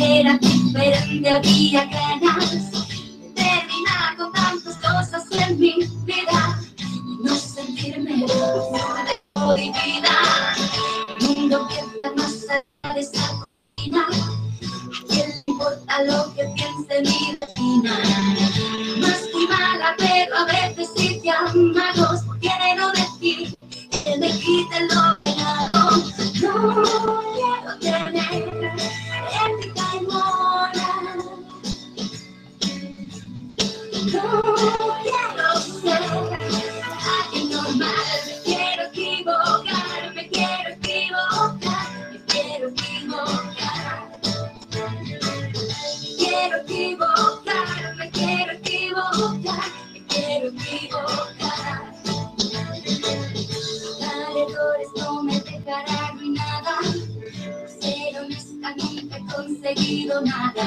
Era diferente, había ganas de terminar con tantas cosas en mi vida y no sentirme fuera de mi vida. El mundo que más allá de esa cortina, ¿a quién le importa lo que piense mi vecina? Más que mala, pero a veces sí te amagos, porque no decir que me quite lo velado. No quiero tener ética y moral. No quiero ser alguien normal. Me quiero equivocar, me quiero equivocar, me quiero equivocar. Me quiero equivocar, me quiero equivocar, me quiero equivocar. Alrededores no me dejará arruinada. Ser honesta, nunca he conseguido nada.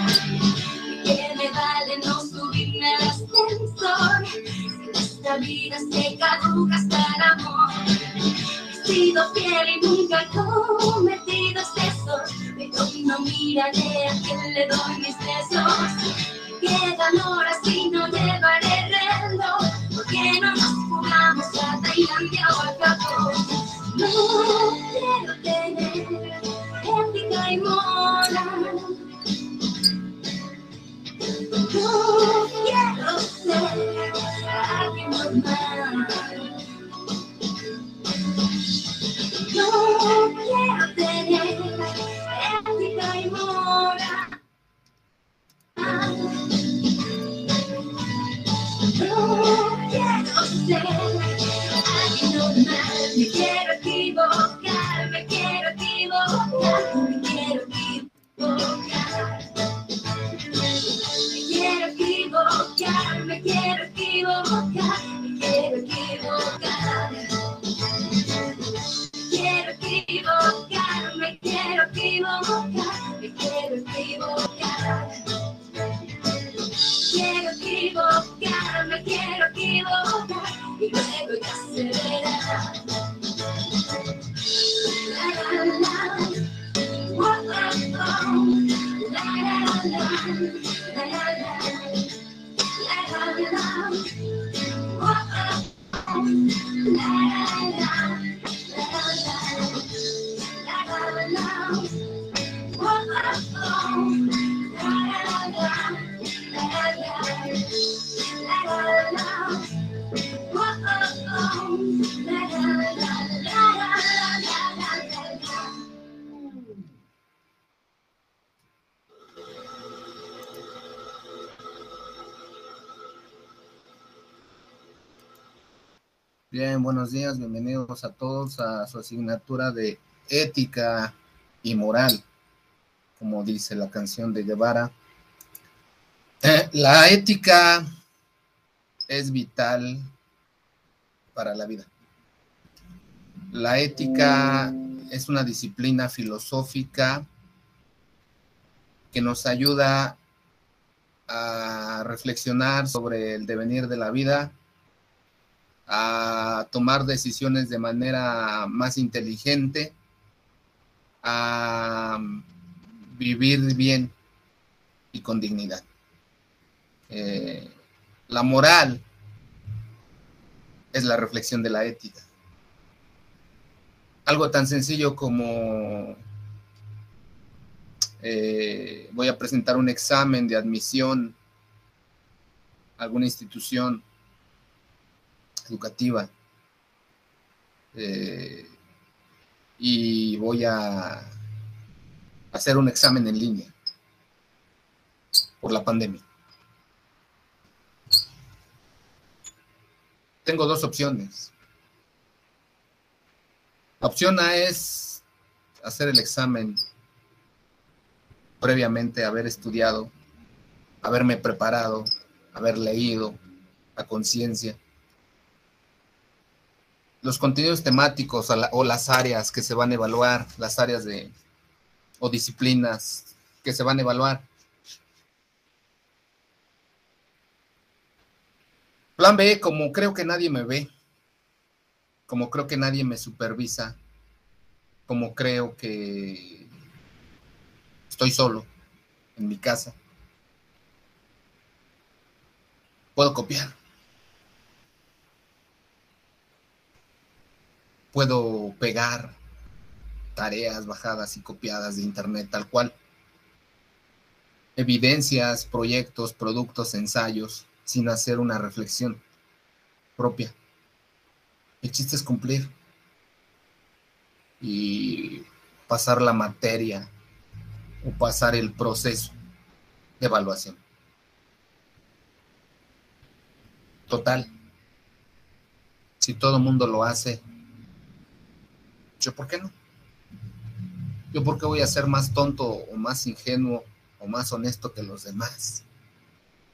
¿Qué me vale no subirme al ascensor? Si nuestra vida se caduca hasta el amor. He sido fiel y nunca he cometido excesos, pero no miraré a quién le doy mis besos. Quedan horas y no llevaré reloj, porque no nos jugamos a Tailandia o al Japón. No quiero tener ética y moral. No quiero ser alguien normal. No quiero tener ética y moral. No quiero ser alguien normal. Me quiero equivocar, me quiero equivocar, me quiero equivocar. Me quiero equivocar, me quiero equivocar, me quiero equivocar. Quiero equivocar, me quiero equivocar, me quiero equivocar. Quiero equivocar, me quiero equivocar y luego ya se verá. La la la, oh oh oh, la la la, la la la, la la la, oh oh oh, la la la, la la la. Bien, buenos días, bienvenidos a todos a su asignatura de ética y moral, como dice la canción de Guevara. La ética es vital para la vida. La ética es una disciplina filosófica que nos ayuda a reflexionar sobre el devenir de la vida, a tomar decisiones de manera más inteligente, a vivir bien y con dignidad. La moral es la reflexión de la ética. Algo tan sencillo como voy a presentar un examen de admisión a alguna institución educativa y voy a hacer un examen en línea por la pandemia. Tengo dos opciones. La opción A es hacer el examen previamente, haber estudiado, haberme preparado, haber leído a conciencia. Los contenidos temáticos o las áreas que se van a evaluar, las áreas o disciplinas que se van a evaluar. Plan B, como creo que nadie me ve, como creo que nadie me supervisa, como creo que estoy solo en mi casa, puedo copiar. Puedo pegar tareas bajadas y copiadas de internet tal cual. Evidencias, proyectos, productos, ensayos, sin hacer una reflexión propia. El chiste es cumplir y pasar la materia o pasar el proceso de evaluación. Total, si todo el mundo lo hace, ¿yo por qué no? ¿Yo por qué voy a ser más tonto o más ingenuo o más honesto que los demás?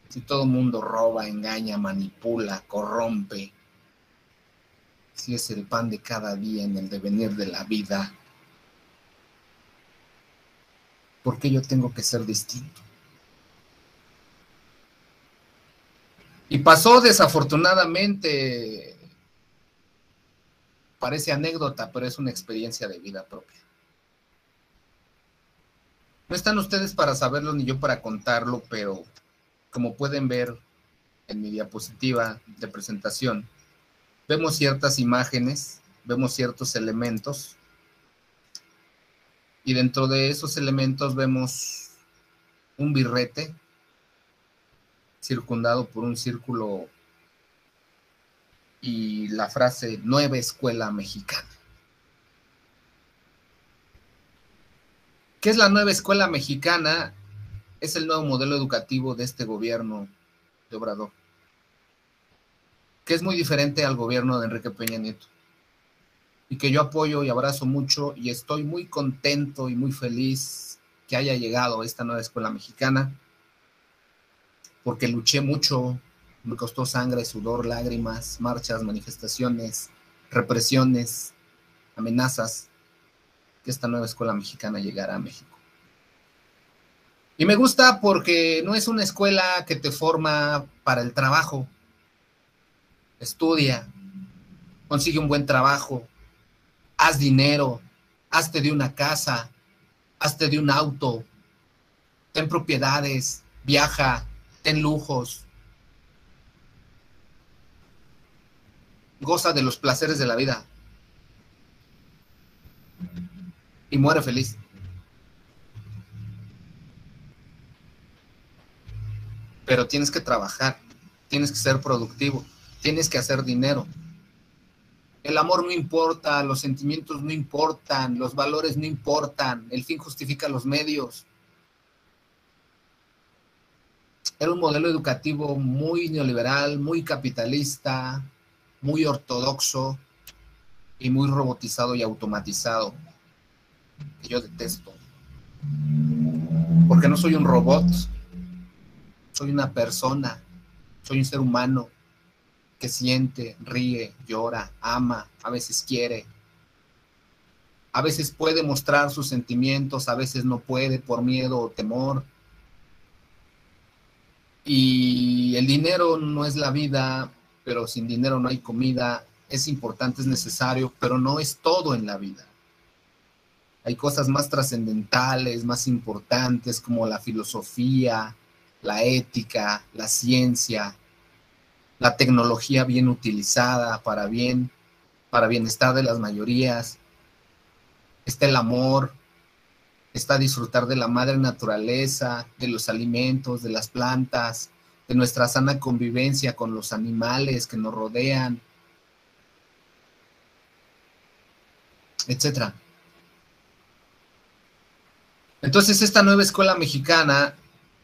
Si todo el mundo roba, engaña, manipula, corrompe, si es el pan de cada día en el devenir de la vida, ¿por qué yo tengo que ser distinto? Y pasó desafortunadamente, parece anécdota, pero es una experiencia de vida propia. No están ustedes para saberlo ni yo para contarlo, pero como pueden ver en mi diapositiva de presentación, vemos ciertas imágenes, vemos ciertos elementos, y dentro de esos elementos vemos un birrete circundado por un círculo y la frase Nueva Escuela Mexicana. ¿Qué es la Nueva Escuela Mexicana? Es el nuevo modelo educativo de este gobierno de Obrador, que es muy diferente al gobierno de Enrique Peña Nieto, y que yo apoyo y abrazo mucho, y estoy muy contento y muy feliz que haya llegado esta Nueva Escuela Mexicana, porque luché mucho, me costó sangre, sudor, lágrimas, marchas, manifestaciones, represiones, amenazas, que esta Nueva Escuela Mexicana llegara a México. Y me gusta porque no es una escuela que te forma para el trabajo. Estudia, consigue un buen trabajo, haz dinero, hazte de una casa, hazte de un auto, ten propiedades, viaja, ten lujos, goza de los placeres de la vida y muere feliz. Pero tienes que trabajar, tienes que ser productivo, tienes que hacer dinero. El amor no importa, los sentimientos no importan, los valores no importan, el fin justifica los medios. Era un modelo educativo muy neoliberal, muy capitalista, muy ortodoxo y muy robotizado y automatizado, que yo detesto. Porque no soy un robot, soy una persona, soy un ser humano que siente, ríe, llora, ama, a veces quiere, a veces puede mostrar sus sentimientos, a veces no puede por miedo o temor. Y el dinero no es la vida, pero sin dinero no hay comida. Es importante, es necesario, pero no es todo en la vida. Hay cosas más trascendentales, más importantes, como la filosofía, la ética, la ciencia, la tecnología bien utilizada para bienestar de las mayorías. Está el amor, está disfrutar de la madre naturaleza, de los alimentos, de las plantas, de nuestra sana convivencia con los animales que nos rodean, etc. Entonces, esta nueva escuela mexicana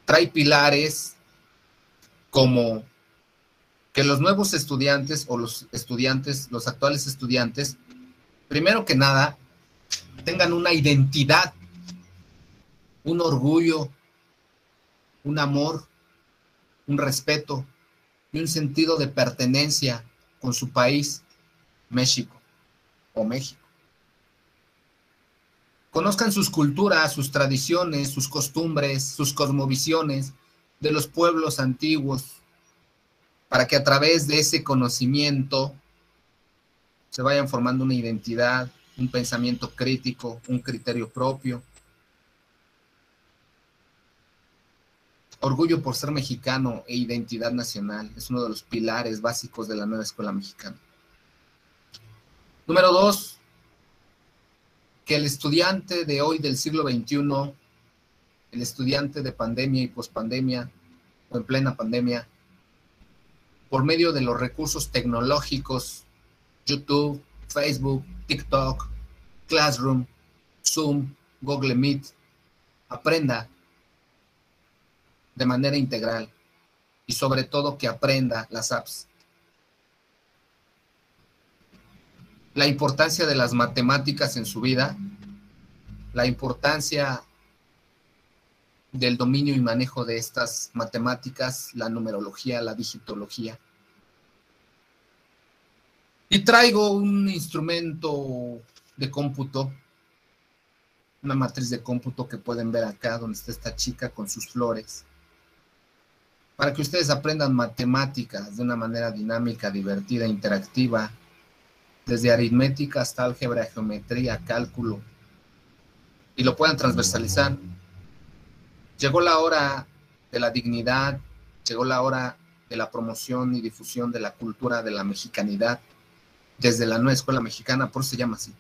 trae pilares como que los nuevos estudiantes o los actuales estudiantes Primero que nada, tengan una identidad, un orgullo, un amor, un respeto y un sentido de pertenencia con su país, México o México. Conozcan sus culturas, sus tradiciones, sus costumbres, sus cosmovisiones de los pueblos antiguos, para que a través de ese conocimiento se vayan formando una identidad, un pensamiento crítico, un criterio propio. Orgullo por ser mexicano e identidad nacional es uno de los pilares básicos de la nueva escuela mexicana. Número 2, que el estudiante de hoy del siglo XXI, el estudiante de pandemia y pospandemia, o en plena pandemia, por medio de los recursos tecnológicos, YouTube, Facebook, TikTok, Classroom, Zoom, Google Meet, aprenda de manera integral y sobre todo que aprenda las apps. La importancia de las matemáticas en su vida, la importancia del dominio y manejo de estas matemáticas, la numerología, la digitología. Y traigo un instrumento de cómputo, una matriz de cómputo que pueden ver acá, donde está esta chica con sus flores, para que ustedes aprendan matemáticas de una manera dinámica, divertida, interactiva, desde aritmética hasta álgebra, geometría, cálculo, y lo puedan transversalizar. Llegó la hora de la dignidad, llegó la hora de la promoción y difusión de la cultura de la mexicanidad desde la nueva escuela mexicana, por eso se llama así.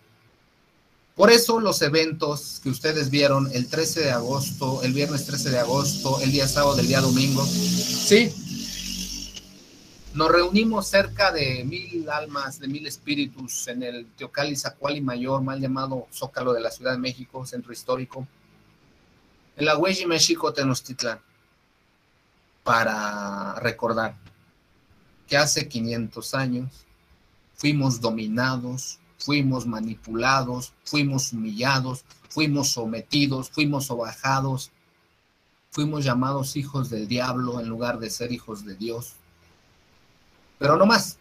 Por eso los eventos que ustedes vieron el 13 de agosto, el viernes 13 de agosto, el día sábado, el día domingo, sí, nos reunimos cerca de 1000 almas, de 1000 espíritus en el Teocalli Zacuali Mayor, mal llamado Zócalo de la Ciudad de México, centro histórico, en la Hueyi, México, Tenochtitlán, para recordar que hace 500 años fuimos dominados, fuimos manipulados, fuimos humillados, fuimos sometidos, fuimos sobajados, fuimos llamados hijos del diablo en lugar de ser hijos de Dios. Pero no más.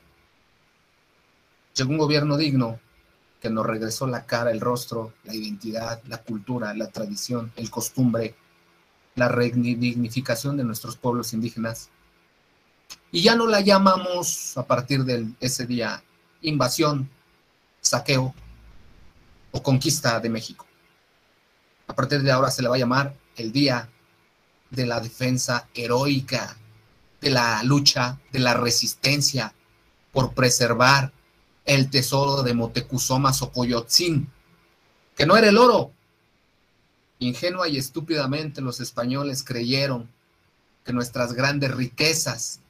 Llegó un gobierno digno que nos regresó la cara, el rostro, la identidad, la cultura, la tradición, el costumbre, la redignificación de nuestros pueblos indígenas. Y ya no la llamamos a partir de ese día invasión, saqueo o conquista de México. A partir de ahora se le va a llamar el Día de la Defensa Heroica, de la lucha, de la resistencia por preservar el tesoro de Motecuzoma Xocoyotzin, que no era el oro. Ingenua y estúpidamente los españoles creyeron que nuestras grandes riquezas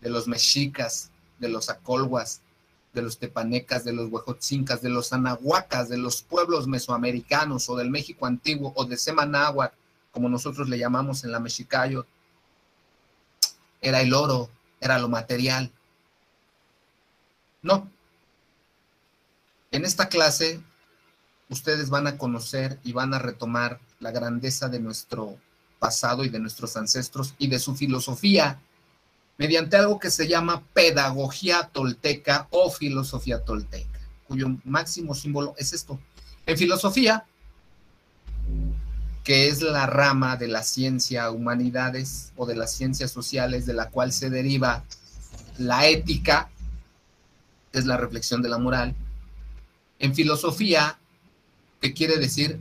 de los mexicas, de los acolhuas, de los tepanecas, de los huejotzincas, de los anahuacas, de los pueblos mesoamericanos o del México antiguo o de Semanáhuac, como nosotros le llamamos en la Mexicayot, era el oro, era lo material. No. En esta clase ustedes van a conocer y van a retomar la grandeza de nuestro pasado y de nuestros ancestros y de su filosofía mediante algo que se llama pedagogía tolteca o filosofía tolteca, cuyo máximo símbolo es esto. En filosofía, que es la rama de la ciencia humanidades o de las ciencias sociales de la cual se deriva la ética, que es la reflexión de la moral. En filosofía, que quiere decir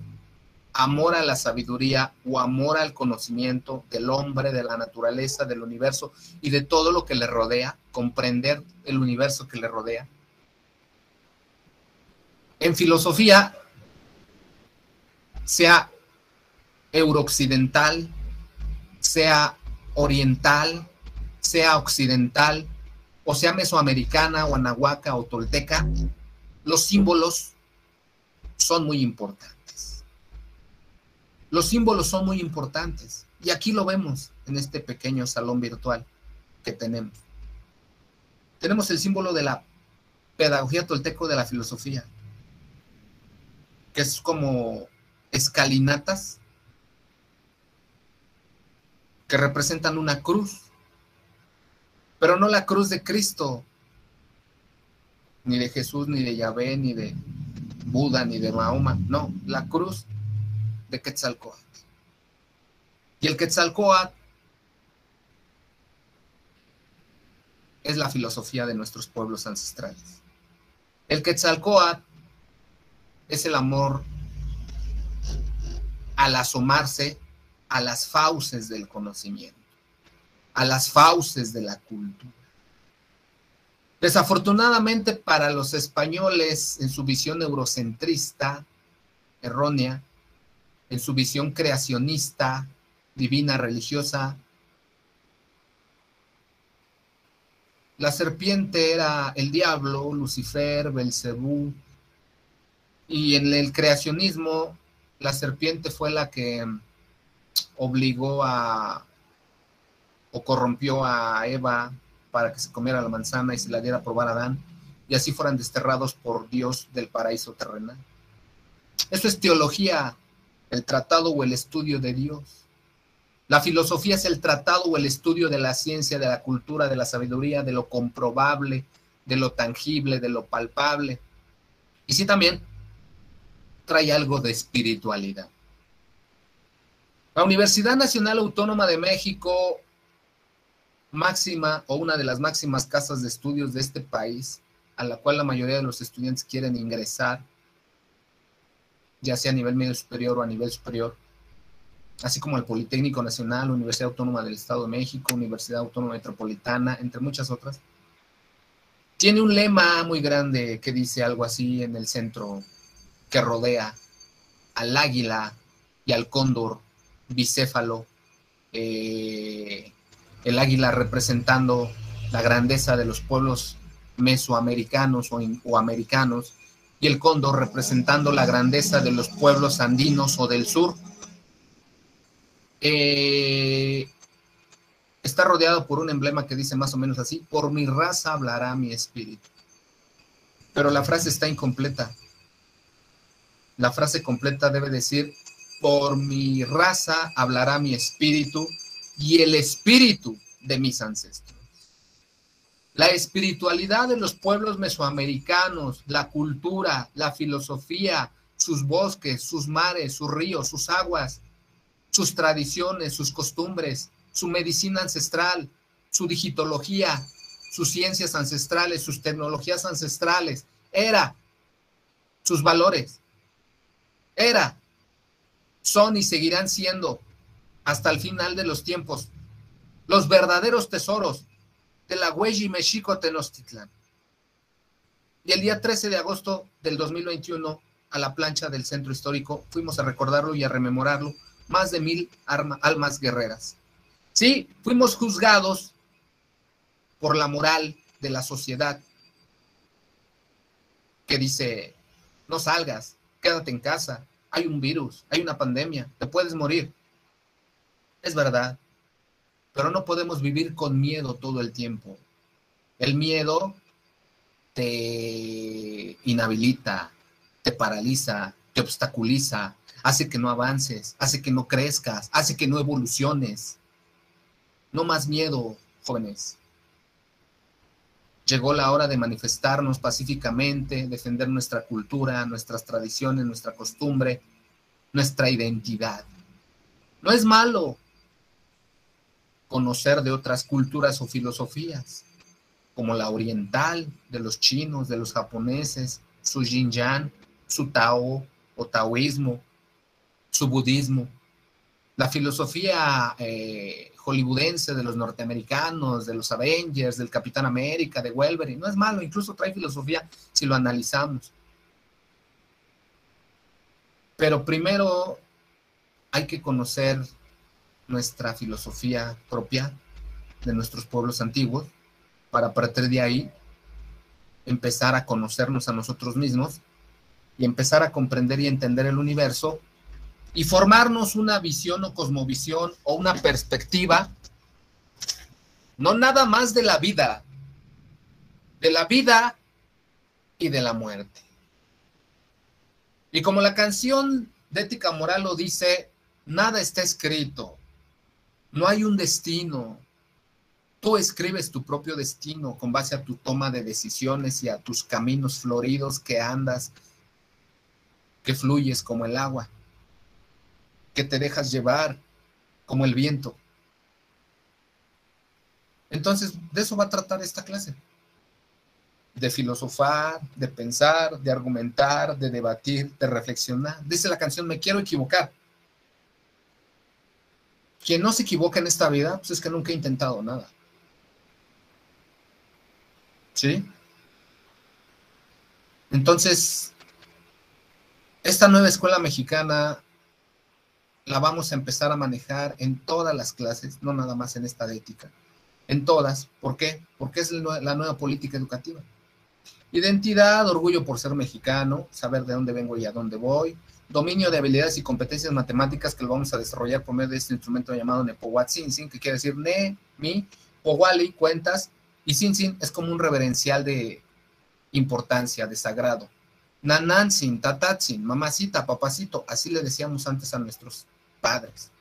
amor a la sabiduría o amor al conocimiento del hombre, de la naturaleza, del universo y de todo lo que le rodea, comprender el universo que le rodea. En filosofía, sea eurooccidental, sea oriental, sea occidental, o sea mesoamericana o anahuaca o tolteca, los símbolos son muy importantes. Los símbolos son muy importantes. Y aquí lo vemos en este pequeño salón virtual que tenemos. Tenemos el símbolo de la pedagogía tolteca de la filosofía. que es como escalinatas que representan una cruz, pero no la cruz de Cristo, ni de Jesús, ni de Yahvé, ni de Buda, ni de Mahoma, no, la cruz de Quetzalcóatl. Y el Quetzalcóatl es la filosofía de nuestros pueblos ancestrales. El Quetzalcóatl es el amor al asomarse a las fauces del conocimiento, a las fauces de la cultura. Desafortunadamente para los españoles, en su visión eurocentrista, errónea, en su visión creacionista, divina, religiosa, la serpiente era el diablo, Lucifer, Belcebú, y en el creacionismo la serpiente fue la que obligó a o corrompió a Eva para que se comiera la manzana y se la diera a probar a Adán, y así fueran desterrados por Dios del paraíso terrenal. Eso es teología, el tratado o el estudio de Dios. La filosofía es el tratado o el estudio de la ciencia, de la cultura, de la sabiduría, de lo comprobable, de lo tangible, de lo palpable. Y sí, también trae algo de espiritualidad. La Universidad Nacional Autónoma de México, máxima o una de las máximas casas de estudios de este país, a la cual la mayoría de los estudiantes quieren ingresar, ya sea a nivel medio superior o a nivel superior, así como el Politécnico Nacional, Universidad Autónoma del Estado de México, Universidad Autónoma Metropolitana, entre muchas otras, tiene un lema muy grande que dice algo así en el centro, que rodea al águila y al cóndor bicéfalo, el águila representando la grandeza de los pueblos mesoamericanos o americanos, y el cóndor representando la grandeza de los pueblos andinos o del sur. Está rodeado por un emblema que dice más o menos así: por mi raza hablará mi espíritu. Pero la frase está incompleta. La frase completa debe decir: por mi raza hablará mi espíritu y el espíritu de mis ancestros. La espiritualidad de los pueblos mesoamericanos, la cultura, la filosofía, sus bosques, sus mares, sus ríos, sus aguas, sus tradiciones, sus costumbres, su medicina ancestral, su digitología, sus ciencias ancestrales, sus tecnologías ancestrales, sus valores, son y seguirán siendo hasta el final de los tiempos los verdaderos tesoros de la Huelli Mexico Tenochtitlán. Y el día 13 de agosto del 2021, a la plancha del centro histórico, fuimos a recordarlo y a rememorarlo, más de 1000 almas guerreras. Sí, fuimos juzgados por la moral de la sociedad que dice: no salgas, quédate en casa, hay un virus, hay una pandemia, te puedes morir. Es verdad, pero no podemos vivir con miedo todo el tiempo. El miedo te inhabilita, te paraliza, te obstaculiza, hace que no avances, hace que no crezcas, hace que no evoluciones. No más miedo, jóvenes. Llegó la hora de manifestarnos pacíficamente, defender nuestra cultura, nuestras tradiciones, nuestra costumbre, nuestra identidad. No es malo conocer de otras culturas o filosofías, como la oriental, de los chinos, de los japoneses, su yin-yang, su tao o taoísmo, su budismo, la filosofía hollywoodense de los norteamericanos, de los Avengers, del Capitán América, de Wolverine. No es malo, incluso trae filosofía si lo analizamos. Pero primero hay que conocer nuestra filosofía propia de nuestros pueblos antiguos, para a partir de ahí empezar a conocernos a nosotros mismos y empezar a comprender y entender el universo y formarnos una visión o cosmovisión o una perspectiva, no nada más de la vida y de la muerte. Y como la canción de Ética Moral lo dice, nada está escrito, no hay un destino. Tú escribes tu propio destino con base a tu toma de decisiones y a tus caminos floridos que andas, que fluyes como el agua, que te dejas llevar como el viento. Entonces, de eso va a tratar esta clase. De filosofar, de pensar, de argumentar, de debatir, de reflexionar. Dice la canción, me quiero equivocar. Quien no se equivoca en esta vida, pues es que nunca ha intentado nada. ¿Sí? Entonces, esta nueva escuela mexicana la vamos a empezar a manejar en todas las clases, no nada más en esta de ética. En todas. ¿Por qué? Porque es la nueva política educativa. Identidad, orgullo por ser mexicano, saber de dónde vengo y a dónde voy, dominio de habilidades y competencias matemáticas que lo vamos a desarrollar por medio de este instrumento llamado Nepohuatzin, que quiere decir ne, mi, powali, cuentas, y sin es como un reverencial de importancia, de sagrado. Nanansin, tatatsin, mamacita, papacito, así le decíamos antes a nuestros padres.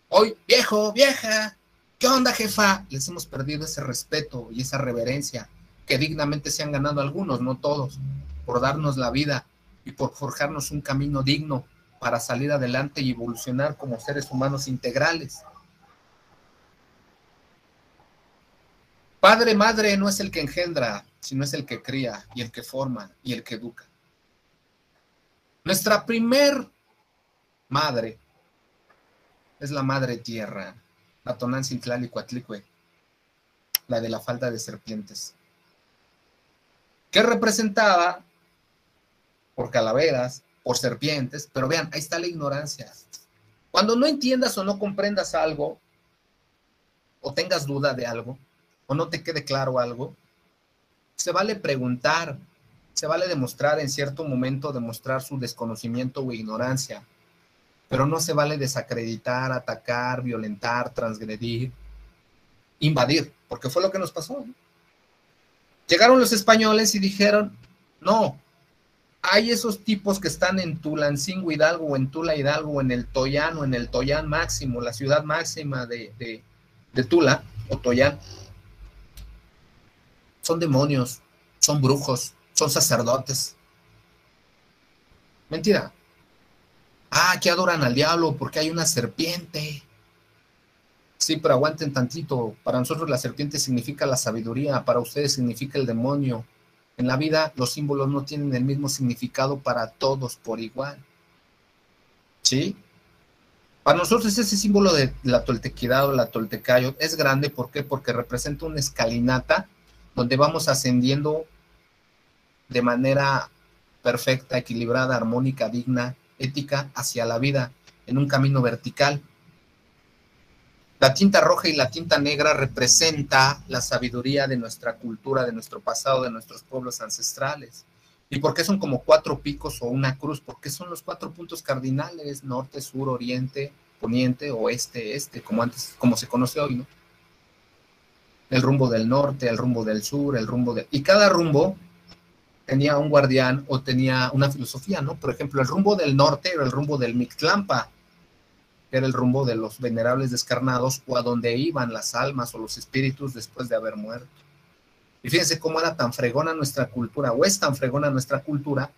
Hoy, viejo, vieja, ¿qué onda, jefa? Les hemos perdido ese respeto y esa reverencia que dignamente se han ganado algunos, no todos, por darnos la vida y por forjarnos un camino digno para salir adelante y evolucionar como seres humanos integrales. Padre, madre no es el que engendra, sino es el que cría y el que forma y el que educa. Nuestra primer madre es la madre tierra, la Tonantzin Cuatlicue, la de la falda de serpientes, que representaba por calaveras, por serpientes, pero vean, ahí está la ignorancia. Cuando no entiendas o no comprendas algo, o tengas duda de algo, o no te quede claro algo, se vale preguntar, se vale demostrar en cierto momento, demostrar su desconocimiento o ignorancia, pero no se vale desacreditar, atacar, violentar, transgredir, invadir, porque fue lo que nos pasó. Llegaron los españoles y dijeron, no, hay esos tipos que están en Tulancingo Hidalgo, o en Tula Hidalgo, o en el Toyán, o en el Toyán máximo, la ciudad máxima de Tula, o Toyán. Son demonios, son brujos, son sacerdotes. Mentira. Ah, que adoran al diablo porque hay una serpiente. Sí, pero aguanten tantito. Para nosotros la serpiente significa la sabiduría, para ustedes significa el demonio. En la vida los símbolos no tienen el mismo significado para todos por igual. ¿Sí? Para nosotros ese símbolo de la toltequidad o la toltecayo es grande. ¿Por qué? Porque representa una escalinata donde vamos ascendiendo de manera perfecta, equilibrada, armónica, digna, ética, hacia la vida, en un camino vertical. La tinta roja y la tinta negra representa la sabiduría de nuestra cultura, de nuestro pasado, de nuestros pueblos ancestrales. ¿Y por qué son como 4 picos o una cruz? Porque son los 4 puntos cardinales: norte, sur, oriente, poniente, oeste, este, como antes, como se conoce hoy, ¿no? El rumbo del norte, el rumbo del sur, el rumbo de... Y cada rumbo tenía un guardián o tenía una filosofía, ¿no? Por ejemplo, el rumbo del norte era el rumbo del Mictlampa, que era el rumbo de los venerables descarnados, o a donde iban las almas o los espíritus después de haber muerto. Y fíjense cómo era tan fregona nuestra cultura, o es tan fregona nuestra cultura,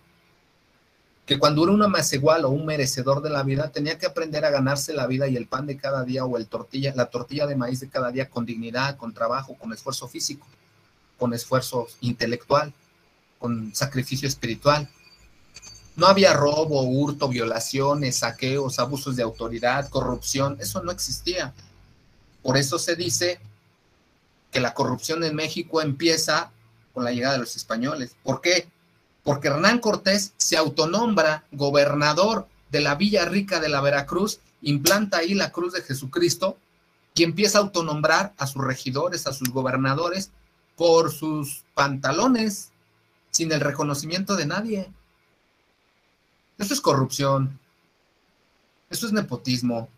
que cuando era un amacegual o un merecedor de la vida, tenía que aprender a ganarse la vida y el pan de cada día, o la tortilla de maíz de cada día, con dignidad, con trabajo, con esfuerzo físico, con esfuerzo intelectual, con sacrificio espiritual. No había robo, hurto, violaciones, saqueos, abusos de autoridad, corrupción. Eso no existía. Por eso se dice que la corrupción en México empieza con la llegada de los españoles. ¿Por qué? Porque Hernán Cortés se autonombra gobernador de la Villa Rica de la Veracruz, implanta ahí la cruz de Jesucristo y empieza a autonombrar a sus regidores, a sus gobernadores, por sus pantalones, sin el reconocimiento de nadie. Eso es corrupción. Eso es nepotismo.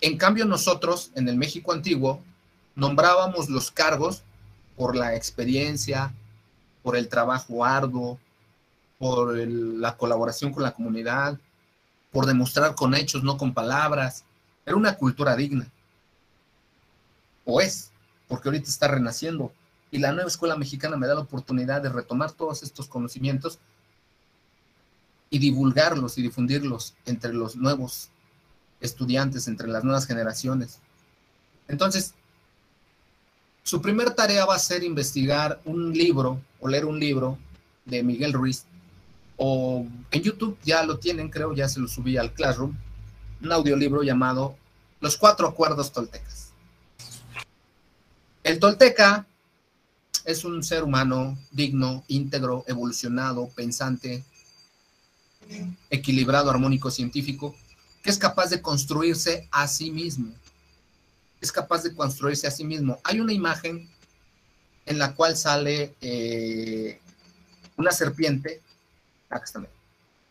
En cambio, nosotros, en el México antiguo, nombrábamos los cargos por la experiencia, por el trabajo arduo, por la colaboración con la comunidad, por demostrar con hechos, no con palabras. Era una cultura digna. O es, porque ahorita está renaciendo. Y la nueva escuela mexicana me da la oportunidad de retomar todos estos conocimientos y divulgarlos y difundirlos entre los nuevos estudiantes, entre las nuevas generaciones. Entonces, su primer tarea va a ser investigar un libro o leer un libro de Miguel Ruiz, o en YouTube ya lo tienen, creo, ya se lo subí al Classroom, un audiolibro llamado Los 4 Acuerdos Toltecas. El tolteca es un ser humano digno, íntegro, evolucionado, pensante, equilibrado, armónico, científico, que es capaz de construirse a sí mismo. Es capaz de construirse a sí mismo. Hay una imagen en la cual sale una serpiente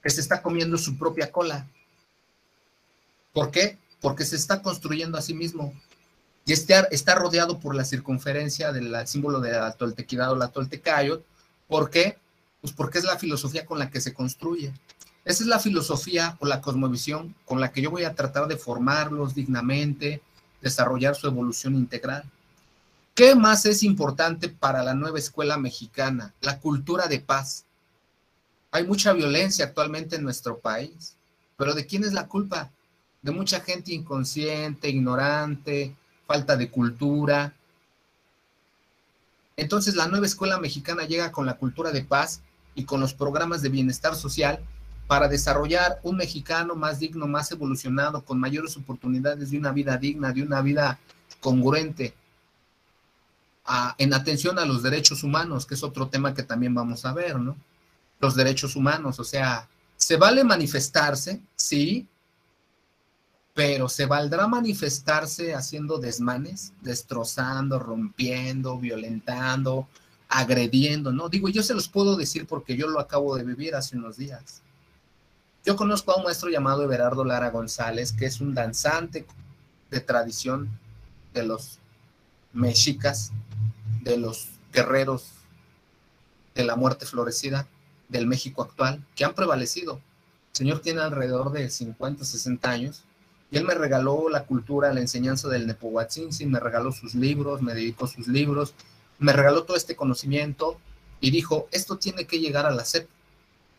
que se está comiendo su propia cola. ¿Por qué? Porque se está construyendo a sí mismo. Y está rodeado por la circunferencia del símbolo de la toltequidad o la toltecayot. ¿Por qué? Pues porque es la filosofía con la que se construye. Esa es la filosofía o la cosmovisión con la que yo voy a tratar de formarlos dignamente, desarrollar su evolución integral. ¿Qué más es importante para la nueva escuela mexicana? La cultura de paz. Hay mucha violencia actualmente en nuestro país, pero ¿de quién es la culpa? De mucha gente inconsciente, ignorante, falta de cultura. Entonces la nueva escuela mexicana llega con la cultura de paz y con los programas de bienestar social para desarrollar un mexicano más digno, más evolucionado, con mayores oportunidades de una vida digna, de una vida congruente, en atención a los derechos humanos, que es otro tema que también vamos a ver, ¿no? Los derechos humanos, o sea, ¿se vale manifestarse? Sí, pero ¿se valdrá manifestarse haciendo desmanes, destrozando, rompiendo, violentando, agrediendo? No, digo, yo se los puedo decir porque yo lo acabo de vivir hace unos días. Yo conozco a un maestro llamado Everardo Lara González, que es un danzante de tradición de los mexicas, de los guerreros de la muerte florecida, del México actual, que han prevalecido. El señor tiene alrededor de 50, 60 años, y él me regaló la cultura, la enseñanza del Nepohuatzinsin, me regaló sus libros, me dedicó sus libros, me regaló todo este conocimiento, y dijo, esto tiene que llegar a la SEP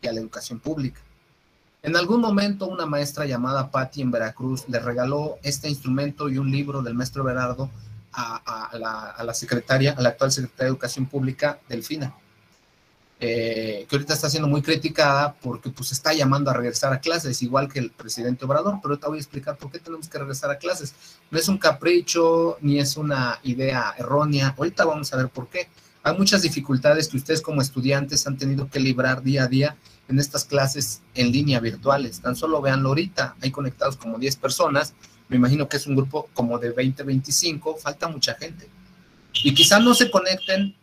y a la educación pública. En algún momento una maestra llamada Patti en Veracruz le regaló este instrumento y un libro del maestro Everardo a la secretaria, a la actual secretaria de Educación Pública, Delfina, que ahorita está siendo muy criticada porque pues está llamando a regresar a clases, igual que el presidente Obrador, pero ahorita voy a explicar por qué tenemos que regresar a clases. No es un capricho, ni es una idea errónea, ahorita vamos a ver por qué. Hay muchas dificultades que ustedes como estudiantes han tenido que librar día a día en estas clases en línea virtuales. Tan solo véanlo ahorita, hay conectados como 10 personas, me imagino que es un grupo como de 20, 25, falta mucha gente. Y quizás no se conecten,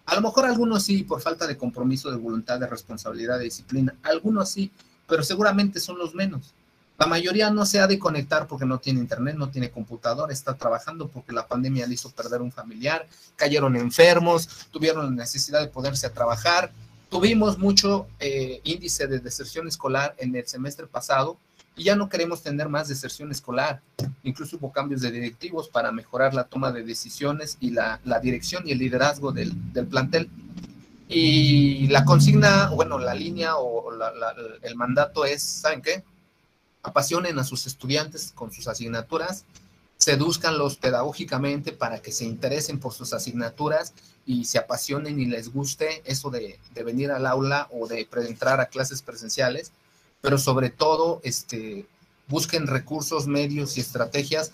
a lo mejor algunos sí, por falta de compromiso, de voluntad, de responsabilidad, de disciplina, algunos sí, pero seguramente son los menos. La mayoría no se ha de conectar porque no tiene internet, no tiene computadora, está trabajando porque la pandemia le hizo perder un familiar, cayeron enfermos, tuvieron la necesidad de ponerse a trabajar. Tuvimos mucho índice de deserción escolar en el semestre pasado y ya no queremos tener más deserción escolar. Incluso hubo cambios de directivos para mejorar la toma de decisiones y la dirección y el liderazgo del plantel. Y la consigna, bueno, la línea o el mandato es, ¿saben qué? Apasionen a sus estudiantes con sus asignaturas, sedúzcanlos pedagógicamente para que se interesen por sus asignaturas y se apasionen y les guste eso de venir al aula o de entrar a clases presenciales, pero sobre todo busquen recursos, medios y estrategias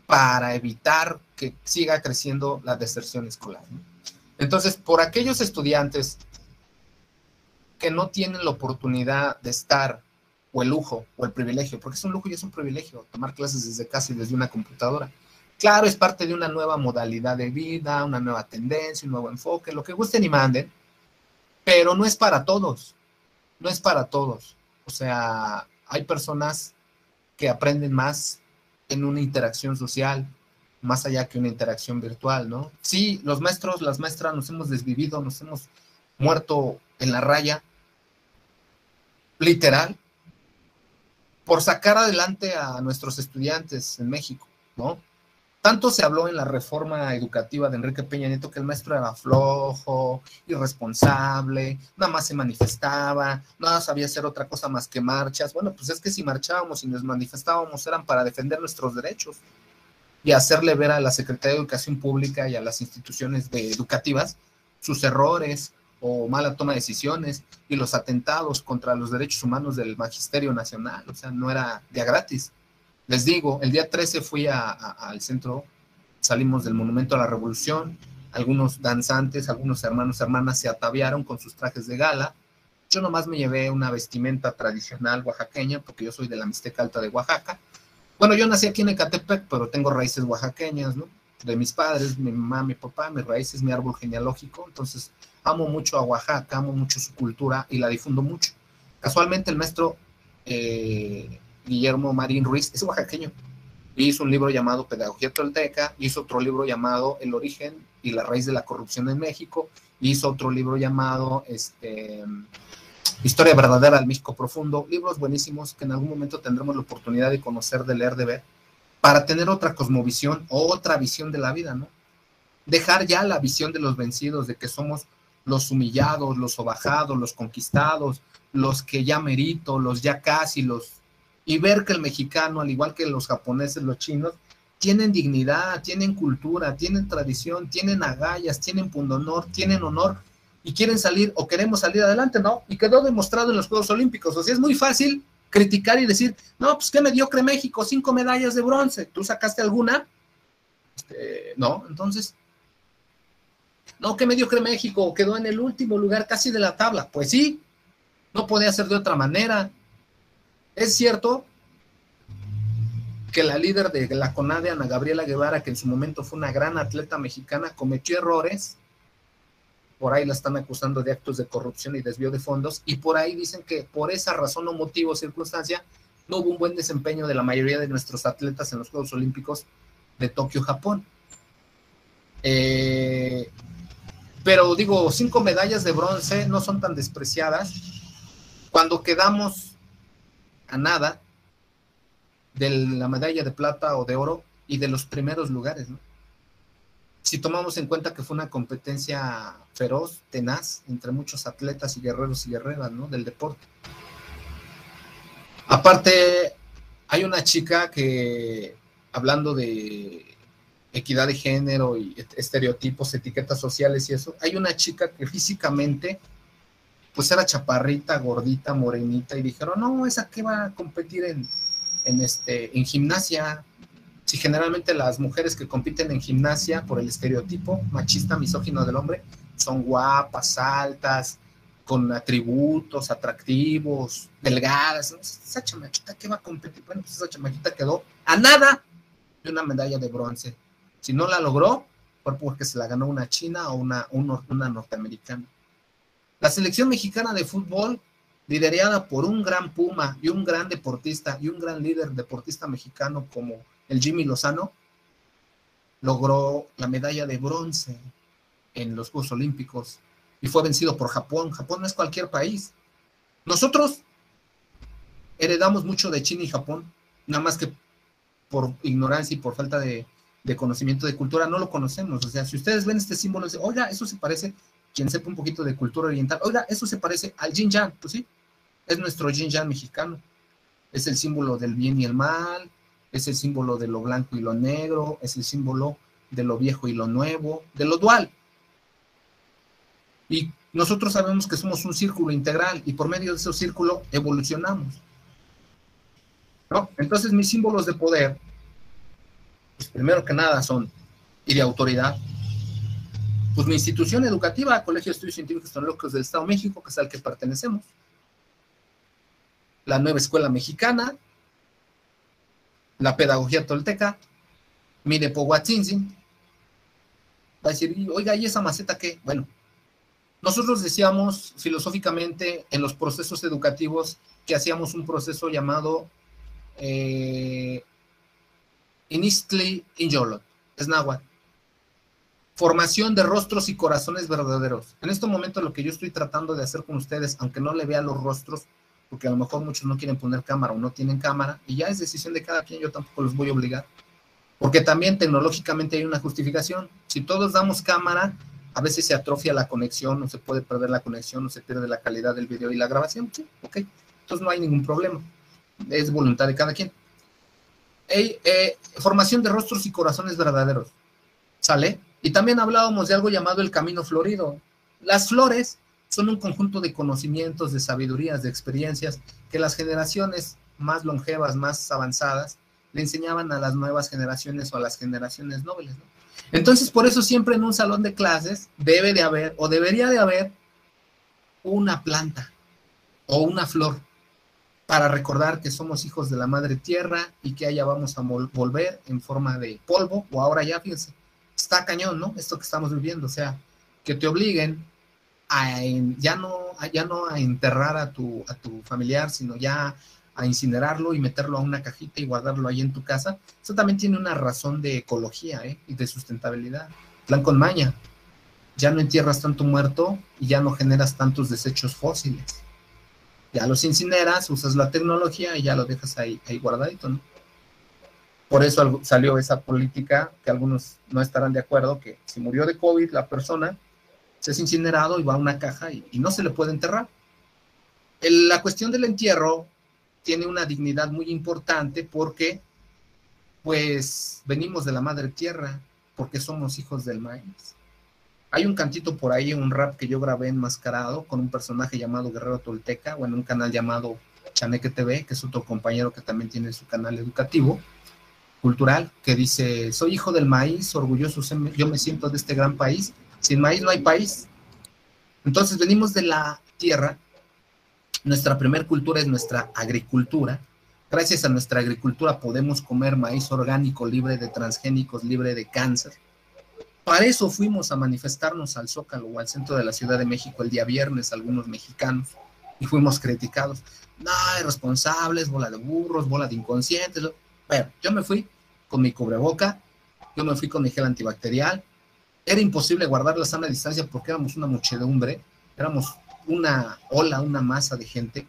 para evitar que siga creciendo la deserción escolar, ¿no? Entonces, por aquellos estudiantes que no tienen la oportunidad de estar, o el lujo, o el privilegio, porque es un lujo y es un privilegio tomar clases desde casa y desde una computadora. Claro, es parte de una nueva modalidad de vida, una nueva tendencia, un nuevo enfoque, lo que gusten y manden, pero no es para todos, no es para todos. O sea, hay personas que aprenden más en una interacción social, más allá que una interacción virtual, ¿no? Sí, los maestros, las maestras nos hemos desvivido, nos hemos muerto en la raya, literal, por sacar adelante a nuestros estudiantes en México, ¿no? Tanto se habló en la reforma educativa de Enrique Peña Nieto que el maestro era flojo, irresponsable, nada más se manifestaba, nada sabía hacer otra cosa más que marchas. Bueno, pues es que si marchábamos y nos manifestábamos eran para defender nuestros derechos y hacerle ver a la Secretaría de Educación Pública y a las instituciones educativas sus errores o mala toma de decisiones y los atentados contra los derechos humanos del Magisterio Nacional. O sea, no era día gratis. Les digo, el día 13 fui al centro, salimos del Monumento a la Revolución, algunos danzantes, algunos hermanos, hermanas se ataviaron con sus trajes de gala. Yo nomás me llevé una vestimenta tradicional oaxaqueña, porque yo soy de la Mixteca Alta de Oaxaca. Bueno, yo nací aquí en Ecatepec, pero tengo raíces oaxaqueñas, ¿no? De mis padres, mi mamá, mi papá, mis raíces, mi árbol genealógico. Entonces, amo mucho a Oaxaca, amo mucho su cultura y la difundo mucho. Casualmente, el maestro Guillermo Marín Ruiz es oaxaqueño. Hizo un libro llamado Pedagogía Tolteca, hizo otro libro llamado El origen y la raíz de la corrupción en México, hizo otro libro llamado Historia verdadera del México profundo, libros buenísimos que en algún momento tendremos la oportunidad de conocer, de leer, de ver, para tener otra cosmovisión o otra visión de la vida, ¿no? Dejar ya la visión de los vencidos, de que somos los humillados, los sobajados, los conquistados, los que ya merito, los ya casi, y ver que el mexicano, al igual que los japoneses, los chinos, tienen dignidad, tienen cultura, tienen tradición, tienen agallas, tienen pundonor, tienen honor, y quieren salir o queremos salir adelante, ¿no? Y quedó demostrado en los Juegos Olímpicos. O sea, es muy fácil criticar y decir, no, pues qué mediocre México, 5 medallas de bronce. ¿Tú sacaste alguna? No, entonces, no, qué mediocre México, quedó en el último lugar casi de la tabla. Pues sí, no podía ser de otra manera. Es cierto que la líder de la CONADE, Ana Gabriela Guevara, que en su momento fue una gran atleta mexicana, cometió errores. Por ahí la están acusando de actos de corrupción y desvío de fondos, y por ahí dicen que por esa razón o motivo o circunstancia no hubo un buen desempeño de la mayoría de nuestros atletas en los Juegos Olímpicos de Tokio, Japón. Pero digo, 5 medallas de bronce no son tan despreciadas cuando quedamos a nada de la medalla de plata o de oro y de los primeros lugares, ¿no? Si tomamos en cuenta que fue una competencia feroz, tenaz, entre muchos atletas y guerreros y guerreras, ¿no? Del deporte. Aparte, hay una chica que, hablando de equidad de género y estereotipos, etiquetas sociales y eso, hay una chica que físicamente, pues era chaparrita, gordita, morenita, y dijeron, no, ¿esa qué va a competir en gimnasia? Si generalmente las mujeres que compiten en gimnasia por el estereotipo machista, misógino del hombre, son guapas, altas, con atributos, atractivos, delgadas. Esa chamaquita, ¿qué va a competir? Bueno, pues esa chamaquita quedó a nada de una medalla de bronce. Si no la logró, fue porque se la ganó una china o una norteamericana. La selección mexicana de fútbol, liderada por un gran puma y un gran deportista y un gran líder deportista mexicano como el Jimmy Lozano, logró la medalla de bronce en los Juegos Olímpicos y fue vencido por Japón. Japón no es cualquier país. Nosotros heredamos mucho de China y Japón, nada más que por ignorancia y por falta de conocimiento de cultura no lo conocemos. O sea, si ustedes ven este símbolo, dicen, oiga, eso se parece, quien sepa un poquito de cultura oriental, oiga, eso se parece al yin yang. Pues sí, es nuestro yin yang mexicano. Es el símbolo del bien y el mal, es el símbolo de lo blanco y lo negro, es el símbolo de lo viejo y lo nuevo, de lo dual. Y nosotros sabemos que somos un círculo integral y por medio de ese círculo evolucionamos, ¿no? Entonces mis símbolos de poder, pues primero que nada son, y de autoridad, pues mi institución educativa, Colegio de Estudios Científicos Tecnológicos del Estado de México, que es al que pertenecemos, la nueva escuela mexicana, la pedagogía tolteca, Mirepohuatzintzin. Va a decir, oiga, ¿y esa maceta qué? Bueno, nosotros decíamos filosóficamente en los procesos educativos que hacíamos un proceso llamado Inistli Inyolot, es náhuatl, formación de rostros y corazones verdaderos. En este momento lo que yo estoy tratando de hacer con ustedes, aunque no le vea los rostros, porque a lo mejor muchos no quieren poner cámara o no tienen cámara, y ya es decisión de cada quien, yo tampoco los voy a obligar, porque también tecnológicamente hay una justificación. Si todos damos cámara, a veces se atrofia la conexión, o se puede perder la conexión, o se pierde la calidad del video y la grabación, sí, ok, entonces no hay ningún problema, es voluntad de cada quien. Formación de rostros y corazones verdaderos, ¿sale? Y también hablábamos de algo llamado el camino florido. Las flores son un conjunto de conocimientos, de sabidurías, de experiencias que las generaciones más longevas, más avanzadas, le enseñaban a las nuevas generaciones o a las generaciones nobles, ¿no? Entonces, por eso siempre en un salón de clases debe de haber, o debería de haber, una planta o una flor para recordar que somos hijos de la madre tierra y que allá vamos a volver en forma de polvo, o ahora ya, fíjense, está cañón, ¿no? Esto que estamos viviendo, o sea, que te obliguen a ya no a enterrar a tu familiar, sino ya a incinerarlo y meterlo a una cajita y guardarlo ahí en tu casa. Eso también tiene una razón de ecología, y de sustentabilidad. Plan con maña, ya no entierras tanto muerto y ya no generas tantos desechos fósiles. Ya los incineras, usas la tecnología y ya lo dejas ahí guardadito, ¿no? Por eso salió esa política, que algunos no estarán de acuerdo, que si murió de COVID la persona, se es incinerado y va a una caja y no se le puede enterrar. La cuestión del entierro tiene una dignidad muy importante porque, pues, venimos de la madre tierra, porque somos hijos del maíz. Hay un cantito por ahí, un rap que yo grabé enmascarado con un personaje llamado Guerrero Tolteca, o en un canal llamado Chaneque TV, que es otro compañero que también tiene su canal educativo, cultural, que dice: soy hijo del maíz, orgulloso yo me siento de este gran país, sin maíz no hay país. Entonces venimos de la tierra, nuestra primer cultura es nuestra agricultura. Gracias a nuestra agricultura podemos comer maíz orgánico, libre de transgénicos, libre de cáncer. Para eso fuimos a manifestarnos al Zócalo o al centro de la Ciudad de México el día viernes, algunos mexicanos, y fuimos criticados. No, irresponsables, bola de burros, bola de inconscientes. Bueno, yo me fui con mi cubreboca, yo me fui con mi gel antibacterial. Era imposible guardar la sana distancia porque éramos una muchedumbre, éramos una ola, una masa de gente,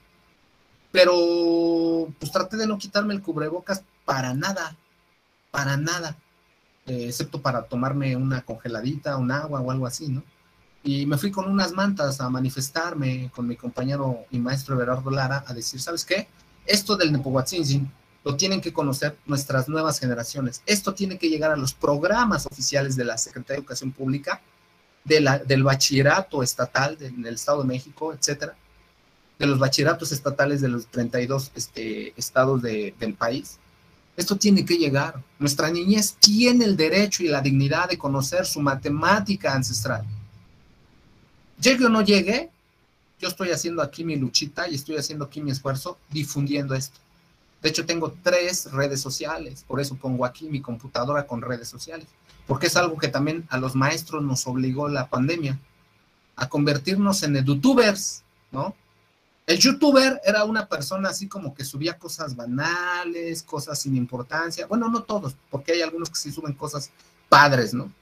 pero pues traté de no quitarme el cubrebocas para nada, excepto para tomarme una congeladita, un agua o algo así, ¿no? Y me fui con unas mantas a manifestarme con mi compañero y maestro Everardo Lara a decir: ¿sabes qué? Esto del Nepohualtzin lo tienen que conocer nuestras nuevas generaciones. Esto tiene que llegar a los programas oficiales de la Secretaría de Educación Pública, del bachillerato estatal del Estado de México, etcétera, de los bachilleratos estatales de los 32 estados del país. Esto tiene que llegar. Nuestra niñez tiene el derecho y la dignidad de conocer su matemática ancestral. Llegue o no llegue, yo estoy haciendo aquí mi luchita y estoy haciendo aquí mi esfuerzo difundiendo esto. De hecho, tengo 3 redes sociales, por eso pongo aquí mi computadora con redes sociales, porque es algo que también a los maestros nos obligó la pandemia, a convertirnos en edutubers, ¿no? El youtuber era una persona así como que subía cosas banales, cosas sin importancia. Bueno, no todos, porque hay algunos que sí suben cosas padres, ¿no?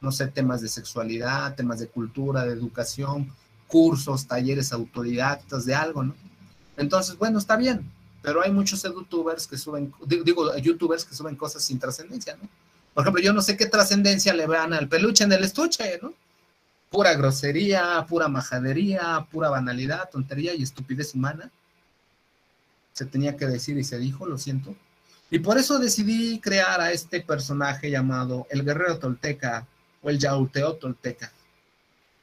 No sé, temas de sexualidad, temas de cultura, de educación, cursos, talleres autodidactas, de algo, ¿no? Entonces, bueno, está bien, pero hay muchos youtubers que suben cosas sin trascendencia, ¿no? Por ejemplo, yo no sé qué trascendencia le vean al peluche en el estuche, ¿no? Pura grosería, pura majadería, pura banalidad, tontería y estupidez humana. Se tenía que decir y se dijo, lo siento. Y por eso decidí crear a este personaje llamado el Guerrero Tolteca o el Yauteo Tolteca.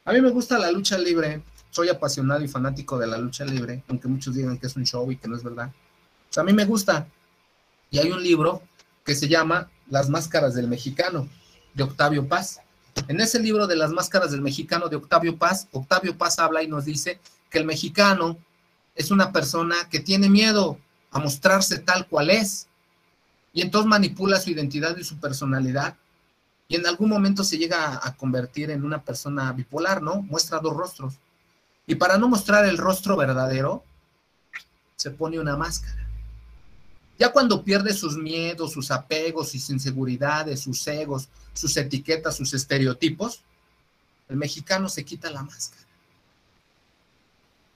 A mí me gusta la lucha libre, soy apasionado y fanático de la lucha libre, aunque muchos digan que es un show y que no es verdad. O sea, a mí me gusta. Y hay un libro que se llama Las Máscaras del Mexicano, de Octavio Paz. En ese libro de Las Máscaras del Mexicano de Octavio Paz habla y nos dice que el mexicano es una persona que tiene miedo a mostrarse tal cual es, y entonces manipula su identidad y su personalidad, y en algún momento se llega a convertir en una persona bipolar, ¿no? Muestra 2 rostros. Y para no mostrar el rostro verdadero, se pone una máscara. Ya cuando pierde sus miedos, sus apegos, sus inseguridades, sus egos, sus etiquetas, sus estereotipos, el mexicano se quita la máscara.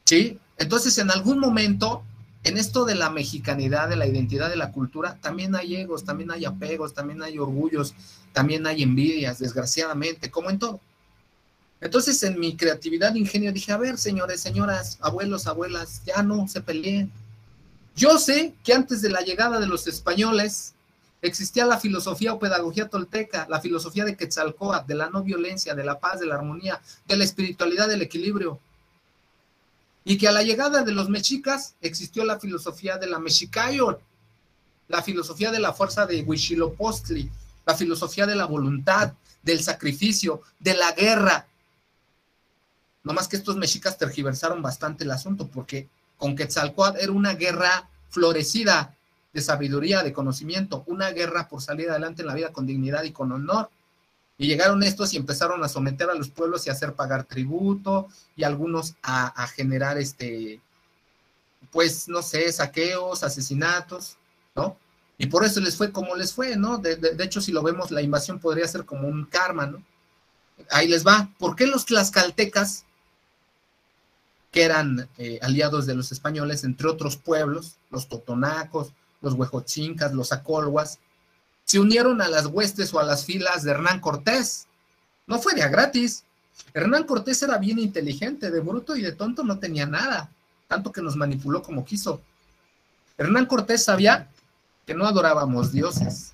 ¿Sí? Entonces, en algún momento, en esto de la mexicanidad, de la identidad, de la cultura, también hay egos, también hay apegos, también hay orgullos, también hay envidias, desgraciadamente, como en todo. Entonces, en mi creatividad de ingenio dije, a ver, señores, señoras, abuelos, abuelas, ya no se peleen. Yo sé que antes de la llegada de los españoles existía la filosofía o pedagogía tolteca, la filosofía de Quetzalcóatl, de la no violencia, de la paz, de la armonía, de la espiritualidad, del equilibrio. Y que a la llegada de los mexicas existió la filosofía de la Mexicáyotl, la filosofía de la fuerza de Huitzilopochtli, la filosofía de la voluntad, del sacrificio, de la guerra. No más que estos mexicas tergiversaron bastante el asunto, porque con Quetzalcóatl era una guerra florecida de sabiduría, de conocimiento, una guerra por salir adelante en la vida con dignidad y con honor. Y llegaron estos y empezaron a someter a los pueblos y a hacer pagar tributo, y algunos a generar, pues, no sé, saqueos, asesinatos, ¿no? Y por eso les fue como les fue, ¿no? De hecho, si lo vemos, la invasión podría ser como un karma, ¿no? Ahí les va. ¿Por qué los tlaxcaltecas, que eran aliados de los españoles, entre otros pueblos, los totonacos, los huejochincas, los acolhuas, se unieron a las huestes o a las filas de Hernán Cortés? No fue de a gratis. Hernán Cortés era bien inteligente, de bruto y de tonto no tenía nada, tanto que nos manipuló como quiso. Hernán Cortés sabía que no adorábamos dioses.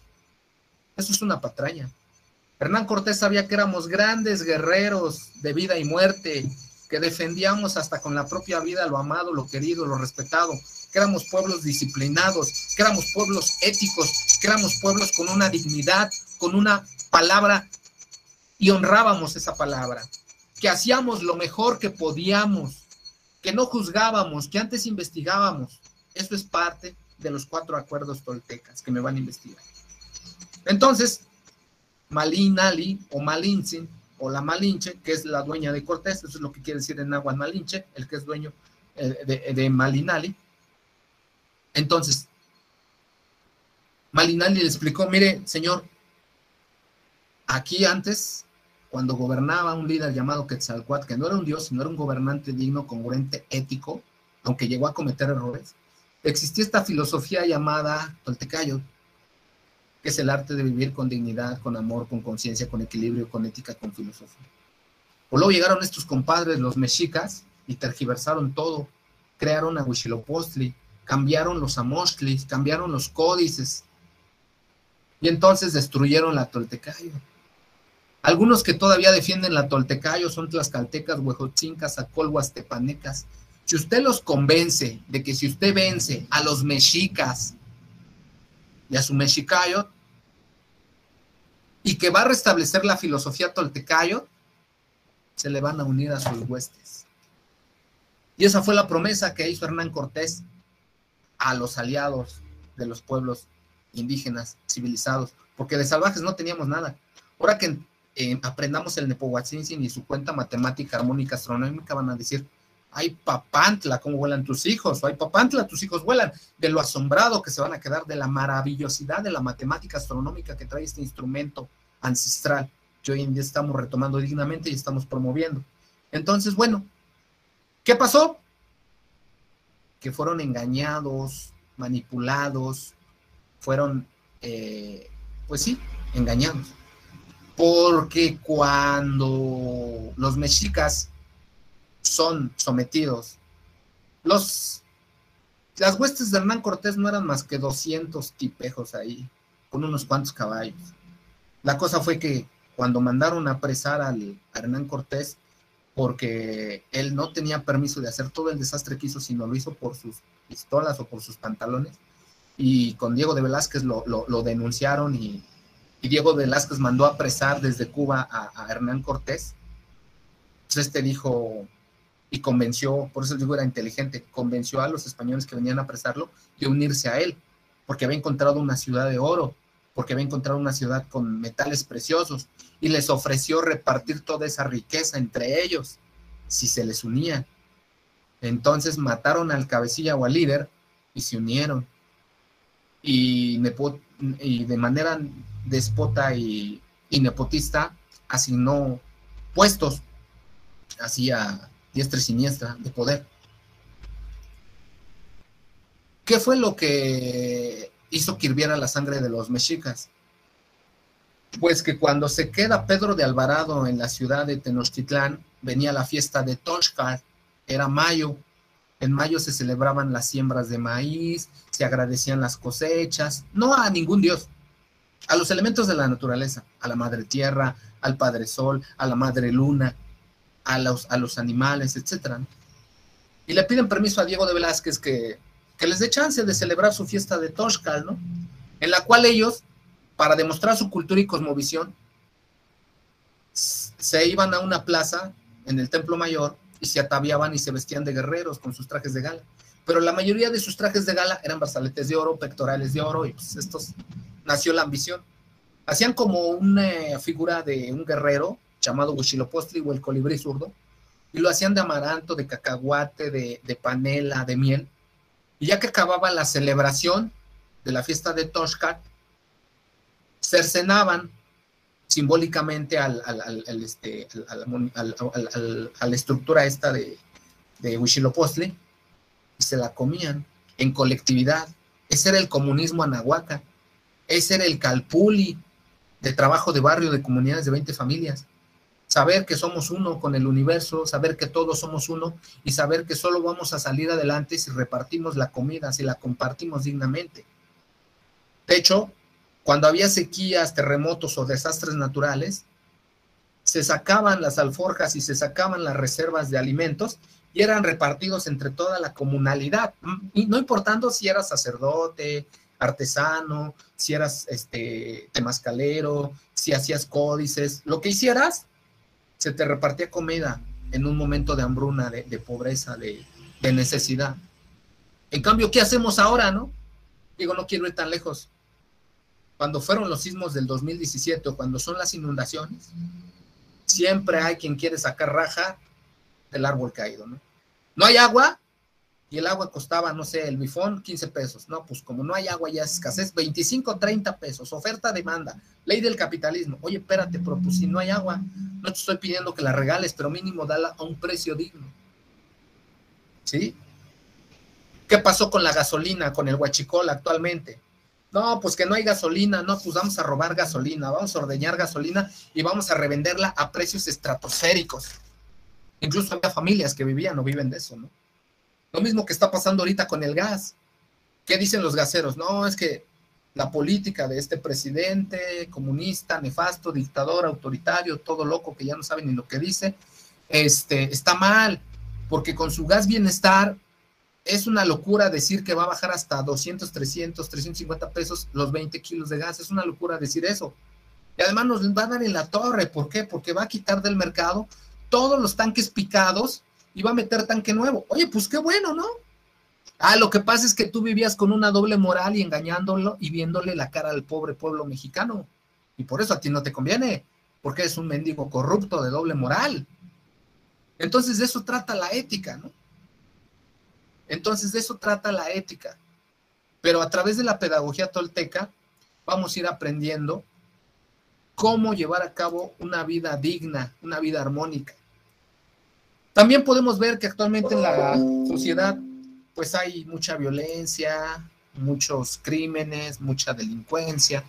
Eso es una patraña. Hernán Cortés sabía que éramos grandes guerreros de vida y muerte, que defendíamos hasta con la propia vida lo amado, lo querido, lo respetado, que éramos pueblos disciplinados, que éramos pueblos éticos, que éramos pueblos con una dignidad, con una palabra, y honrábamos esa palabra, que hacíamos lo mejor que podíamos, que no juzgábamos, que antes investigábamos. Eso es parte de los 4 acuerdos toltecas que me van a investigar. Entonces, Malinali o Malintzin o la Malinche, que es la dueña de Cortés, eso es lo que quiere decir en náhuatl Malinche, el que es dueño de Malinali. Entonces, Malinali le explicó, mire, señor, aquí antes, cuando gobernaba un líder llamado Quetzalcóatl, que no era un dios, sino era un gobernante digno, congruente, ético, aunque llegó a cometer errores, existía esta filosofía llamada Toltecayotl, que es el arte de vivir con dignidad, con amor, con conciencia, con equilibrio, con ética, con filosofía. Pues luego llegaron estos compadres, los mexicas, y tergiversaron todo, crearon a Huitzilopochtli, cambiaron los amochtlis, cambiaron los códices, y entonces destruyeron la Toltecayotl. Algunos que todavía defienden la Toltecayotl son tlaxcaltecas, huejochincas, acolhuas, tepanecas. Si usted los convence de que si usted vence a los mexicas y a su Mexicayotl, y que va a restablecer la filosofía Toltecayotl, se le van a unir a sus huestes. Y esa fue la promesa que hizo Hernán Cortés a los aliados de los pueblos indígenas civilizados, porque de salvajes no teníamos nada. Ahora que aprendamos el Nepohualtzin y su cuenta matemática, armónica, astronómica, van a decir, ay papantla, ¿cómo vuelan tus hijos? O ay papantla, tus hijos vuelan, de lo asombrado que se van a quedar, de la maravillosidad de la matemática astronómica que trae este instrumento ancestral, que hoy en día estamos retomando dignamente y estamos promoviendo. Entonces, bueno, ¿qué pasó? Que fueron engañados, manipulados, fueron, pues sí, engañados. Porque cuando los mexicas son sometidos, las huestes de Hernán Cortés no eran más que 200 tipejos ahí, con unos cuantos caballos. La cosa fue que cuando mandaron a apresar a Hernán Cortés, porque él no tenía permiso de hacer todo el desastre que hizo, sino lo hizo por sus pistolas o por sus pantalones, y con Diego de Velázquez lo denunciaron, y Diego de Velázquez mandó a apresar desde Cuba a Hernán Cortés. Entonces dijo, y convenció, por eso digo era inteligente, convenció a los españoles que venían a apresarlo de unirse a él, porque había encontrado una ciudad de oro, porque había encontrado una ciudad con metales preciosos, y les ofreció repartir toda esa riqueza entre ellos, si se les unían. Entonces mataron al cabecilla o al líder, y se unieron, y de manera despota y nepotista asignó puestos, así a diestra y siniestra, de poder. ¿Qué fue lo que hizo que hirviera la sangre de los mexicas? Pues que cuando se queda Pedro de Alvarado en la ciudad de Tenochtitlán, venía la fiesta de Toxcal, era mayo. En mayo se celebraban las siembras de maíz, se agradecían las cosechas, no a ningún dios, a los elementos de la naturaleza, a la madre tierra, al padre sol, a la madre luna, a los animales, etc. Y le piden permiso a Diego de Velázquez que les dé chance de celebrar su fiesta de Toxcal, ¿no? En la cual ellos, para demostrar su cultura y cosmovisión, se iban a una plaza en el Templo Mayor y se ataviaban y se vestían de guerreros con sus trajes de gala. Pero la mayoría de sus trajes de gala eran brazaletes de oro, pectorales de oro, y pues estos nació la ambición. Hacían como una figura de un guerrero llamado Huitzilopochtli o el colibrí zurdo, y lo hacían de amaranto, de cacahuate, de panela, de miel. Y ya que acababa la celebración de la fiesta de Toxcal, cercenaban simbólicamente a la estructura esta de Huitzilopochtli y se la comían en colectividad. Ese era el comunismo anahuaca, ese era el calpuli de trabajo de barrio de comunidades de 20 familias. Saber que somos uno con el universo, saber que todos somos uno y saber que solo vamos a salir adelante si repartimos la comida, si la compartimos dignamente. De hecho, cuando había sequías, terremotos o desastres naturales, se sacaban las alforjas y se sacaban las reservas de alimentos y eran repartidos entre toda la comunalidad, y no importando si eras sacerdote, artesano, si eras temazcalero, si hacías códices, lo que hicieras, se te repartía comida en un momento de hambruna, de pobreza, de necesidad. En cambio, ¿qué hacemos ahora, no? Digo, no quiero ir tan lejos. Cuando fueron los sismos del 2017 o cuando son las inundaciones, siempre hay quien quiere sacar raja del árbol caído, ¿no? No hay agua, y el agua costaba, no sé, el bifón, 15 pesos. No, pues como no hay agua, ya es escasez, 25, 30 pesos, oferta-demanda, ley del capitalismo. Oye, espérate, pero pues si no hay agua, no te estoy pidiendo que la regales, pero mínimo dala a un precio digno. ¿Sí? ¿Qué pasó con la gasolina, con el huachicol actualmente? No, pues que no hay gasolina, no, pues vamos a robar gasolina, vamos a ordeñar gasolina y vamos a revenderla a precios estratosféricos. Incluso había familias que vivían o viven de eso, ¿no? Lo mismo que está pasando ahorita con el gas. ¿Qué dicen los gaseros? No, es que la política de este presidente comunista, nefasto, dictador, autoritario, todo loco que ya no sabe ni lo que dice, está mal, porque con su gas bienestar es una locura decir que va a bajar hasta 200, 300, 350 pesos los 20 kilos de gas. Es una locura decir eso. Y además nos va a dar en la torre. ¿Por qué? Porque va a quitar del mercado todos los tanques picados y va a meter tanque nuevo. Oye, pues qué bueno, ¿no? Lo que pasa es que tú vivías con una doble moral y engañándolo y viéndole la cara al pobre pueblo mexicano. Y por eso a ti no te conviene, porque eres un mendigo corrupto de doble moral. Entonces de eso trata la ética, ¿no? Entonces de eso trata la ética. Pero a través de la pedagogía tolteca vamos a ir aprendiendo cómo llevar a cabo una vida digna, una vida armónica. También podemos ver que actualmente en la sociedad pues hay mucha violencia, muchos crímenes, mucha delincuencia,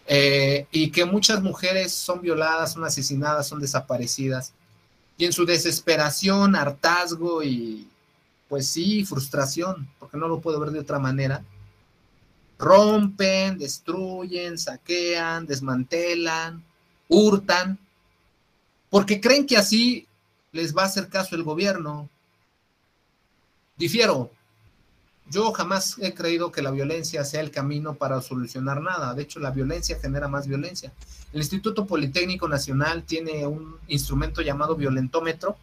y que muchas mujeres son violadas, son asesinadas, son desaparecidas, y en su desesperación, hartazgo y pues sí, frustración, porque no lo puedo ver de otra manera, rompen, destruyen, saquean, desmantelan, hurtan, porque creen que así les va a hacer caso el gobierno. Difiero. Yo jamás he creído que la violencia sea el camino para solucionar nada. De hecho, la violencia genera más violencia. El Instituto Politécnico Nacional tiene un instrumento llamado violentómetro,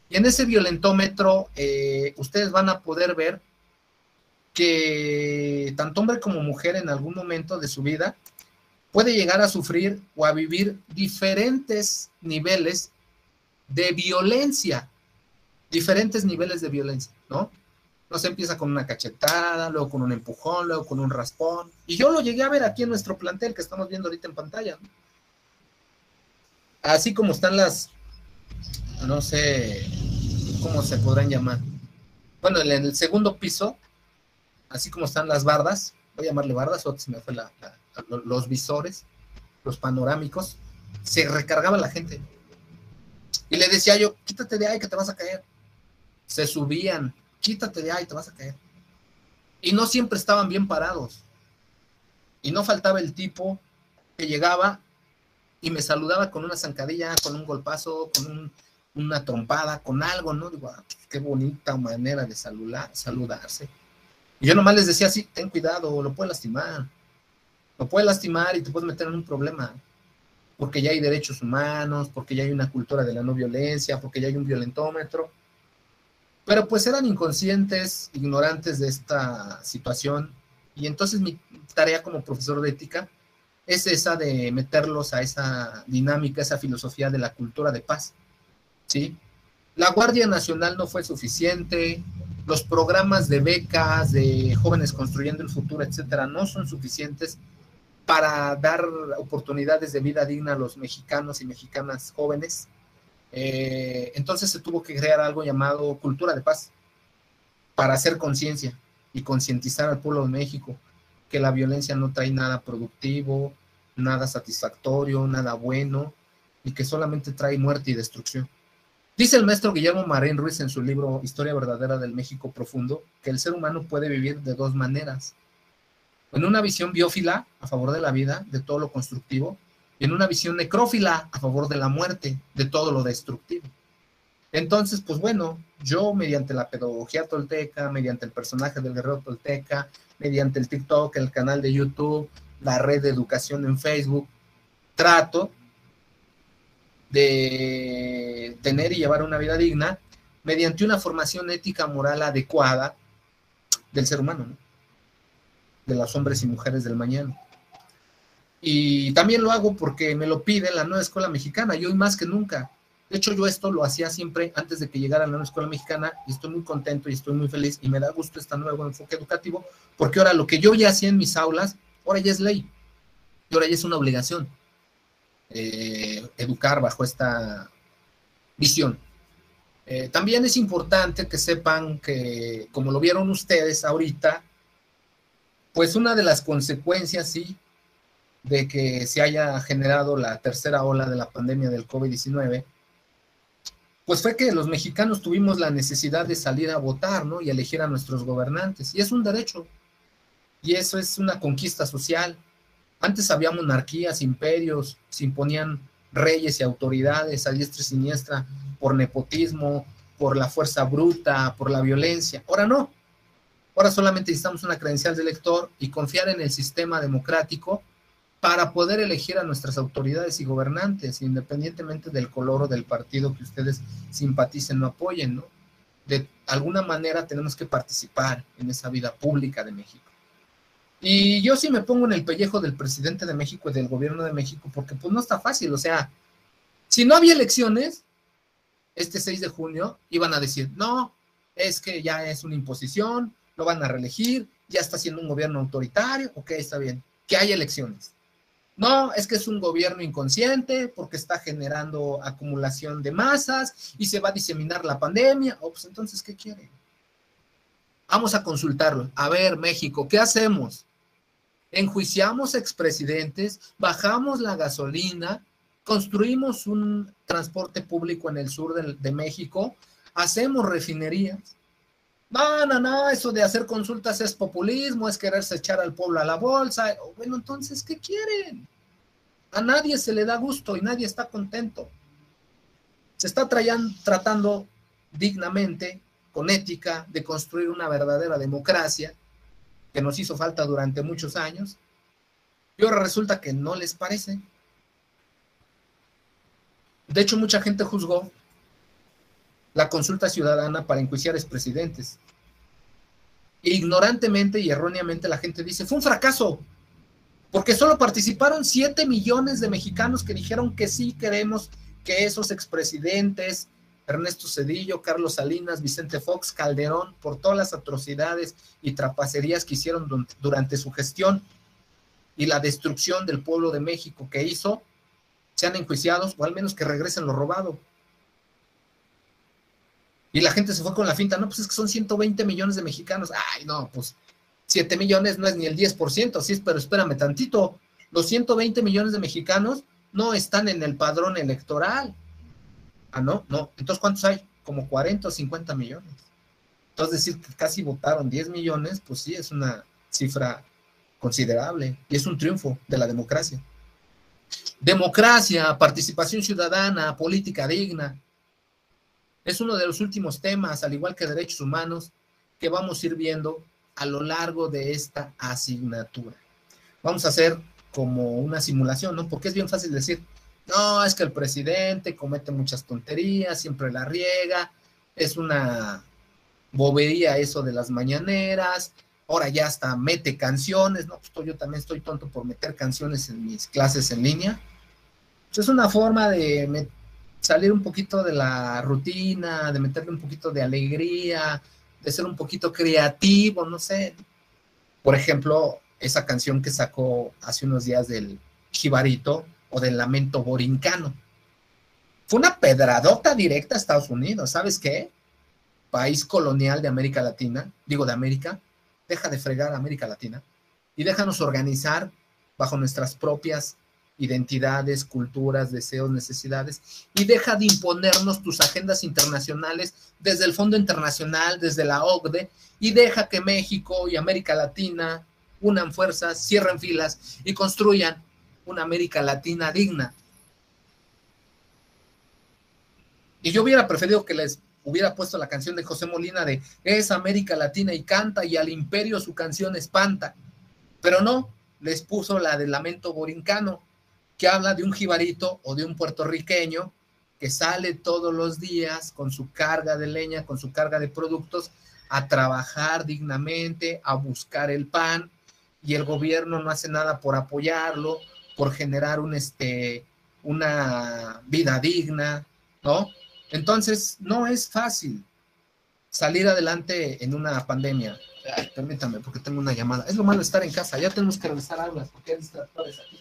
y en ese violentómetro ustedes van a poder ver que tanto hombre como mujer en algún momento de su vida puede llegar a sufrir o a vivir diferentes niveles de violencia, ¿no? No se empieza con una cachetada, luego con un empujón, luego con un raspón, y yo lo llegué a ver aquí en nuestro plantel que estamos viendo ahorita en pantalla, ¿no? Así como están las, no sé cómo se podrán llamar, bueno, en el segundo piso así como están las bardas, voy a llamarle bardas, o se me fue los visores, los panorámicos, se recargaba la gente. Y le decía yo, quítate de ahí que te vas a caer. Se subían, quítate de ahí, te vas a caer. Y no siempre estaban bien parados. Y no faltaba el tipo que llegaba y me saludaba con una zancadilla, con un golpazo, con una trompada, con algo, ¿no? Digo, qué bonita manera de saludarse. Y yo nomás les decía, sí, ten cuidado, lo puede lastimar y te puedes meter en un problema, porque ya hay derechos humanos, porque ya hay una cultura de la no violencia, porque ya hay un violentómetro. Pero pues eran inconscientes, ignorantes de esta situación, y entonces mi tarea como profesor de ética es esa de meterlos a esa dinámica, esa filosofía de la cultura de paz, ¿sí? La Guardia Nacional no fue suficiente, los programas de becas, de jóvenes construyendo el futuro, etcétera, no son suficientes para dar oportunidades de vida digna a los mexicanos y mexicanas jóvenes. Entonces se tuvo que crear algo llamado cultura de paz para hacer conciencia y concientizar al pueblo de México que la violencia no trae nada productivo, nada satisfactorio, nada bueno, y que solamente trae muerte y destrucción. Dice el maestro Guillermo Marín Ruiz en su libro Historia verdadera del México profundo que el ser humano puede vivir de dos maneras: en una visión biófila a favor de la vida, de todo lo constructivo, y en una visión necrófila a favor de la muerte, de todo lo destructivo. Entonces, pues bueno, yo mediante la pedagogía tolteca, mediante el personaje del guerrero tolteca, mediante el TikTok, el canal de YouTube, la red de educación en Facebook, trato de tener y llevar una vida digna mediante una formación ética moral adecuada del ser humano, ¿no? De los hombres y mujeres del mañana. Y también lo hago porque me lo pide la nueva escuela mexicana, y hoy más que nunca. De hecho, yo esto lo hacía siempre antes de que llegara la nueva escuela mexicana, y estoy muy contento y estoy muy feliz, y me da gusto este nuevo enfoque educativo, porque ahora lo que yo ya hacía en mis aulas, ahora ya es ley, y ahora ya es una obligación, educar bajo esta visión. También es importante que sepan que, como lo vieron ustedes ahorita, pues una de las consecuencias, sí, de que se haya generado la tercera ola de la pandemia del COVID-19, pues fue que los mexicanos tuvimos la necesidad de salir a votar, ¿no? Y elegir a nuestros gobernantes. Y es un derecho. Y eso es una conquista social. Antes había monarquías, imperios, se imponían reyes y autoridades a diestra y siniestra por nepotismo, por la fuerza bruta, por la violencia. Ahora no. Ahora solamente necesitamos una credencial de elector y confiar en el sistema democrático para poder elegir a nuestras autoridades y gobernantes, independientemente del color o del partido que ustedes simpaticen o apoyen, ¿no? De alguna manera tenemos que participar en esa vida pública de México. Y yo sí me pongo en el pellejo del presidente de México y del gobierno de México, porque pues no está fácil. O sea, si no había elecciones, este 6 de junio iban a decir, no, es que ya es una imposición, lo van a reelegir, ya está siendo un gobierno autoritario, ok, está bien, que haya elecciones. No, es que es un gobierno inconsciente porque está generando acumulación de masas y se va a diseminar la pandemia. Oh, pues entonces, ¿qué quieren? Vamos a consultarlo. A ver, México, ¿qué hacemos? Enjuiciamos expresidentes, bajamos la gasolina, construimos un transporte público en el sur de México, hacemos refinerías. No, eso de hacer consultas es populismo, es quererse echar al pueblo a la bolsa. Bueno, entonces, ¿qué quieren? A nadie se le da gusto y nadie está contento. Se está tratando dignamente, con ética, de construir una verdadera democracia que nos hizo falta durante muchos años, y ahora resulta que no les parece. De hecho, mucha gente juzgó la consulta ciudadana para enjuiciar expresidentes. Ignorantemente y erróneamente la gente dice, fue un fracaso, porque solo participaron 7 millones de mexicanos que dijeron que sí queremos que esos expresidentes, Ernesto Zedillo, Carlos Salinas, Vicente Fox, Calderón, por todas las atrocidades y trapacerías que hicieron durante su gestión y la destrucción del pueblo de México que hizo, sean enjuiciados o al menos que regresen lo robado. Y la gente se fue con la finta, no, pues es que son 120 millones de mexicanos. Ay, no, pues 7 millones no es ni el 10%, sí, pero espérame tantito, los 120 millones de mexicanos no están en el padrón electoral. Ah, no, no, entonces ¿cuántos hay? Como 40 o 50 millones. Entonces decir que casi votaron 10 millones, pues sí, es una cifra considerable y es un triunfo de la democracia. Democracia, participación ciudadana, política digna. Es uno de los últimos temas, al igual que derechos humanos, que vamos a ir viendo a lo largo de esta asignatura. Vamos a hacer como una simulación, ¿no? Porque es bien fácil decir, no, es que el presidente comete muchas tonterías, siempre la riega, es una bobería eso de las mañaneras, ahora ya hasta mete canciones, ¿no? Pues yo también estoy tonto por meter canciones en mis clases en línea. Pues es una forma de salir un poquito de la rutina, de meterle un poquito de alegría, de ser un poquito creativo, no sé. Por ejemplo, esa canción que sacó hace unos días del Jibarito o del Lamento Borincano. Fue una pedradota directa a Estados Unidos, ¿sabes qué? País colonial de América Latina, digo de América, deja de fregar a América Latina y déjanos organizar bajo nuestras propias identidades, culturas, deseos, necesidades, y deja de imponernos tus agendas internacionales desde el Fondo Internacional, desde la OCDE, y deja que México y América Latina unan fuerzas, cierren filas y construyan una América Latina digna. Y yo hubiera preferido que les hubiera puesto la canción de José Molina de es América Latina y canta y al imperio su canción espanta, pero no, les puso la de Lamento Borincano, que habla de un jibarito o de un puertorriqueño que sale todos los días con su carga de leña, con su carga de productos, a trabajar dignamente, a buscar el pan, y el gobierno no hace nada por apoyarlo, por generar una vida digna, ¿no? Entonces, no es fácil salir adelante en una pandemia. Ay, permítame, porque tengo una llamada. Es lo malo de estar en casa, ya tenemos que regresar a aulas, porque hay distractores aquí.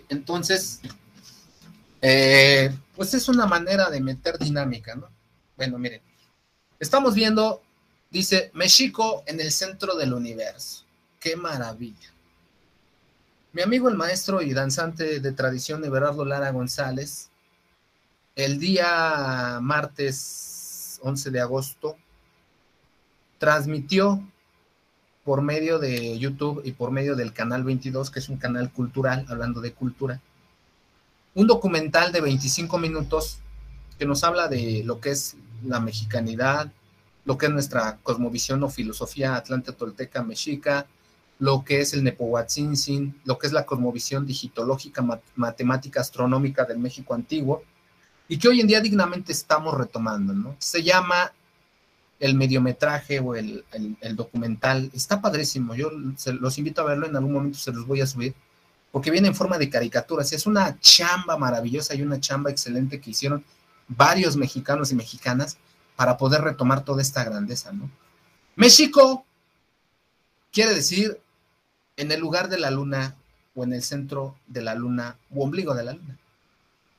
Entonces, pues es una manera de meter dinámica, ¿no? Bueno, miren, estamos viendo, dice, México en el centro del universo. ¡Qué maravilla! Mi amigo el maestro y danzante de tradición Everardo Lara González, el día martes 11 de agosto, transmitió por medio de YouTube y por medio del Canal 22, que es un canal cultural, hablando de cultura, un documental de 25 minutos que nos habla de lo que es la mexicanidad, lo que es nuestra cosmovisión o filosofía atlante tolteca mexica, lo que es el Nepohuatzintzin, lo que es la cosmovisión digitológica, matemática, astronómica del México antiguo, y que hoy en día dignamente estamos retomando, ¿no? Se llama el mediometraje o el documental, está padrísimo, yo los invito a verlo, en algún momento se los voy a subir, porque viene en forma de caricaturas, es una chamba maravillosa y una chamba excelente que hicieron varios mexicanos y mexicanas para poder retomar toda esta grandeza, ¿no? México quiere decir en el lugar de la luna o en el centro de la luna o ombligo de la luna.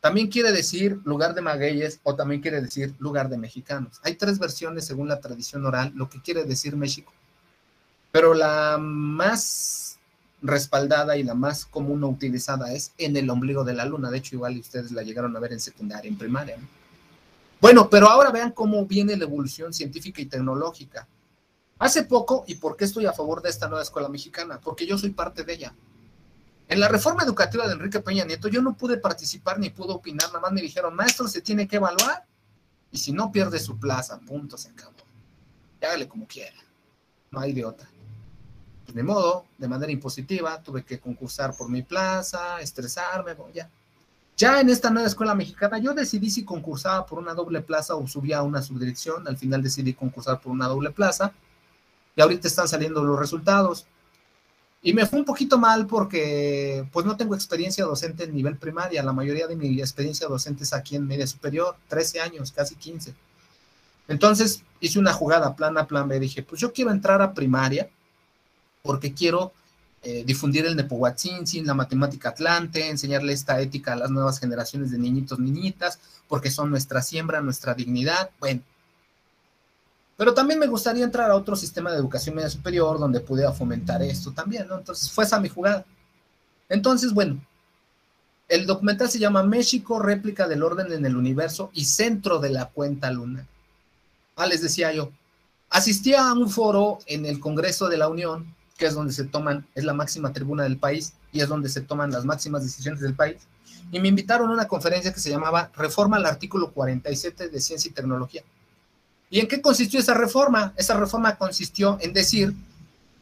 También quiere decir lugar de magueyes o también quiere decir lugar de mexicanos. Hay tres versiones según la tradición oral, lo que quiere decir México. Pero la más respaldada y la más común o utilizada es en el ombligo de la luna. De hecho, igual ustedes la llegaron a ver en secundaria, en primaria, ¿no? Bueno, pero ahora vean cómo viene la evolución científica y tecnológica. Hace poco, ¿y por qué estoy a favor de esta nueva escuela mexicana? Porque yo soy parte de ella. En la reforma educativa de Enrique Peña Nieto yo no pude participar ni pude opinar, nada más me dijeron, maestro, se tiene que evaluar y si no pierde su plaza, punto, se acabó. Hágale como quiera, no hay de otra. Pues de modo, de manera impositiva, tuve que concursar por mi plaza, estresarme, bueno, ya. Ya en esta nueva escuela mexicana yo decidí si concursaba por una doble plaza o subía a una subdirección, al final decidí concursar por una doble plaza y ahorita están saliendo los resultados. Y me fue un poquito mal porque pues no tengo experiencia docente en nivel primaria. La mayoría de mi experiencia docente es aquí en media superior, 13 años, casi 15. Entonces hice una jugada, plan A, plan B. Dije, pues yo quiero entrar a primaria porque quiero difundir el Nepohuatzin, la matemática atlante, enseñarle esta ética a las nuevas generaciones de niñitos, niñitas, porque son nuestra siembra, nuestra dignidad. Bueno, pero también me gustaría entrar a otro sistema de educación media superior donde pudiera fomentar esto también, ¿no? Entonces fue esa mi jugada. Entonces, bueno, el documental se llama México, réplica del orden en el universo y centro de la cuenta lunar. Les decía yo, asistía a un foro en el Congreso de la Unión, que es donde se toman, es la máxima tribuna del país y es donde se toman las máximas decisiones del país, y me invitaron a una conferencia que se llamaba Reforma al artículo 47 de Ciencia y Tecnología. ¿Y en qué consistió esa reforma? Esa reforma consistió en decir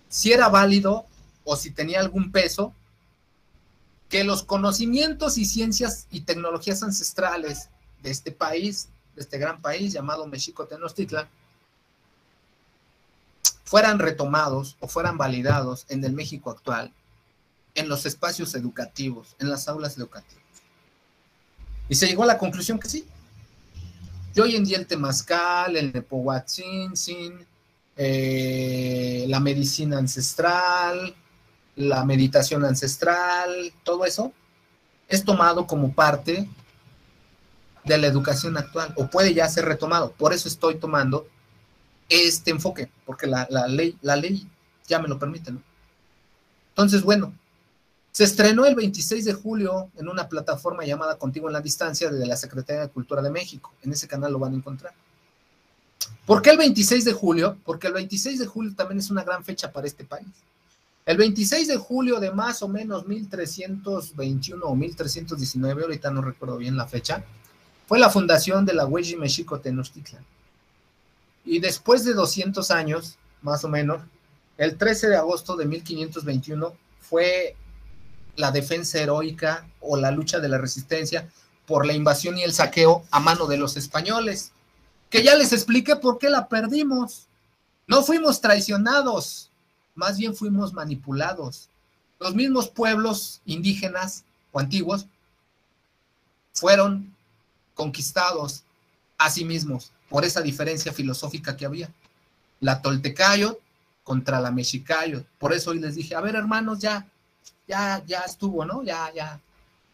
si era válido o si tenía algún peso que los conocimientos y ciencias y tecnologías ancestrales de este país, de este gran país llamado México Tenochtitlan, fueran retomados o fueran validados en el México actual, en los espacios educativos, en las aulas educativas. Y se llegó a la conclusión que sí. Y hoy en día el temazcal, el Nepohuatzin, la medicina ancestral, la meditación ancestral, todo eso es tomado como parte de la educación actual, o puede ya ser retomado. Por eso estoy tomando este enfoque, porque la ley ya me lo permite, ¿no? Entonces, bueno, se estrenó el 26 de julio en una plataforma llamada Contigo en la Distancia de la Secretaría de Cultura de México. En ese canal lo van a encontrar. ¿Por qué el 26 de julio? Porque el 26 de julio también es una gran fecha para este país. El 26 de julio de más o menos 1321 o 1319, ahorita no recuerdo bien la fecha, fue la fundación de la Hueyi México Tenochtitlan. Y después de 200 años, más o menos, el 13 de agosto de 1521 fue la defensa heroica o la lucha de la resistencia por la invasión y el saqueo a mano de los españoles, que ya les expliqué por qué la perdimos. No fuimos traicionados, más bien fuimos manipulados. Los mismos pueblos indígenas o antiguos fueron conquistados a sí mismos por esa diferencia filosófica que había. La Toltecayot contra la Mexicayot. Por eso hoy les dije, a ver, hermanos, ya estuvo, ¿no? Ya.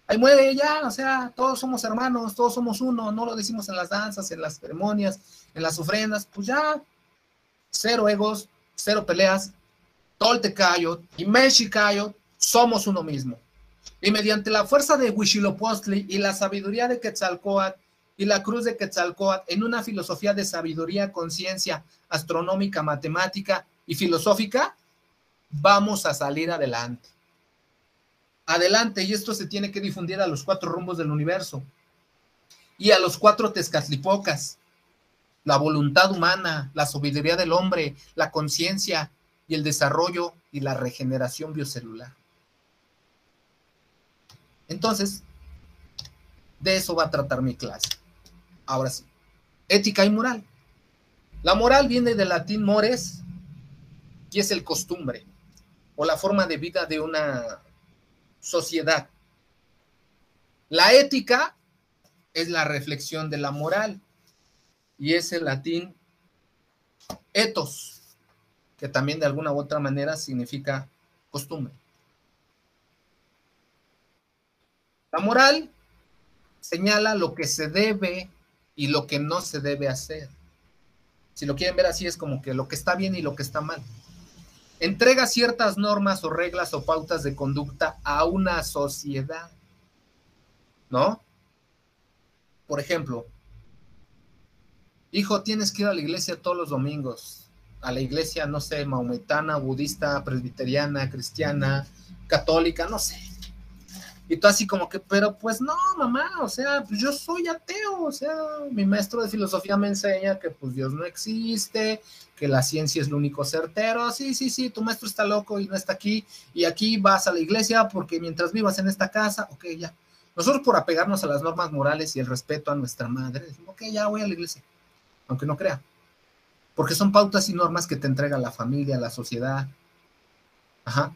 Ahí muere, ya, o sea, todos somos hermanos, todos somos uno, no lo decimos en las danzas, en las ceremonias, en las ofrendas, pues ya, cero egos, cero peleas, Toltecayot y Mexicayot somos uno mismo. Y mediante la fuerza de Huitzilopochtli y la sabiduría de Quetzalcóatl y la cruz de Quetzalcóatl, en una filosofía de sabiduría, conciencia astronómica, matemática y filosófica, vamos a salir adelante. Adelante, y esto se tiene que difundir a los 4 rumbos del universo y a los 4 Tezcatlipocas: la voluntad humana, la sabiduría del hombre, la conciencia y el desarrollo y la regeneración biocelular. Entonces, de eso va a tratar mi clase. Ahora sí, ética y moral. La moral viene del latín mores, y es el costumbre o la forma de vida de una sociedad. La ética es la reflexión de la moral y es el latín ethos, que también de alguna u otra manera significa costumbre. La moral señala lo que se debe y lo que no se debe hacer. Si lo quieren ver así, es como que lo que está bien y lo que está mal. Entrega ciertas normas o reglas o pautas de conducta a una sociedad, ¿no? Por ejemplo, hijo, tienes que ir a la iglesia todos los domingos. A la iglesia, no sé, maometana, budista, presbiteriana, cristiana, católica, no sé. Y tú así como que, pero pues no, mamá, o sea, pues yo soy ateo, o sea, mi maestro de filosofía me enseña que pues Dios no existe, que la ciencia es lo único certero. Sí, tu maestro está loco y no está aquí, y aquí vas a la iglesia porque mientras vivas en esta casa, ok, ya. Nosotros, por apegarnos a las normas morales y el respeto a nuestra madre, decimos, ok, ya voy a la iglesia, aunque no crea, porque son pautas y normas que te entrega la familia, la sociedad. Ajá.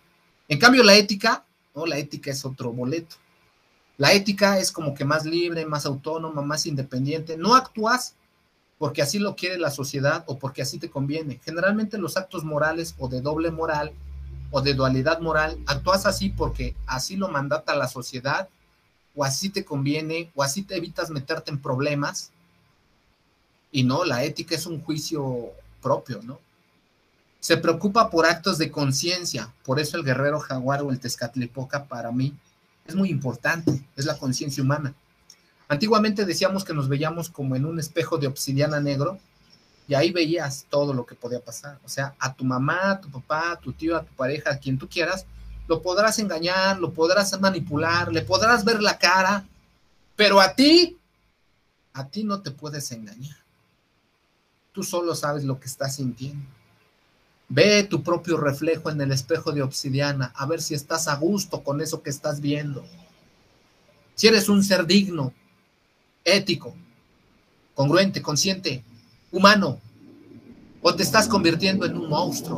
En cambio, la ética, no, la ética es otro boleto. La ética es como que más libre, más autónoma, más independiente. No actúas porque así lo quiere la sociedad o porque así te conviene. Generalmente los actos morales o de doble moral o de dualidad moral, actúas así porque así lo mandata la sociedad o así te conviene o así te evitas meterte en problemas. Y no, la ética es un juicio propio, ¿no? Se preocupa por actos de conciencia, por eso el guerrero jaguar o el Tezcatlipoca para mí es muy importante, es la conciencia humana. Antiguamente decíamos que nos veíamos como en un espejo de obsidiana negro y ahí veías todo lo que podía pasar. O sea, a tu mamá, a tu papá, a tu tío, a tu pareja, a quien tú quieras, lo podrás engañar, lo podrás manipular, le podrás ver la cara, pero a ti no te puedes engañar. Tú solo sabes lo que estás sintiendo. Ve tu propio reflejo en el espejo de obsidiana, a ver si estás a gusto con eso que estás viendo. Si eres un ser digno, ético, congruente, consciente, humano, o te estás convirtiendo en un monstruo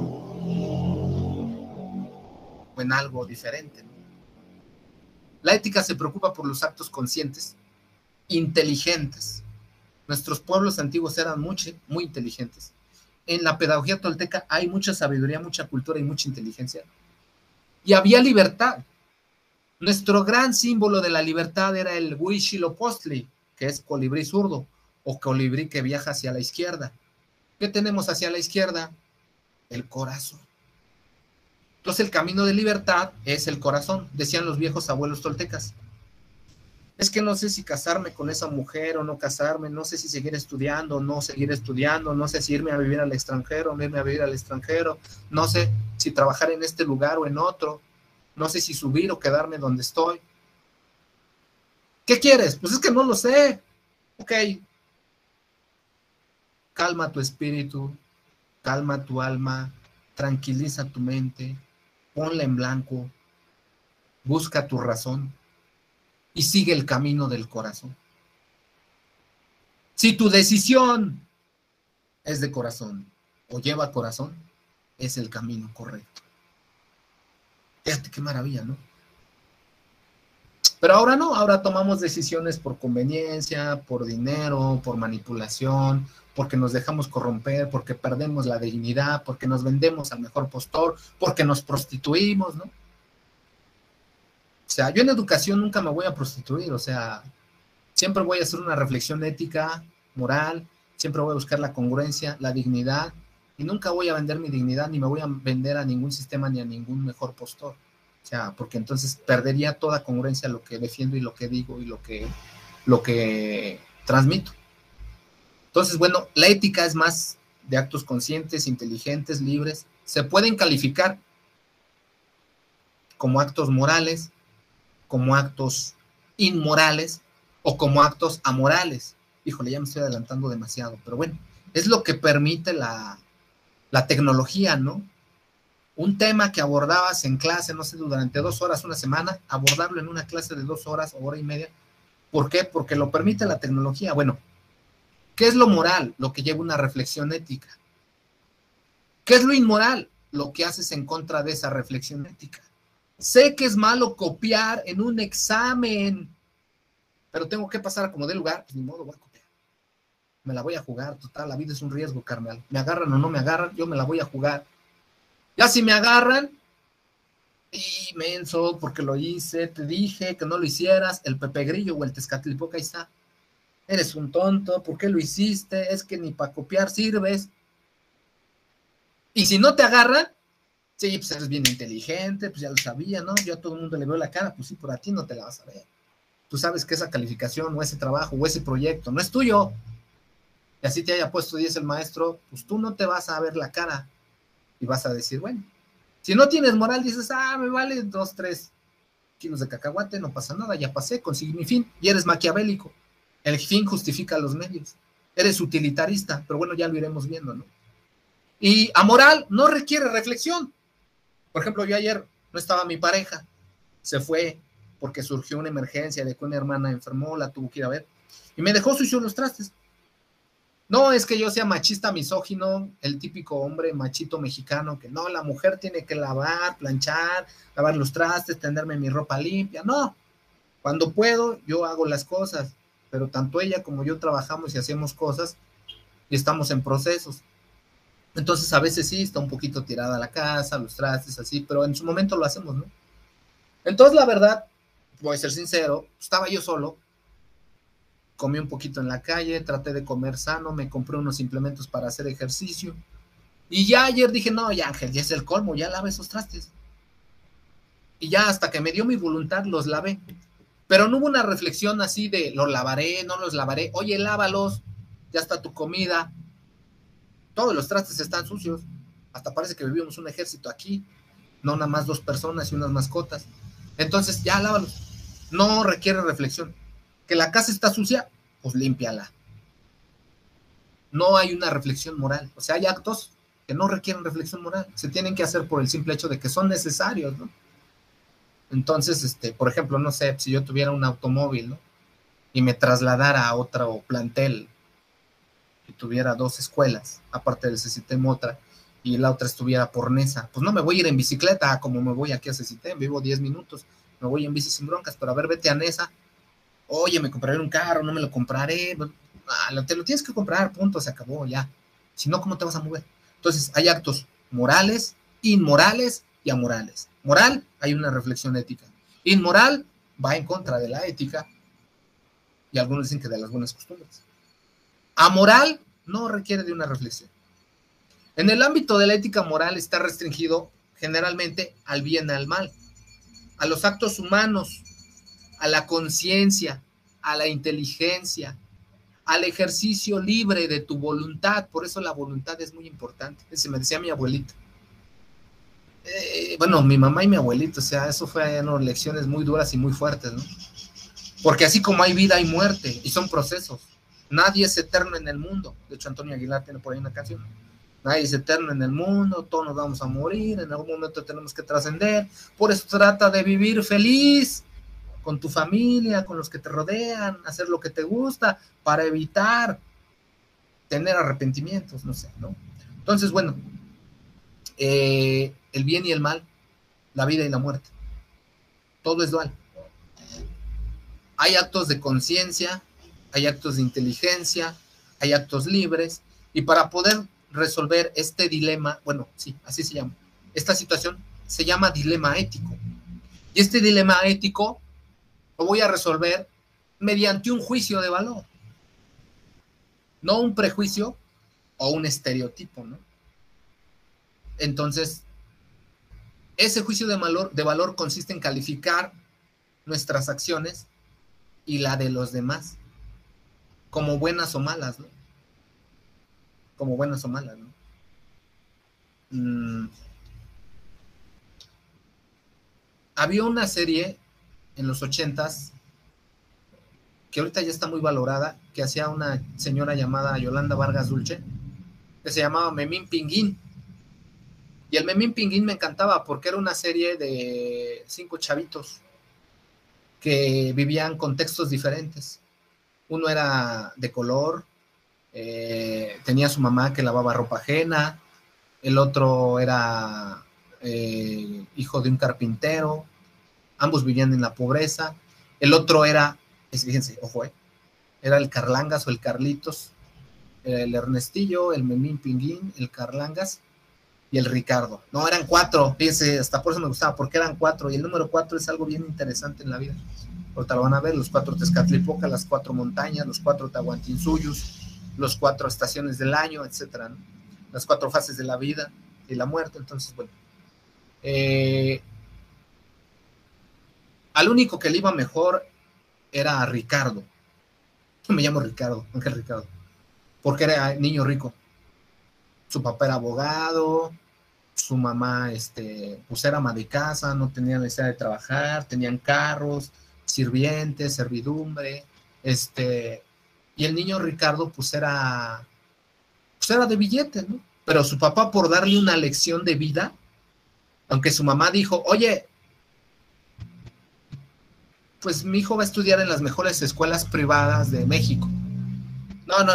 o en algo diferente, ¿no? La ética se preocupa por los actos conscientes, inteligentes. Nuestros pueblos antiguos eran muy inteligentes. En la pedagogía tolteca hay mucha sabiduría, mucha cultura y mucha inteligencia. Y había libertad. Nuestro gran símbolo de la libertad era el Huitzilopochtli, que es colibrí zurdo, o colibrí que viaja hacia la izquierda. ¿Qué tenemos hacia la izquierda? El corazón. Entonces el camino de libertad es el corazón, decían los viejos abuelos toltecas. Es que no sé si casarme con esa mujer o no casarme, no sé si seguir estudiando o no seguir estudiando, no sé si irme a vivir al extranjero o no irme a vivir al extranjero, no sé si trabajar en este lugar o en otro, no sé si subir o quedarme donde estoy. ¿Qué quieres? Pues es que no lo sé. Ok. Calma tu espíritu, calma tu alma, tranquiliza tu mente, ponla en blanco, busca tu razón y sigue el camino del corazón. Si tu decisión es de corazón o lleva corazón, es el camino correcto. Fíjate qué maravilla, ¿no? Pero ahora no, ahora tomamos decisiones por conveniencia, por dinero, por manipulación, porque nos dejamos corromper, porque perdemos la dignidad, porque nos vendemos al mejor postor, porque nos prostituimos, ¿no? O sea, yo en educación nunca me voy a prostituir, o sea, siempre voy a hacer una reflexión ética, moral, siempre voy a buscar la congruencia, la dignidad, y nunca voy a vender mi dignidad, ni me voy a vender a ningún sistema ni a ningún mejor postor. O sea, porque entonces perdería toda congruencia lo que defiendo y lo que digo y lo que transmito. Entonces, bueno, la ética es más de actos conscientes, inteligentes, libres. Se pueden calificar como actos morales, como actos inmorales o como actos amorales. Híjole, ya me estoy adelantando demasiado, pero bueno, es lo que permite la tecnología, ¿no? Un tema que abordabas en clase, no sé, durante 2 horas, una semana, abordarlo en una clase de 2 horas o hora y media. ¿Por qué? Porque lo permite la tecnología. Bueno, ¿qué es lo moral? Lo que lleva una reflexión ética. ¿Qué es lo inmoral? Lo que haces en contra de esa reflexión ética. Sé que es malo copiar en un examen, pero tengo que pasar como de lugar, pues ni modo, voy a copiar. Me la voy a jugar, total, la vida es un riesgo, carnal. Me agarran o no me agarran, yo me la voy a jugar. Ya si me agarran, y menso, porque lo hice, te dije que no lo hicieras, el Pepe Grillo o el Tezcatlipoca, ahí está. Eres un tonto, ¿por qué lo hiciste? Es que ni para copiar sirves. Y si no te agarran, sí, pues eres bien inteligente, pues ya lo sabía, ¿no? Yo a todo el mundo le veo la cara, pues sí, por a ti no te la vas a ver. Tú sabes que esa calificación o ese trabajo o ese proyecto no es tuyo. Y así te haya puesto 10 el maestro, pues tú no te vas a ver la cara y vas a decir, bueno, si no tienes moral, dices, me vale 2, 3 kilos de cacahuate, no pasa nada, ya pasé, conseguí mi fin, y eres maquiavélico. El fin justifica los medios. Eres utilitarista, pero bueno, ya lo iremos viendo, ¿no? Y amoral no requiere reflexión. Por ejemplo, yo ayer no estaba mi pareja, se fue porque surgió una emergencia de que una hermana enfermó, la tuvo que ir a ver, y me dejó sucio los trastes. No es que yo sea machista, misógino, el típico hombre machito mexicano que no, la mujer tiene que lavar, planchar, lavar los trastes, tenderme mi ropa limpia. No, cuando puedo yo hago las cosas, pero tanto ella como yo trabajamos y hacemos cosas y estamos en procesos. Entonces a veces sí está un poquito tirada la casa, los trastes, así, pero en su momento lo hacemos, ¿no? Entonces la verdad, voy a ser sincero, estaba yo solo, comí un poquito en la calle, traté de comer sano, me compré unos implementos para hacer ejercicio. Y ya ayer dije, no, ya Ángel, ya es el colmo, ya lave esos trastes. Y ya hasta que me dio mi voluntad los lavé. Pero no hubo una reflexión así de, los lavaré, no los lavaré. Oye, lávalos, ya está tu comida. Todos los trastes están sucios. Hasta parece que vivimos un ejército aquí. No nada más 2 personas y unas mascotas. Entonces ya lávalos. No requiere reflexión. Que la casa está sucia, pues límpiala. No hay una reflexión moral. O sea, hay actos que no requieren reflexión moral. Se tienen que hacer por el simple hecho de que son necesarios, ¿no? Entonces, por ejemplo, no sé, si yo tuviera un automóvil, ¿no? Y me trasladara a otro plantel y tuviera 2 escuelas, aparte del CECITEM otra, y la otra estuviera por Nesa, pues no me voy a ir en bicicleta como me voy aquí a CECITEM, vivo 10 minutos, me voy en bici sin broncas, pero a ver, vete a Nesa, oye, me compraré un carro, no me lo compraré, te lo tienes que comprar, punto, se acabó, ya. Si no, ¿cómo te vas a mover? Entonces, hay actos morales, inmorales y amorales. Moral, hay una reflexión ética. Inmoral, va en contra de la ética y algunos dicen que de las buenas costumbres. Amoral, no requiere de una reflexión. En el ámbito de la ética moral está restringido generalmente al bien y al mal, a los actos humanos, a la conciencia, a la inteligencia, al ejercicio libre de tu voluntad. Por eso la voluntad es muy importante. Se me decía mi abuelita. Bueno, mi mamá y mi abuelito, o sea, eso fue lecciones muy duras y muy fuertes, ¿no? Porque así como hay vida, hay muerte, y son procesos. Nadie es eterno en el mundo. De hecho, Antonio Aguilar tiene por ahí una canción. Nadie es eterno en el mundo, todos nos vamos a morir, en algún momento tenemos que trascender. Por eso trata de vivir feliz con tu familia, con los que te rodean, hacer lo que te gusta, para evitar tener arrepentimientos, no sé, ¿no? Entonces, bueno, el bien y el mal, la vida y la muerte, todo es dual. Hay actos de conciencia, hay actos de inteligencia, hay actos libres, y para poder resolver este dilema, bueno, sí, así se llama, esta situación se llama dilema ético, y este dilema ético lo voy a resolver mediante un juicio de valor, no un prejuicio o un estereotipo, ¿no? Entonces, ese juicio de valor consiste en calificar nuestras acciones y la de los demás como buenas o malas, ¿no? Como buenas o malas, ¿no? Había una serie en los 80s que ahorita ya está muy valorada, que hacía una señora llamada Yolanda Vargas Dulce, que se llamaba Memín Pinguín. Y el Memín Pinguín me encantaba porque era una serie de 5 chavitos que vivían contextos diferentes. Uno era de color, tenía su mamá que lavaba ropa ajena, el otro era hijo de un carpintero, ambos vivían en la pobreza, el otro era, fíjense, ojo, era el Carlangas o el Carlitos, el Ernestillo, el Memín Pinguín, el Carlangas y el Ricardo. No, eran 4, fíjense, hasta por eso me gustaba, porque eran 4, y el número 4 es algo bien interesante en la vida. Ahorita lo van a ver, los 4 Tezcatlipoca, las 4 montañas, los 4 Tahuantinsuyos, los 4 estaciones del año, etcétera, ¿no? Las 4 fases de la vida y la muerte. Entonces, bueno, al único que le iba mejor era a Ricardo. Yo me llamo Ricardo, Ángel Ricardo, porque era niño rico. Su papá era abogado, su mamá pues era ama de casa, no tenía necesidad de trabajar, tenían carros, sirvientes, servidumbre, y el niño Ricardo pues era de billete, ¿no? Pero su papá, por darle una lección de vida, aunque su mamá dijo, oye, pues mi hijo va a estudiar en las mejores escuelas privadas de México.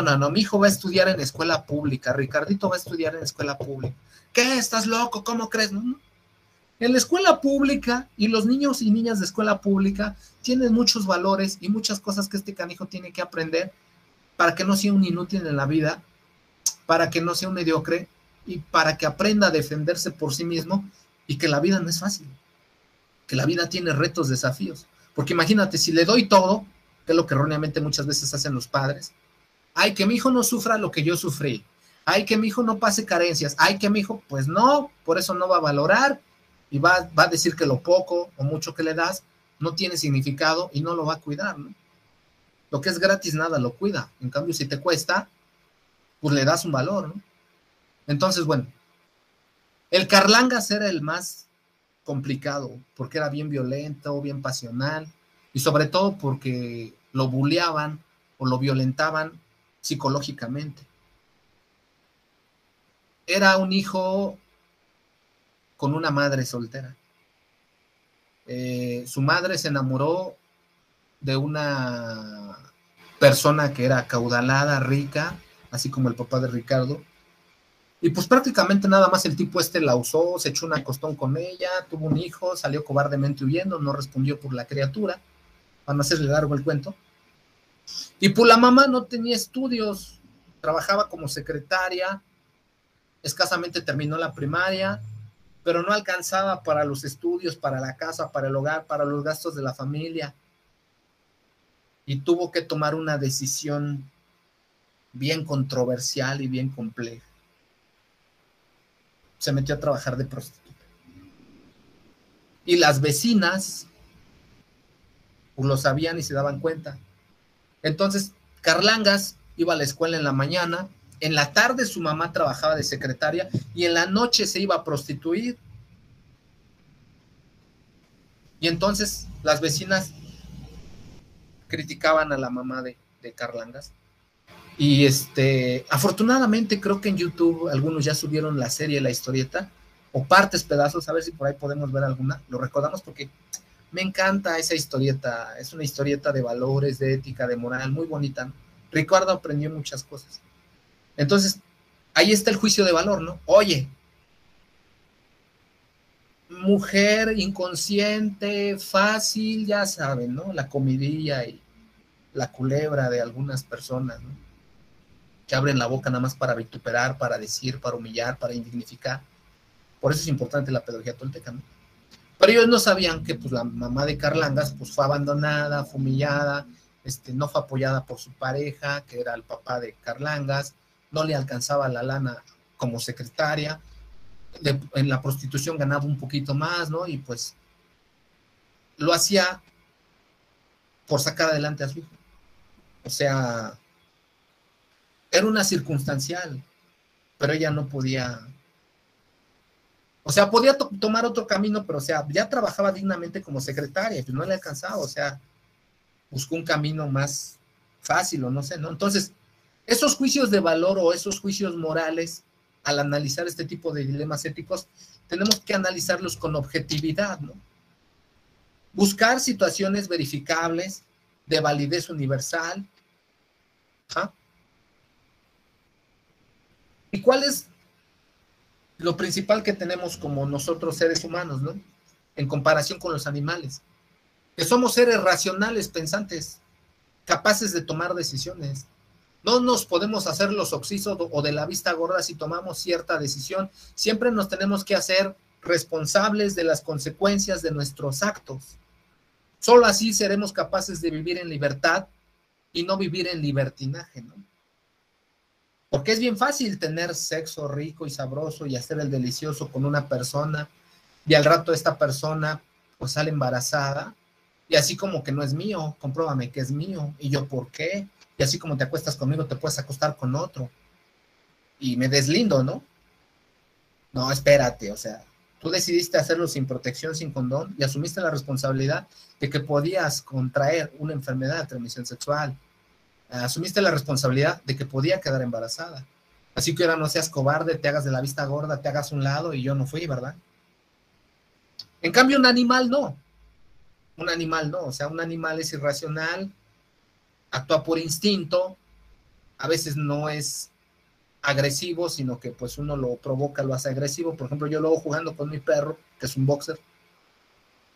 No, mi hijo va a estudiar en escuela pública, Ricardito va a estudiar en escuela pública. ¿Qué? ¿Estás loco? ¿Cómo crees? No. En la escuela pública, y los niños y niñas de escuela pública tienen muchos valores y muchas cosas que este canijo tiene que aprender para que no sea un inútil en la vida, para que no sea un mediocre y para que aprenda a defenderse por sí mismo y que la vida no es fácil, que la vida tiene retos, desafíos. Porque imagínate, si le doy todo, que es lo que erróneamente muchas veces hacen los padres, ay, que mi hijo no sufra lo que yo sufrí, ay, que mi hijo no pase carencias, ay, que mi hijo, pues no, por eso no va a valorar y va a decir que lo poco o mucho que le das no tiene significado y no lo va a cuidar, ¿no? Lo que es gratis nada lo cuida, en cambio si te cuesta, pues le das un valor, ¿no? Entonces, bueno, el Carlangas era el más complicado, porque era bien violento, bien pasional, y sobre todo porque lo bulleaban o lo violentaban psicológicamente. Era un hijo con una madre soltera. Su madre se enamoró de una persona que era acaudalada, rica, así como el papá de Ricardo, y pues prácticamente nada más el tipo la usó, se echó un acostón con ella, tuvo un hijo, salió cobardemente huyendo, no respondió por la criatura, para no hacerle largo el cuento, y pues la mamá no tenía estudios, trabajaba como secretaria, escasamente terminó la primaria, pero no alcanzaba para los estudios, para la casa, para el hogar, para los gastos de la familia, y tuvo que tomar una decisión bien controversial y bien compleja. Se metió a trabajar de prostituta. Y las vecinas pues, lo sabían y se daban cuenta. Entonces, Carlangas iba a la escuela en la mañana, en la tarde su mamá trabajaba de secretaria y en la noche se iba a prostituir. Y entonces las vecinas criticaban a la mamá de Carlangas. Y afortunadamente creo que en YouTube algunos ya subieron la serie, la historieta, o partes, pedazos, a ver si por ahí podemos ver alguna. Lo recordamos porque me encanta esa historieta, es una historieta de valores, de ética, de moral, muy bonita, ¿no? Ricardo aprendió muchas cosas. Entonces, ahí está el juicio de valor, ¿no? Oye, mujer inconsciente, fácil, ya saben, ¿no? La comidilla y la culebra de algunas personas, ¿no? Que abren la boca nada más para vituperar, para decir, para humillar, para indignificar. Por eso es importante la pedagogía tolteca, ¿no? Pero ellos no sabían que pues, la mamá de Carlangas pues, fue abandonada, fue humillada, no fue apoyada por su pareja, que era el papá de Carlangas, no le alcanzaba la lana como secretaria, en la prostitución ganaba un poquito más, ¿no? Y pues lo hacía por sacar adelante a su hijo. O sea, era una circunstancial, pero ella no podía, o sea, podía tomar otro camino, pero o sea, ya trabajaba dignamente como secretaria, pues no le alcanzaba, o sea, buscó un camino más fácil o no sé, ¿no? Entonces, esos juicios de valor o esos juicios morales, al analizar este tipo de dilemas éticos, tenemos que analizarlos con objetividad, ¿no? Buscar situaciones verificables, de validez universal. ¿Ah? ¿Y cuál es lo principal que tenemos como nosotros seres humanos, ¿no? En comparación con los animales? Que somos seres racionales, pensantes, capaces de tomar decisiones. No nos podemos hacer los oxisos o de la vista gorda si tomamos cierta decisión. Siempre nos tenemos que hacer responsables de las consecuencias de nuestros actos. Solo así seremos capaces de vivir en libertad y no vivir en libertinaje, ¿no? Porque es bien fácil tener sexo rico y sabroso y hacer el delicioso con una persona y al rato esta persona pues sale embarazada y así como que no es mío, compruébame que es mío y yo por qué, y así como te acuestas conmigo te puedes acostar con otro y me deslindo, ¿no? No, espérate, o sea, tú decidiste hacerlo sin protección, sin condón y asumiste la responsabilidad de que podías contraer una enfermedad de transmisión sexual. Asumiste la responsabilidad de que podía quedar embarazada. Así que ahora no seas cobarde, te hagas de la vista gorda, te hagas un lado y yo no fui, ¿verdad? En cambio, un animal no. Un animal no. O sea, un animal es irracional, actúa por instinto a veces no es agresivo, sino que pues uno lo provoca, lo hace agresivo. Por ejemplo, yo luego jugando con mi perro, que es un boxer,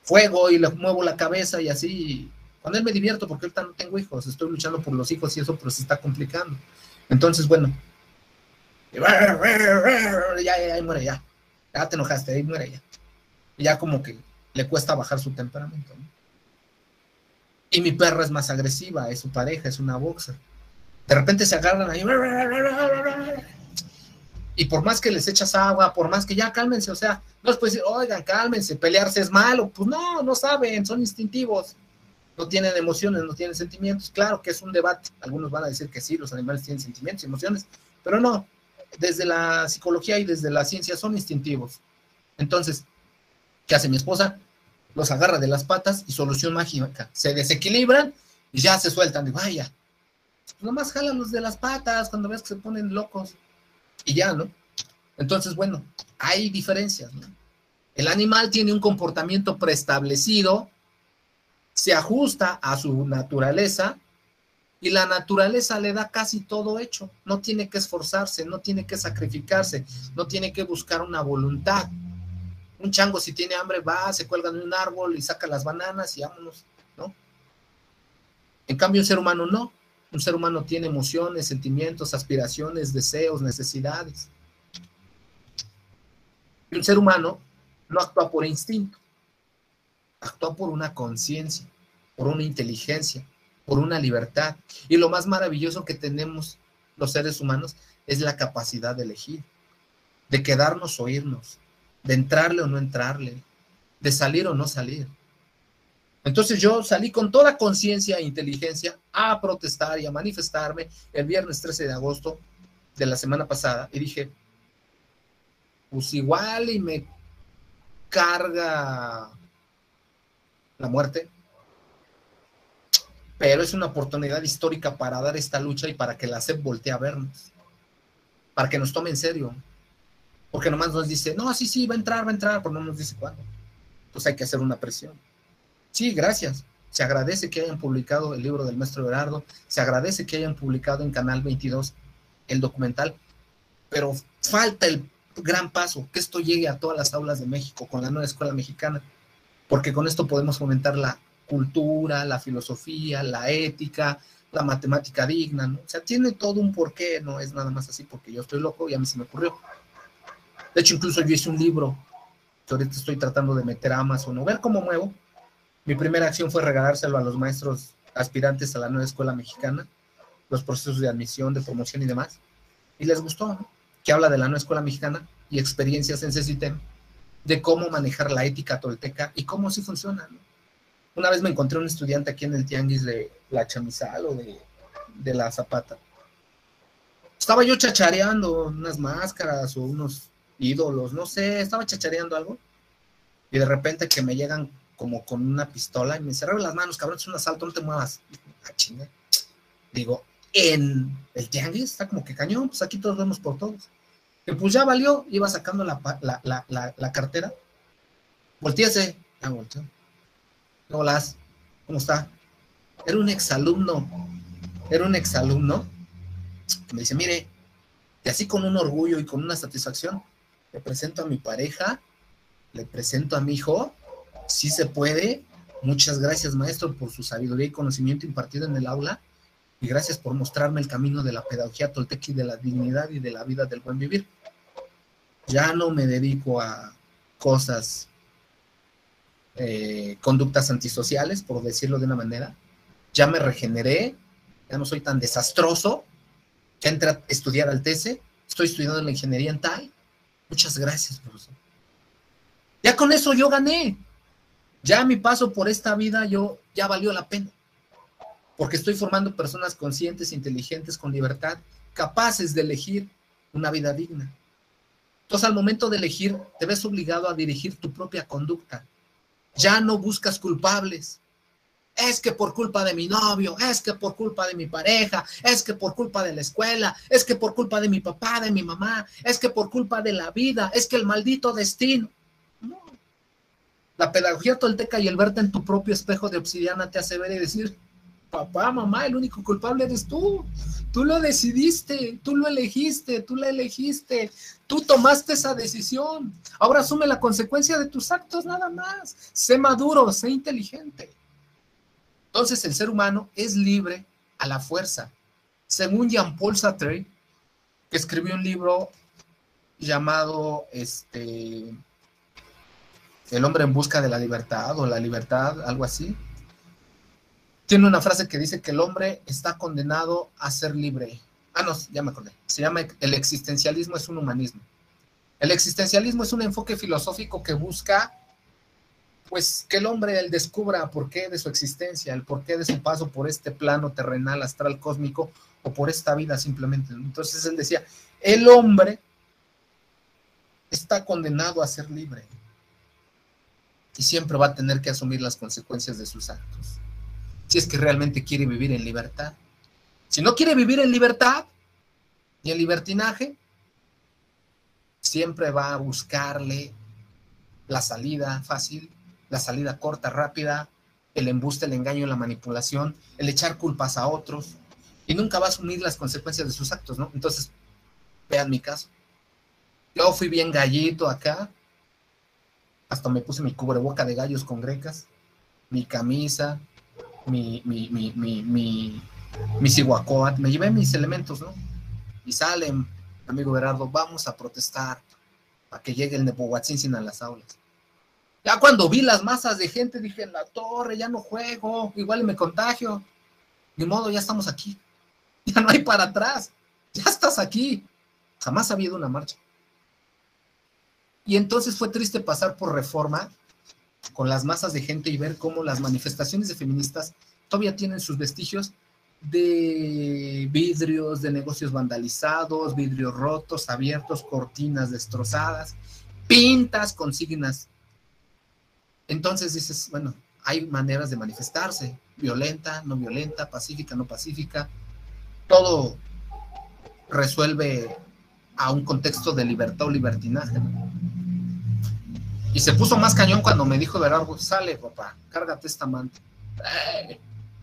juego y le muevo la cabeza y así, y con él me divierto porque ahorita no tengo hijos, estoy luchando por los hijos y eso pero se está complicando. Entonces, bueno, ya muere, ya te enojaste, ahí muere ya. Y ya como que le cuesta bajar su temperamento, ¿no? Y mi perra es más agresiva, es su pareja, es una boxer. De repente se agarran ahí, y por más que les echas agua, por más que ya cálmense, o sea, no les puedes decir, oigan, cálmense, pelearse es malo, pues no saben, son instintivos, no tienen emociones, no tienen sentimientos. Claro que es un debate, algunos van a decir que sí, los animales tienen sentimientos y emociones, pero no, desde la psicología y desde la ciencia son instintivos. Entonces, ¿qué hace mi esposa? Los agarra de las patas y solución mágica, se desequilibran y ya se sueltan, digo, vaya, pues nomás jálalos de las patas cuando ves que se ponen locos y ya, ¿no? Entonces, bueno, hay diferencias, ¿no? El animal tiene un comportamiento preestablecido, se ajusta a su naturaleza y la naturaleza le da casi todo hecho. No tiene que esforzarse, no tiene que sacrificarse, no tiene que buscar una voluntad. Un chango si tiene hambre va, se cuelga de un árbol y saca las bananas y vámonos, ¿no? En cambio un ser humano no. Un ser humano tiene emociones, sentimientos, aspiraciones, deseos, necesidades. Y un ser humano no actúa por instinto, actúa por una conciencia, por una inteligencia, por una libertad. Y lo más maravilloso que tenemos los seres humanos es la capacidad de elegir, de quedarnos o irnos, de entrarle o no entrarle, de salir o no salir. Entonces yo salí con toda conciencia e inteligencia a protestar y a manifestarme el viernes 13 de agosto de la semana pasada y dije, pues igual y me carga la muerte, pero es una oportunidad histórica para dar esta lucha y para que la SEP voltee a vernos, para que nos tome en serio, porque nomás nos dice, no, sí, va a entrar, pero no nos dice cuándo. Pues hay que hacer una presión. Sí, gracias. Se agradece que hayan publicado el libro del maestro Berardo, se agradece que hayan publicado en Canal 22 el documental, pero falta el gran paso, que esto llegue a todas las aulas de México con la nueva escuela mexicana, porque con esto podemos fomentar la cultura, la filosofía, la ética, la matemática digna, ¿no? O sea, tiene todo un porqué, no es nada más así porque yo estoy loco y a mí se me ocurrió. De hecho, incluso yo hice un libro que ahorita estoy tratando de meter a Amazon o ver cómo muevo. Mi primera acción fue regalárselo a los maestros aspirantes a la nueva escuela mexicana, los procesos de admisión, de promoción y demás, y les gustó, ¿no? Que habla de la nueva escuela mexicana y experiencias en CECITEM, de cómo manejar la ética tolteca y cómo sí funciona, ¿no? Una vez me encontré un estudiante aquí en el tianguis de la Chamizal o de la Zapata. Estaba yo chachareando unas máscaras o unos ídolos, no sé, estaba chachareando algo, y de repente que me llegan como con una pistola y me cerraron las manos, cabrón, es un asalto, no te muevas. Ah, chinga. Digo, en el tianguis está como que cañón, pues aquí todos vemos por todos. Y pues ya valió, iba sacando la cartera. Voltease. Ya volteó. Hola, ¿cómo está? Era un exalumno que me dice, mire, y así con un orgullo y con una satisfacción, le presento a mi pareja, le presento a mi hijo, sí se puede. Muchas gracias, maestro, por su sabiduría y conocimiento impartido en el aula, y gracias por mostrarme el camino de la pedagogía tolteca y de la dignidad y de la vida del buen vivir. Ya no me dedico a cosas, conductas antisociales, por decirlo de una manera. Ya me regeneré, ya no soy tan desastroso, ya entré a estudiar al TECE, estoy estudiando la ingeniería en tal. Muchas gracias, profesor. Ya con eso yo gané. Ya mi paso por esta vida ya valió la pena, porque estoy formando personas conscientes, inteligentes, con libertad, capaces de elegir una vida digna. Entonces, al momento de elegir, te ves obligado a dirigir tu propia conducta. Ya no buscas culpables. Es que por culpa de mi novio, es que por culpa de mi pareja, es que por culpa de la escuela, es que por culpa de mi papá, de mi mamá, es que por culpa de la vida, es que el maldito destino. No. La pedagogía tolteca y el verte en tu propio espejo de obsidiana te hace ver y decir, Papá, mamá, el único culpable eres tú. Tú lo decidiste, tú lo elegiste, tú la elegiste, tú tomaste esa decisión. Ahora asume la consecuencia de tus actos nada más. Sé maduro, sé inteligente. Entonces el ser humano es libre a la fuerza. Según Jean-Paul Sartre, que escribió un libro llamado El hombre en busca de la libertad o la libertad, algo así. Tiene una frase que dice que el hombre está condenado a ser libre. Ah, no, ya me acordé. Se llama el existencialismo es un humanismo. El existencialismo es un enfoque filosófico que busca, pues, que el hombre él descubra por qué de su existencia, el porqué de su paso por este plano terrenal, astral, cósmico, o por esta vida simplemente. Entonces él decía, el hombre está condenado a ser libre y siempre va a tener que asumir las consecuencias de sus actos. Si es que realmente quiere vivir en libertad. Si no quiere vivir en libertad y en libertinaje, siempre va a buscarle la salida fácil, la salida corta, rápida, el embuste, el engaño, la manipulación, el echar culpas a otros, y nunca va a asumir las consecuencias de sus actos, ¿no? Entonces, vean mi caso. Yo fui bien gallito acá, hasta me puse mi cubreboca de gallos con grecas, mi camisa, mi Cihuacóatl, me llevé mis elementos, ¿no? Y salen, amigo Gerardo, vamos a protestar para que llegue el Nepohualtzin a las aulas. Ya cuando vi las masas de gente, dije, en la torre, ya no juego, igual me contagio. Ni modo, ya estamos aquí. Ya no hay para atrás. Ya estás aquí. Jamás ha habido una marcha. Y entonces fue triste pasar por Reforma con las masas de gente y ver cómo las manifestaciones de feministas todavía tienen sus vestigios de vidrios, de negocios vandalizados, vidrios rotos, abiertos, cortinas destrozadas, pintas, consignas. Entonces dices, bueno, hay maneras de manifestarse, violenta, no violenta, pacífica, no pacífica, todo resuelve a un contexto de libertad o libertinaje, ¿no? Y se puso más cañón cuando me dijo Gerardo, sale papá, cárgate esta manta.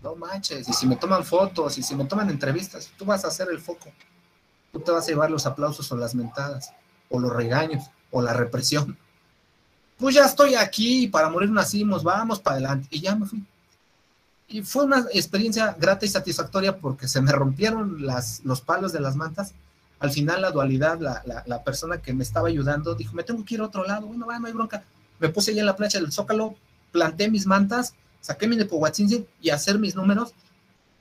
No manches, y si me toman fotos, y si me toman entrevistas, tú vas a hacer el foco, tú te vas a llevar los aplausos o las mentadas, o los regaños, o la represión. Pues ya estoy aquí, para morir nacimos, vamos para adelante, y ya me fui. Y fue una experiencia grata y satisfactoria porque se me rompieron los palos de las mantas. Al final la dualidad, la persona que me estaba ayudando dijo, me tengo que ir a otro lado, bueno, va, no hay bronca. Me puse allá en la plancha del Zócalo, planté mis mantas, saqué mi Nepohualtzin y hacer mis números,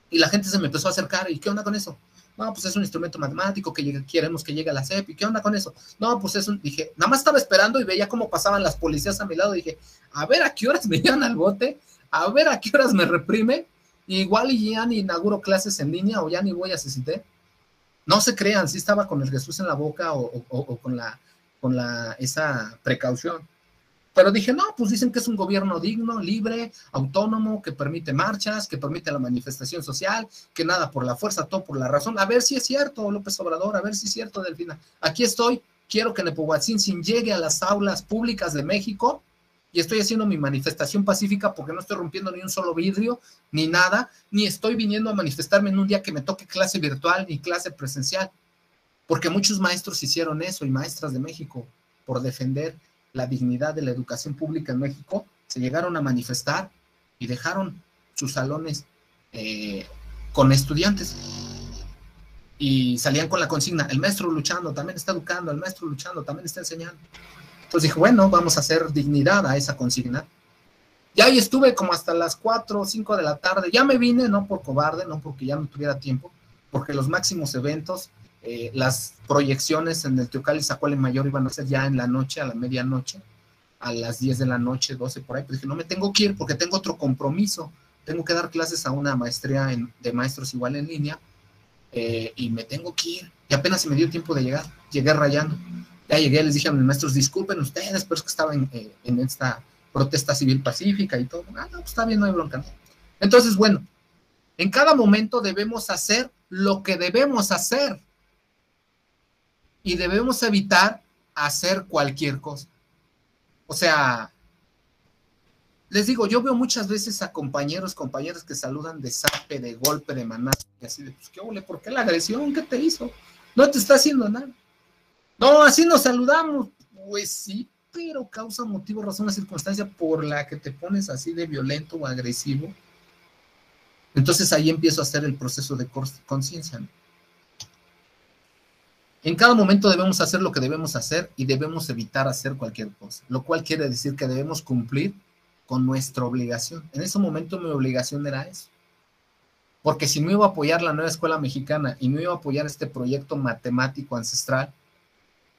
y la gente se me empezó a acercar, ¿y qué onda con eso? No, pues es un instrumento matemático que queremos que llegue a la SEP, ¿y qué onda con eso? No, pues es un, dije, nada más estaba esperando y veía cómo pasaban las policías a mi lado, y dije, a ver a qué horas me llevan al bote, a ver a qué horas me reprime, y igual y ya ni inauguro clases en línea, o ya ni voy a CCT. No se crean, sí estaba con el Jesús en la boca o con esa precaución. Pero dije, no, pues dicen que es un gobierno digno, libre, autónomo, que permite marchas, que permite la manifestación social, que nada por la fuerza, todo por la razón. A ver si es cierto, López Obrador, a ver si es cierto, Delfina. Aquí estoy, quiero que Nepohualtzin llegue a las aulas públicas de México, y estoy haciendo mi manifestación pacífica porque no estoy rompiendo ni un solo vidrio, ni nada, ni estoy viniendo a manifestarme en un día que me toque clase virtual ni clase presencial, porque muchos maestros hicieron eso, y maestras de México, por defender la dignidad de la educación pública en México, se llegaron a manifestar y dejaron sus salones con estudiantes, y salían con la consigna, el maestro luchando también está educando, el maestro luchando también está enseñando. Entonces dije, bueno, vamos a hacer dignidad a esa consigna. Y ahí estuve como hasta las 4 o 5 de la tarde. Ya me vine, no por cobarde, no porque ya no tuviera tiempo, porque los máximos eventos, las proyecciones en el Teocalli Zacualli Mayor iban a ser ya en la noche, a la medianoche, a las 10 de la noche, 12 por ahí. Pues dije, no me tengo que ir porque tengo otro compromiso. Tengo que dar clases a una maestría de maestros igual en línea, y me tengo que ir. Y apenas se me dio tiempo de llegar. Llegué rayando. Ya llegué, les dije a mis maestros, disculpen ustedes, pero es que estaba en esta protesta civil pacífica y todo. Ah, no, pues está bien, no hay bronca. Entonces, bueno, en cada momento debemos hacer lo que debemos hacer y debemos evitar hacer cualquier cosa. O sea, les digo, yo veo muchas veces a compañeras que saludan de zape, de golpe, de manazo, y así de, pues, ¿qué ole? ¿Por qué la agresión? ¿Qué te hizo? No te está haciendo nada. No, así nos saludamos. Pues sí, pero causa, motivo, razón, una circunstancia por la que te pones así de violento o agresivo. Entonces ahí empiezo a hacer el proceso de conciencia, ¿no? En cada momento debemos hacer lo que debemos hacer y debemos evitar hacer cualquier cosa, lo cual quiere decir que debemos cumplir con nuestra obligación. En ese momento mi obligación era eso. Porque si no iba a apoyar la nueva escuela mexicana y no iba a apoyar este proyecto matemático ancestral,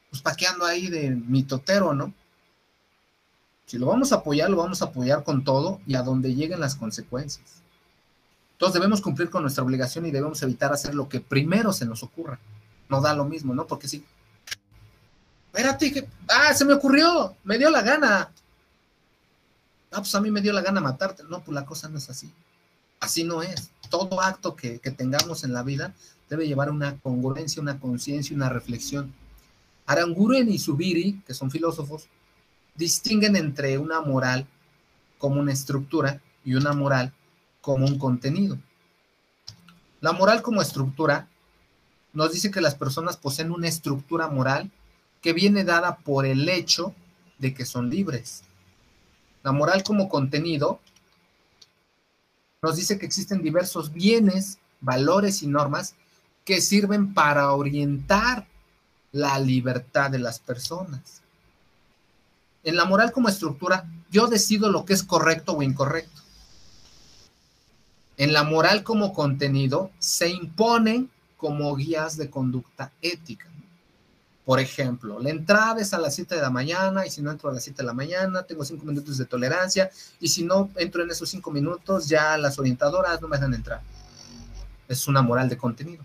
pues ¿para qué ando ahí de mitotero, no? Si lo vamos a apoyar con todo y a donde lleguen las consecuencias. Entonces debemos cumplir con nuestra obligación y debemos evitar hacer lo que primero se nos ocurra. No da lo mismo, ¿no? Porque sí. Espérate, se me ocurrió, me dio la gana. Pues a mí me dio la gana matarte. No, pues la cosa no es así. Así no es. Todo acto que tengamos en la vida debe llevar una congruencia, una conciencia, una reflexión. Aranguren y Zubiri, que son filósofos, distinguen entre una moral como una estructura y una moral como un contenido. La moral como estructura nos dice que las personas poseen una estructura moral que viene dada por el hecho de que son libres. La moral como contenido nos dice que existen diversos bienes, valores y normas que sirven para orientar la libertad de las personas. En la moral como estructura, yo decido lo que es correcto o incorrecto. En la moral como contenido, se imponen como guías de conducta ética. Por ejemplo, la entrada es a las 7 de la mañana y si no entro a las 7 de la mañana, tengo 5 minutos de tolerancia y si no entro en esos 5 minutos, ya las orientadoras no me dejan entrar. Es una moral de contenido.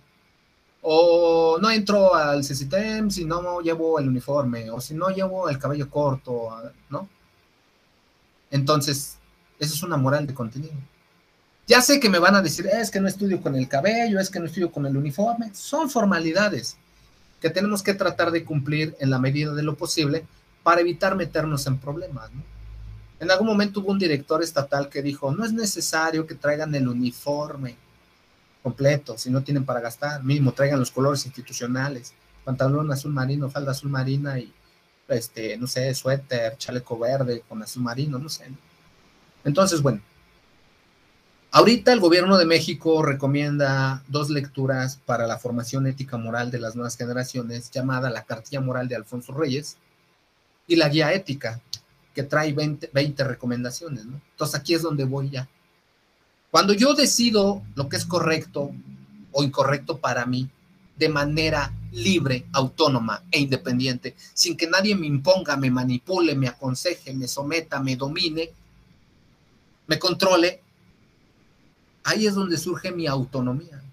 O no entro al CCTM si no llevo el uniforme o si no llevo el cabello corto, ¿no? Entonces, eso es una moral de contenido. Ya sé que me van a decir, es que no estudio con el cabello, es que no estudio con el uniforme. Son formalidades que tenemos que tratar de cumplir en la medida de lo posible para evitar meternos en problemas, ¿no? En algún momento hubo un director estatal que dijo, no es necesario que traigan el uniforme completo, si no tienen para gastar, mínimo traigan los colores institucionales, pantalón azul marino, falda azul marina y, no sé, suéter, chaleco verde con azul marino, no sé. Entonces, bueno, ahorita el gobierno de México recomienda 2 lecturas para la formación ética moral de las nuevas generaciones, llamada la Cartilla Moral de Alfonso Reyes y la Guía Ética, que trae 20 recomendaciones, ¿no? Entonces aquí es donde voy ya. Cuando yo decido lo que es correcto o incorrecto para mí, de manera libre, autónoma e independiente, sin que nadie me imponga, me manipule, me aconseje, me someta, me domine, me controle, ahí es donde surge mi autonomía.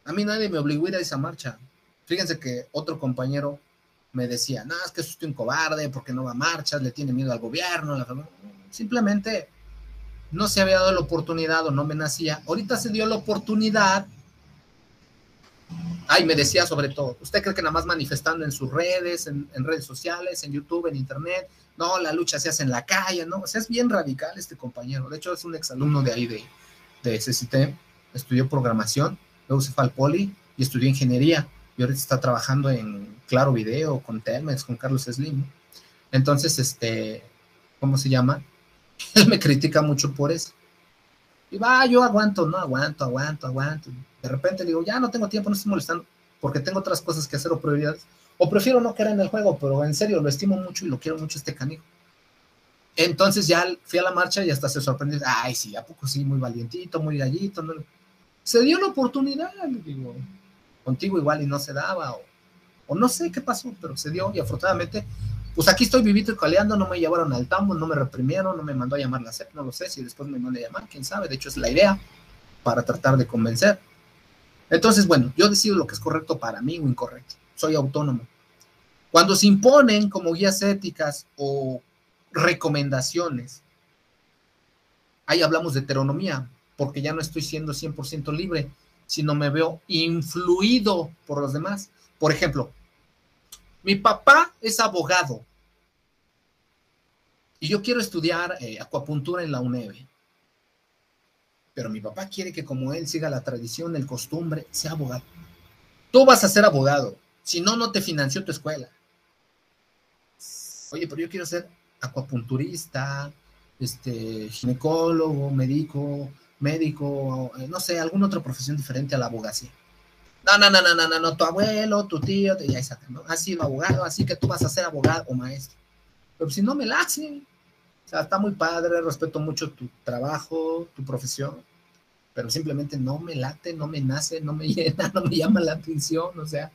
A mí nadie me obligó a ir a esa marcha. Fíjense que otro compañero me decía, no, es que es usted un cobarde, porque no va a marchas, le tiene miedo al gobierno. Simplemente no se había dado la oportunidad o no me nacía. Ahorita se dio la oportunidad. Me decía sobre todo, ¿usted cree que nada más manifestando en sus redes, en redes sociales, en YouTube, en internet? No, la lucha se hace en la calle, ¿no? O sea, es bien radical este compañero. De hecho, es un exalumno de ahí, de SCT. Estudió programación, luego se fue al Poli y estudió ingeniería. Y ahorita está trabajando en Claro Video, con Telmex, con Carlos Slim. Entonces, ¿cómo se llama? Él me critica mucho por eso. Y yo aguanto. De repente digo, ya no tengo tiempo, no estoy molestando, porque tengo otras cosas que hacer o prioridades. O prefiero no querer en el juego, pero en serio, lo estimo mucho y lo quiero mucho este canijo. Entonces ya fui a la marcha y hasta se sorprendió. Sí, ¿a poco sí? Muy valientito, muy gallito, ¿no? Se dio la oportunidad, digo, contigo igual y no se daba, o no sé qué pasó, pero se dio y afortunadamente, pues aquí estoy vivito y coleando, no me llevaron al tambo, no me reprimieron, no me mandó a llamar la SEP, no lo sé, si después me mandó a llamar, quién sabe, de hecho es la idea, para tratar de convencer. Entonces, bueno, yo decido lo que es correcto para mí o incorrecto, soy autónomo. Cuando se imponen como guías éticas o recomendaciones, ahí hablamos de heteronomía, porque ya no estoy siendo 100% libre, sino me veo influido por los demás. Por ejemplo, mi papá es abogado Y yo quiero estudiar acuapuntura en la UNED. Pero mi papá quiere que como él siga la tradición, el costumbre, sea abogado. Tú vas a ser abogado, si no, no te financió tu escuela. Oye, pero yo quiero ser acuapunturista, ginecólogo, médico, no sé, alguna otra profesión diferente a la abogacía. No, tu abuelo, tu tío, ya está, ¿no? Ha sido abogado, así que tú vas a ser abogado o maestro. Pero si no me la hace, o sea, está muy padre, respeto mucho tu trabajo, tu profesión, pero simplemente no me late, no me nace, no me llena, no me llama la atención, o sea,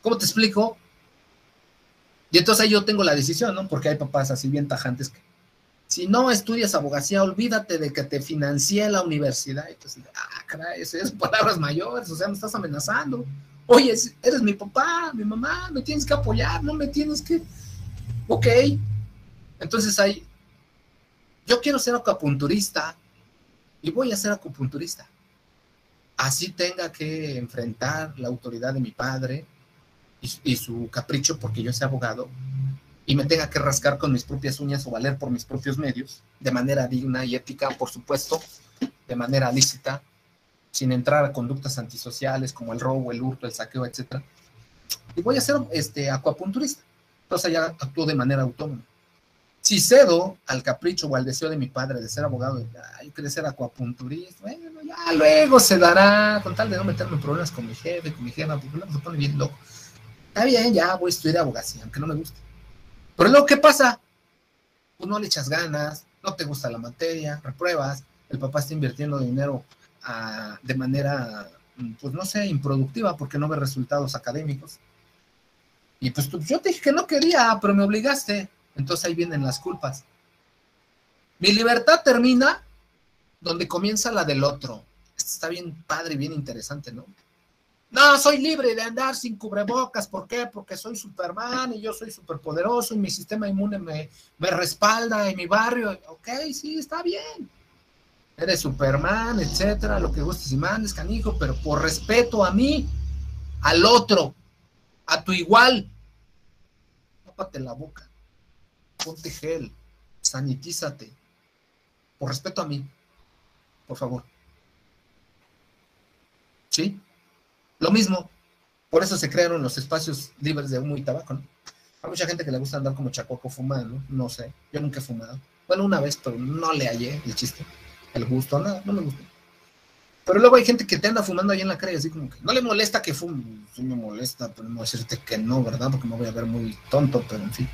¿cómo te explico? Y entonces ahí yo tengo la decisión, ¿no? Porque hay papás así bien tajantes que, si no estudias abogacía, olvídate de que te financie la universidad. Entonces, caray, eso es palabras mayores, o sea, me estás amenazando. Oye, eres mi papá, mi mamá, me tienes que apoyar, no me tienes que... Ok. Entonces ahí, yo quiero ser acupunturista y voy a ser acupunturista. Así tenga que enfrentar la autoridad de mi padre y su capricho porque yo sea abogado, y me tenga que rascar con mis propias uñas o valer por mis propios medios, de manera digna y ética, por supuesto, de manera lícita, sin entrar a conductas antisociales como el robo, el hurto, el saqueo, etc. Y voy a ser acuapunturista. Entonces ya actúo de manera autónoma. Si cedo al capricho o al deseo de mi padre de ser abogado, yo quiero ser acuapunturista, bueno, ya luego se dará, con tal de no meterme en problemas con mi jefe, con mi jefa, porque luego se pone bien loco. Está bien, ya voy a estudiar abogacía, aunque no me guste. Pero luego, ¿qué pasa? Pues no le echas ganas, no te gusta la materia, repruebas, el papá está invirtiendo dinero de manera, pues no sé, improductiva porque no ve resultados académicos. Y pues yo te dije que no quería, pero me obligaste. Entonces ahí vienen las culpas. Mi libertad termina donde comienza la del otro. Esto está bien padre y bien interesante, ¿no? No, soy libre de andar sin cubrebocas. ¿Por qué? Porque soy Superman y yo soy superpoderoso y mi sistema inmune me respalda en mi barrio. Ok, sí, está bien. Eres Superman, etcétera, lo que gustes y mandes, canijo, pero por respeto a mí, al otro, a tu igual, tápate la boca, ponte gel, sanitízate, por respeto a mí, por favor. ¿Sí? Lo mismo, por eso se crearon los espacios libres de humo y tabaco, ¿no? Hay mucha gente que le gusta andar como chacuaco fumando, no sé, yo nunca he fumado. Bueno, una vez, pero no le hallé el chiste, el gusto, nada, no me gusta. Pero luego hay gente que te anda fumando ahí en la calle, así como que no le molesta que fume. Sí me molesta, pero no voy a decirte que no, ¿verdad? Porque me voy a ver muy tonto, pero en fin.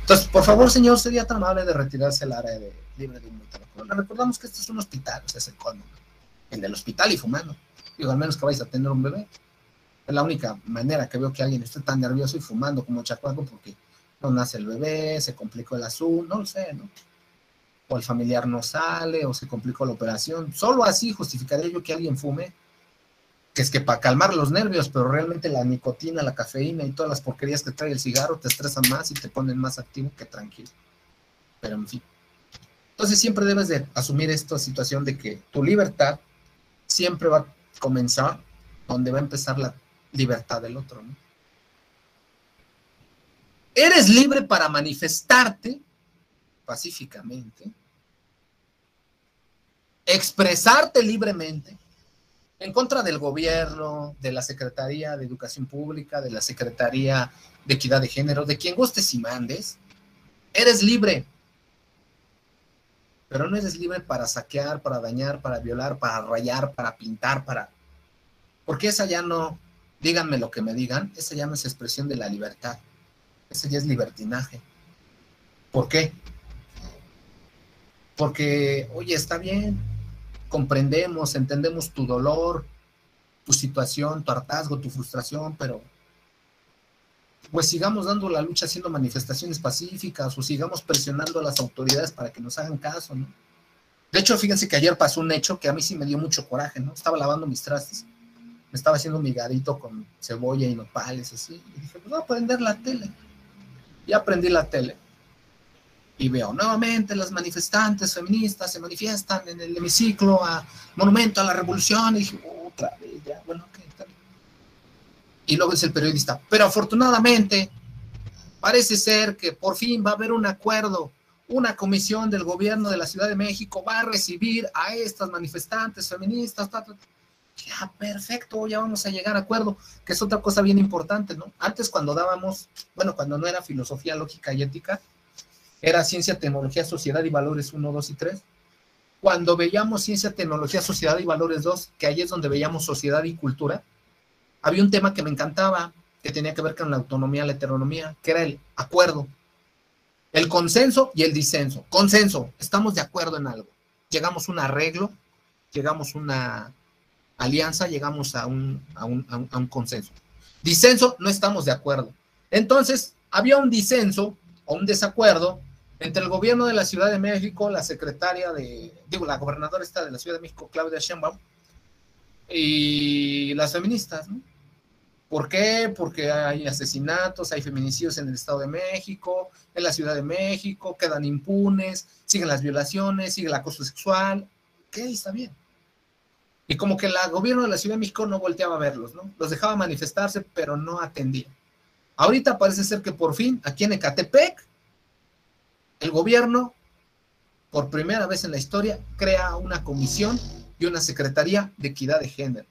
Entonces, por favor, señor, sería tan amable de retirarse el área de libre de humo y tabaco. Le recordamos que este es un hospital, o sea, es el colmo, ¿no? En el hospital y fumando. Digo, al menos que vayas a tener un bebé. Es la única manera que veo que alguien esté tan nervioso y fumando como chacuaco porque no nace el bebé, se complicó el asunto, no lo sé, ¿no? O el familiar no sale, o se complicó la operación. Solo así justificaría yo que alguien fume, que es que para calmar los nervios, pero realmente la nicotina, la cafeína y todas las porquerías que trae el cigarro te estresan más y te ponen más activo que tranquilo. Pero en fin. Entonces siempre debes de asumir esta situación de que tu libertad siempre va a comenzar donde va a empezar la libertad del otro, ¿no? Eres libre para manifestarte pacíficamente, expresarte libremente en contra del gobierno, de la Secretaría de Educación Pública, de la Secretaría de Equidad de Género, de quien gustes y mandes. Eres libre, pero no eres libre para saquear, para dañar, para violar, para rayar, para pintar, porque esa ya no, díganme lo que me digan, esa ya no es expresión de la libertad, esa ya es libertinaje. ¿Por qué? Porque, oye, está bien, comprendemos, entendemos tu dolor, tu situación, tu hartazgo, tu frustración, pero pues sigamos dando la lucha haciendo manifestaciones pacíficas o sigamos presionando a las autoridades para que nos hagan caso, ¿no? De hecho, fíjense que ayer pasó un hecho que a mí sí me dio mucho coraje, ¿no? Estaba lavando mis trastes, me estaba haciendo un migadito con cebolla y nopales, así, y dije, pues voy a prender la tele. Ya prendí la tele y veo nuevamente las manifestantes feministas se manifiestan en el hemiciclo a Monumento a la Revolución, y dije, otra vez, ya, bueno, ok, está bien. Y luego dice el periodista, pero afortunadamente parece ser que por fin va a haber un acuerdo una comisión del gobierno de la Ciudad de México va a recibir a estas manifestantes feministas, ya, perfecto, ya vamos a llegar a acuerdo, que es otra cosa bien importante, ¿no? Antes cuando dábamos, bueno, cuando no era filosofía, lógica y ética, era ciencia, tecnología, sociedad y valores 1, 2 y 3. Cuando veíamos ciencia, tecnología, sociedad y valores 2, que ahí es donde veíamos sociedad y cultura, había un tema que me encantaba, que tenía que ver con la autonomía, la heteronomía, que era el acuerdo. El consenso y el disenso. Consenso, estamos de acuerdo en algo. Llegamos a un arreglo, llegamos a una alianza, llegamos a un consenso. Disenso, no estamos de acuerdo. Entonces, había un disenso o un desacuerdo entre el gobierno de la Ciudad de México, la secretaria la gobernadora esta de la Ciudad de México, Claudia Sheinbaum, y las feministas, ¿no? ¿Por qué? Porque hay asesinatos, hay feminicidios en el Estado de México, en la Ciudad de México, quedan impunes, siguen las violaciones, sigue el acoso sexual. Ok, está bien. Y como que el gobierno de la Ciudad de México no volteaba a verlos, ¿no? Los dejaba manifestarse, pero no atendía. Ahorita parece ser que por fin, aquí en Ecatepec, el gobierno, por primera vez en la historia, crea una comisión y una secretaría de equidad de género.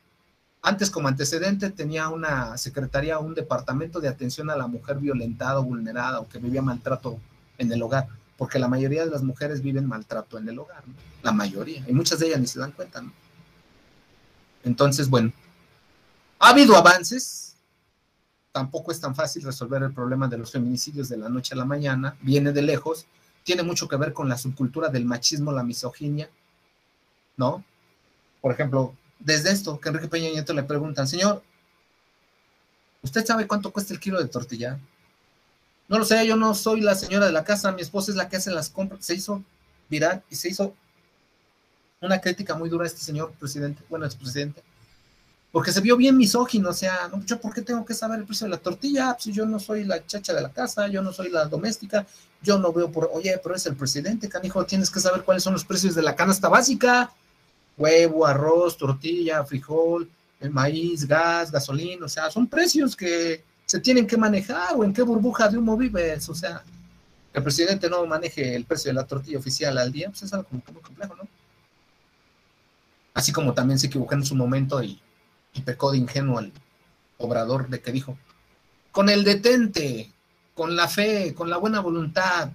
Antes, como antecedente, tenía una secretaría, un departamento de atención a la mujer violentada o vulnerada o que vivía maltrato en el hogar, porque la mayoría de las mujeres viven maltrato en el hogar, ¿no? La mayoría, y muchas de ellas ni se dan cuenta, ¿no? Entonces, bueno, ha habido avances, tampoco es tan fácil resolver el problema de los feminicidios de la noche a la mañana, viene de lejos, tiene mucho que ver con la subcultura del machismo, la misoginia, ¿no? Por ejemplo, desde esto, que Enrique Peña Nieto le preguntan, señor, ¿usted sabe cuánto cuesta el kilo de tortilla? No lo sé, yo no soy la señora de la casa, mi esposa es la que hace las compras. Se hizo viral y se hizo una crítica muy dura a este señor presidente, bueno, expresidente, porque se vio bien misógino, o sea, ¿no? ¿Yo por qué tengo que saber el precio de la tortilla? Pues yo no soy la chacha de la casa, yo no soy la doméstica, yo no veo oye, pero es el presidente, canijo, tienes que saber cuáles son los precios de la canasta básica. Huevo, arroz, tortilla, frijol, el maíz, gas, gasolina, o sea, son precios que se tienen que manejar, o en qué burbuja de humo vives, o sea, que el presidente no maneje el precio de la tortilla oficial al día, pues es algo como muy complejo, ¿no? Así como también se equivocó en su momento y pecó de ingenuo al Obrador de que dijo, con el detente, con la fe, con la buena voluntad,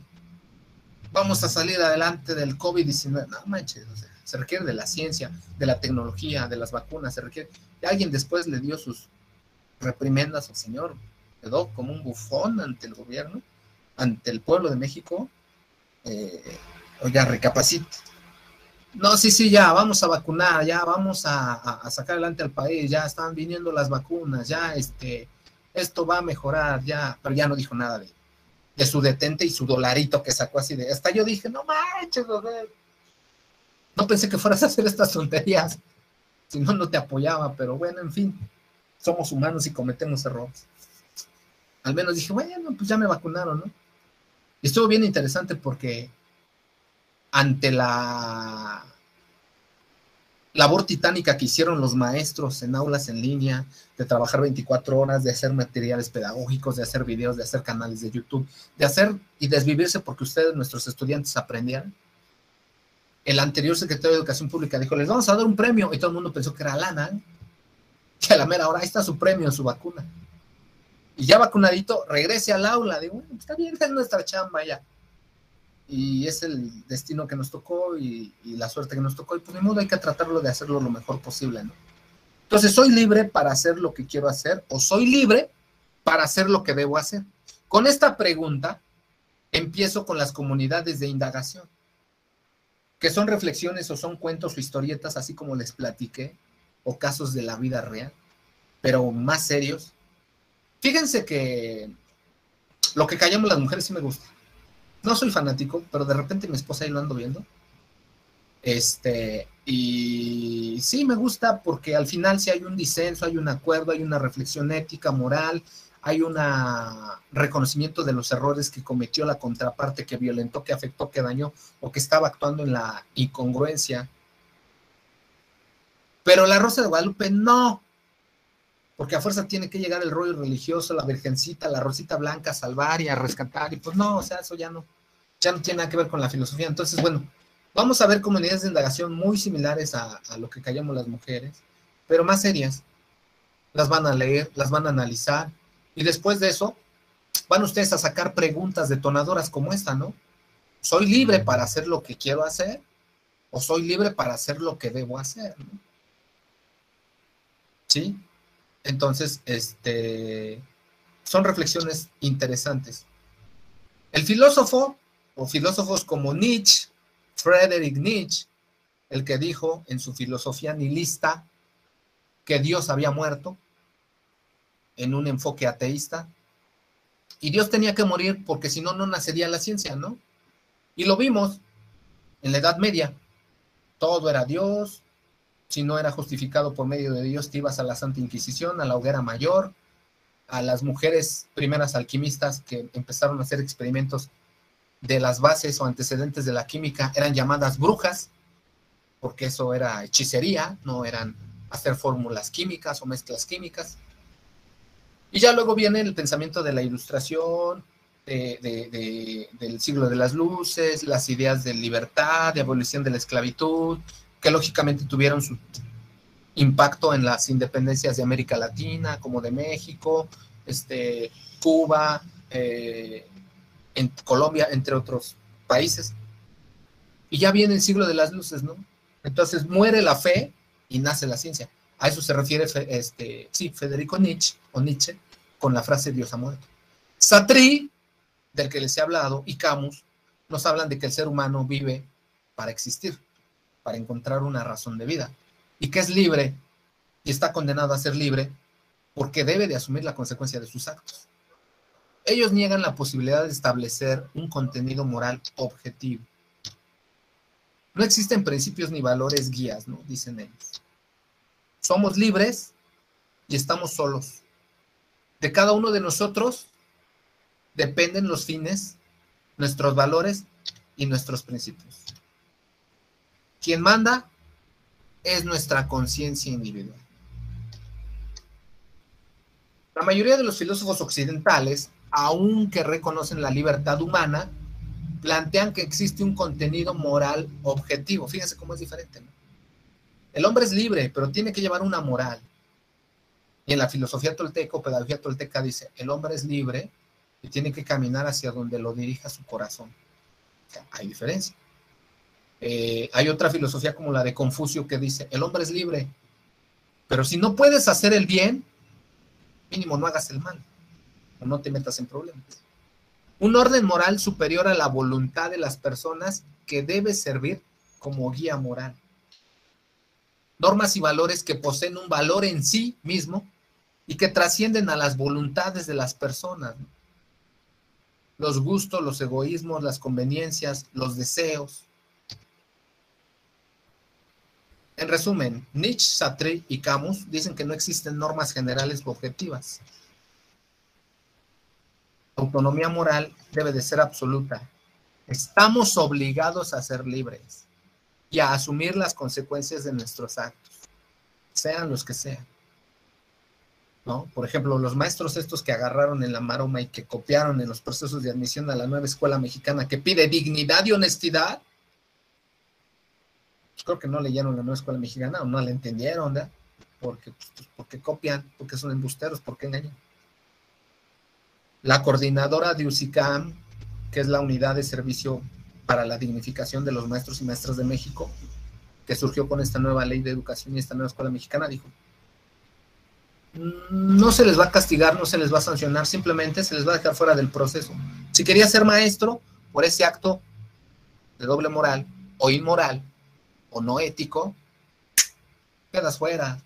vamos a salir adelante del COVID-19, no manches, o sea, se requiere de la ciencia, de la tecnología, de las vacunas, se requiere. Y alguien después le dio sus reprimendas al señor, quedó como un bufón ante el gobierno, ante el pueblo de México. Oiga, recapacite. No, sí, ya, vamos a vacunar, ya vamos a sacar adelante al país, ya están viniendo las vacunas, ya esto va a mejorar, ya, pero ya no dijo nada de su detente y su dolarito que sacó así de, hasta yo dije, no manches, no pensé que fueras a hacer estas tonterías, si no, no te apoyaba, pero bueno, en fin, somos humanos y cometemos errores. Al menos dije, bueno, pues ya me vacunaron, ¿no? Y estuvo bien interesante porque ante la labor titánica que hicieron los maestros en aulas en línea, de trabajar 24 horas, de hacer materiales pedagógicos, de hacer videos, de hacer canales de YouTube, de hacer y desvivirse porque ustedes, nuestros estudiantes, aprendieran. El anterior secretario de Educación Pública dijo, les vamos a dar un premio, y todo el mundo pensó que era lana, ¿eh? Y a la mera hora, ahí está su premio, su vacuna. Y ya vacunadito, regrese al aula. Digo, bueno, está bien, es nuestra chamba ya. Y es el destino que nos tocó y la suerte que nos tocó, y pues ni modo, hay que tratarlo de hacerlo lo mejor posible, ¿no? Entonces, ¿soy libre para hacer lo que quiero hacer o soy libre para hacer lo que debo hacer? Con esta pregunta empiezo con las comunidades de indagación, que son reflexiones o son cuentos o historietas, así como les platiqué, o casos de la vida real, pero más serios. Fíjense que lo que callamos las mujeres sí me gusta. No soy fanático, pero de repente mi esposa ahí lo ando viendo. Y sí me gusta porque al final sí hay un disenso, hay un acuerdo, hay una reflexión ética, moral, hay un reconocimiento de los errores que cometió la contraparte, que violentó, que afectó, que dañó, o que estaba actuando en la incongruencia. Pero la Rosa de Guadalupe no, porque a fuerza tiene que llegar el rollo religioso, la virgencita, la Rosita Blanca a salvar y a rescatar, y pues no, o sea, eso ya no. ya no tiene nada que ver con la filosofía. Entonces, bueno, vamos a ver comunidades de indagación muy similares a lo que callamos las mujeres, pero más serias. Las van a leer, las van a analizar, y después de eso van ustedes a sacar preguntas detonadoras como esta, ¿no? ¿Soy libre para hacer lo que quiero hacer? ¿O soy libre para hacer lo que debo hacer? ¿No? ¿Sí? Entonces, son reflexiones interesantes. El filósofo, o filósofos como Nietzsche, Friedrich Nietzsche, el que dijo en su filosofía nihilista que Dios había muerto, en un enfoque ateísta, y Dios tenía que morir porque si no, no nacería la ciencia, ¿no? Y lo vimos en la Edad Media. Todo era Dios. Si no era justificado por medio de Dios, te ibas a la Santa Inquisición, a la hoguera mayor, a las mujeres primeras alquimistas que empezaron a hacer experimentos de las bases o antecedentes de la química, eran llamadas brujas, porque eso era hechicería, no eran hacer fórmulas químicas o mezclas químicas. Y ya luego viene el pensamiento de la Ilustración, del siglo de las luces, las ideas de libertad, de abolición de la esclavitud, que lógicamente tuvieron su impacto en las independencias de América Latina, como de México, Cuba, en Colombia, entre otros países. Y ya viene el siglo de las luces, ¿no? Entonces muere la fe y nace la ciencia. A eso se refiere Federico Nietzsche, o Nietzsche, con la frase Dios ha muerto. Sartre, del que les he hablado, y Camus, nos hablan de que el ser humano vive para existir, para encontrar una razón de vida, y que es libre, y está condenado a ser libre, porque debe de asumir la consecuencia de sus actos. Ellos niegan la posibilidad de establecer un contenido moral objetivo. No existen principios ni valores guías, ¿no? Dicen ellos. Somos libres y estamos solos. De cada uno de nosotros dependen los fines, nuestros valores y nuestros principios. Quien manda es nuestra conciencia individual. La mayoría de los filósofos occidentales, aunque reconocen la libertad humana, plantean que existe un contenido moral objetivo. Fíjense cómo es diferente, ¿no? El hombre es libre, pero tiene que llevar una moral. Y en la filosofía tolteca o pedagogía tolteca dice, el hombre es libre y tiene que caminar hacia donde lo dirija su corazón. O sea, hay diferencia. Hay otra filosofía como la de Confucio que dice, el hombre es libre, pero si no puedes hacer el bien, mínimo no hagas el mal, o no te metas en problemas. Un orden moral superior a la voluntad de las personas que debe servir como guía moral. Normas y valores que poseen un valor en sí mismo y que trascienden a las voluntades de las personas, ¿no? Los gustos, los egoísmos, las conveniencias, los deseos. En resumen, Nietzsche, Sartre y Camus dicen que no existen normas generales u objetivas. La autonomía moral debe de ser absoluta. Estamos obligados a ser libres y a asumir las consecuencias de nuestros actos, sean los que sean, ¿no? Por ejemplo, los maestros estos que agarraron en la maroma y que copiaron en los procesos de admisión a la nueva escuela mexicana que pide dignidad y honestidad, pues creo que no leyeron la nueva escuela mexicana o no la entendieron, ¿verdad? Porque copian, porque son embusteros, porque engañan. La coordinadora de UCICAM, que es la unidad de servicio para la dignificación de los maestros y maestras de México, que surgió con esta nueva ley de educación y esta nueva escuela mexicana, dijo, no se les va a castigar, no se les va a sancionar, simplemente se les va a dejar fuera del proceso. Si quería ser maestro por ese acto de doble moral o inmoral o no ético, quedas fuera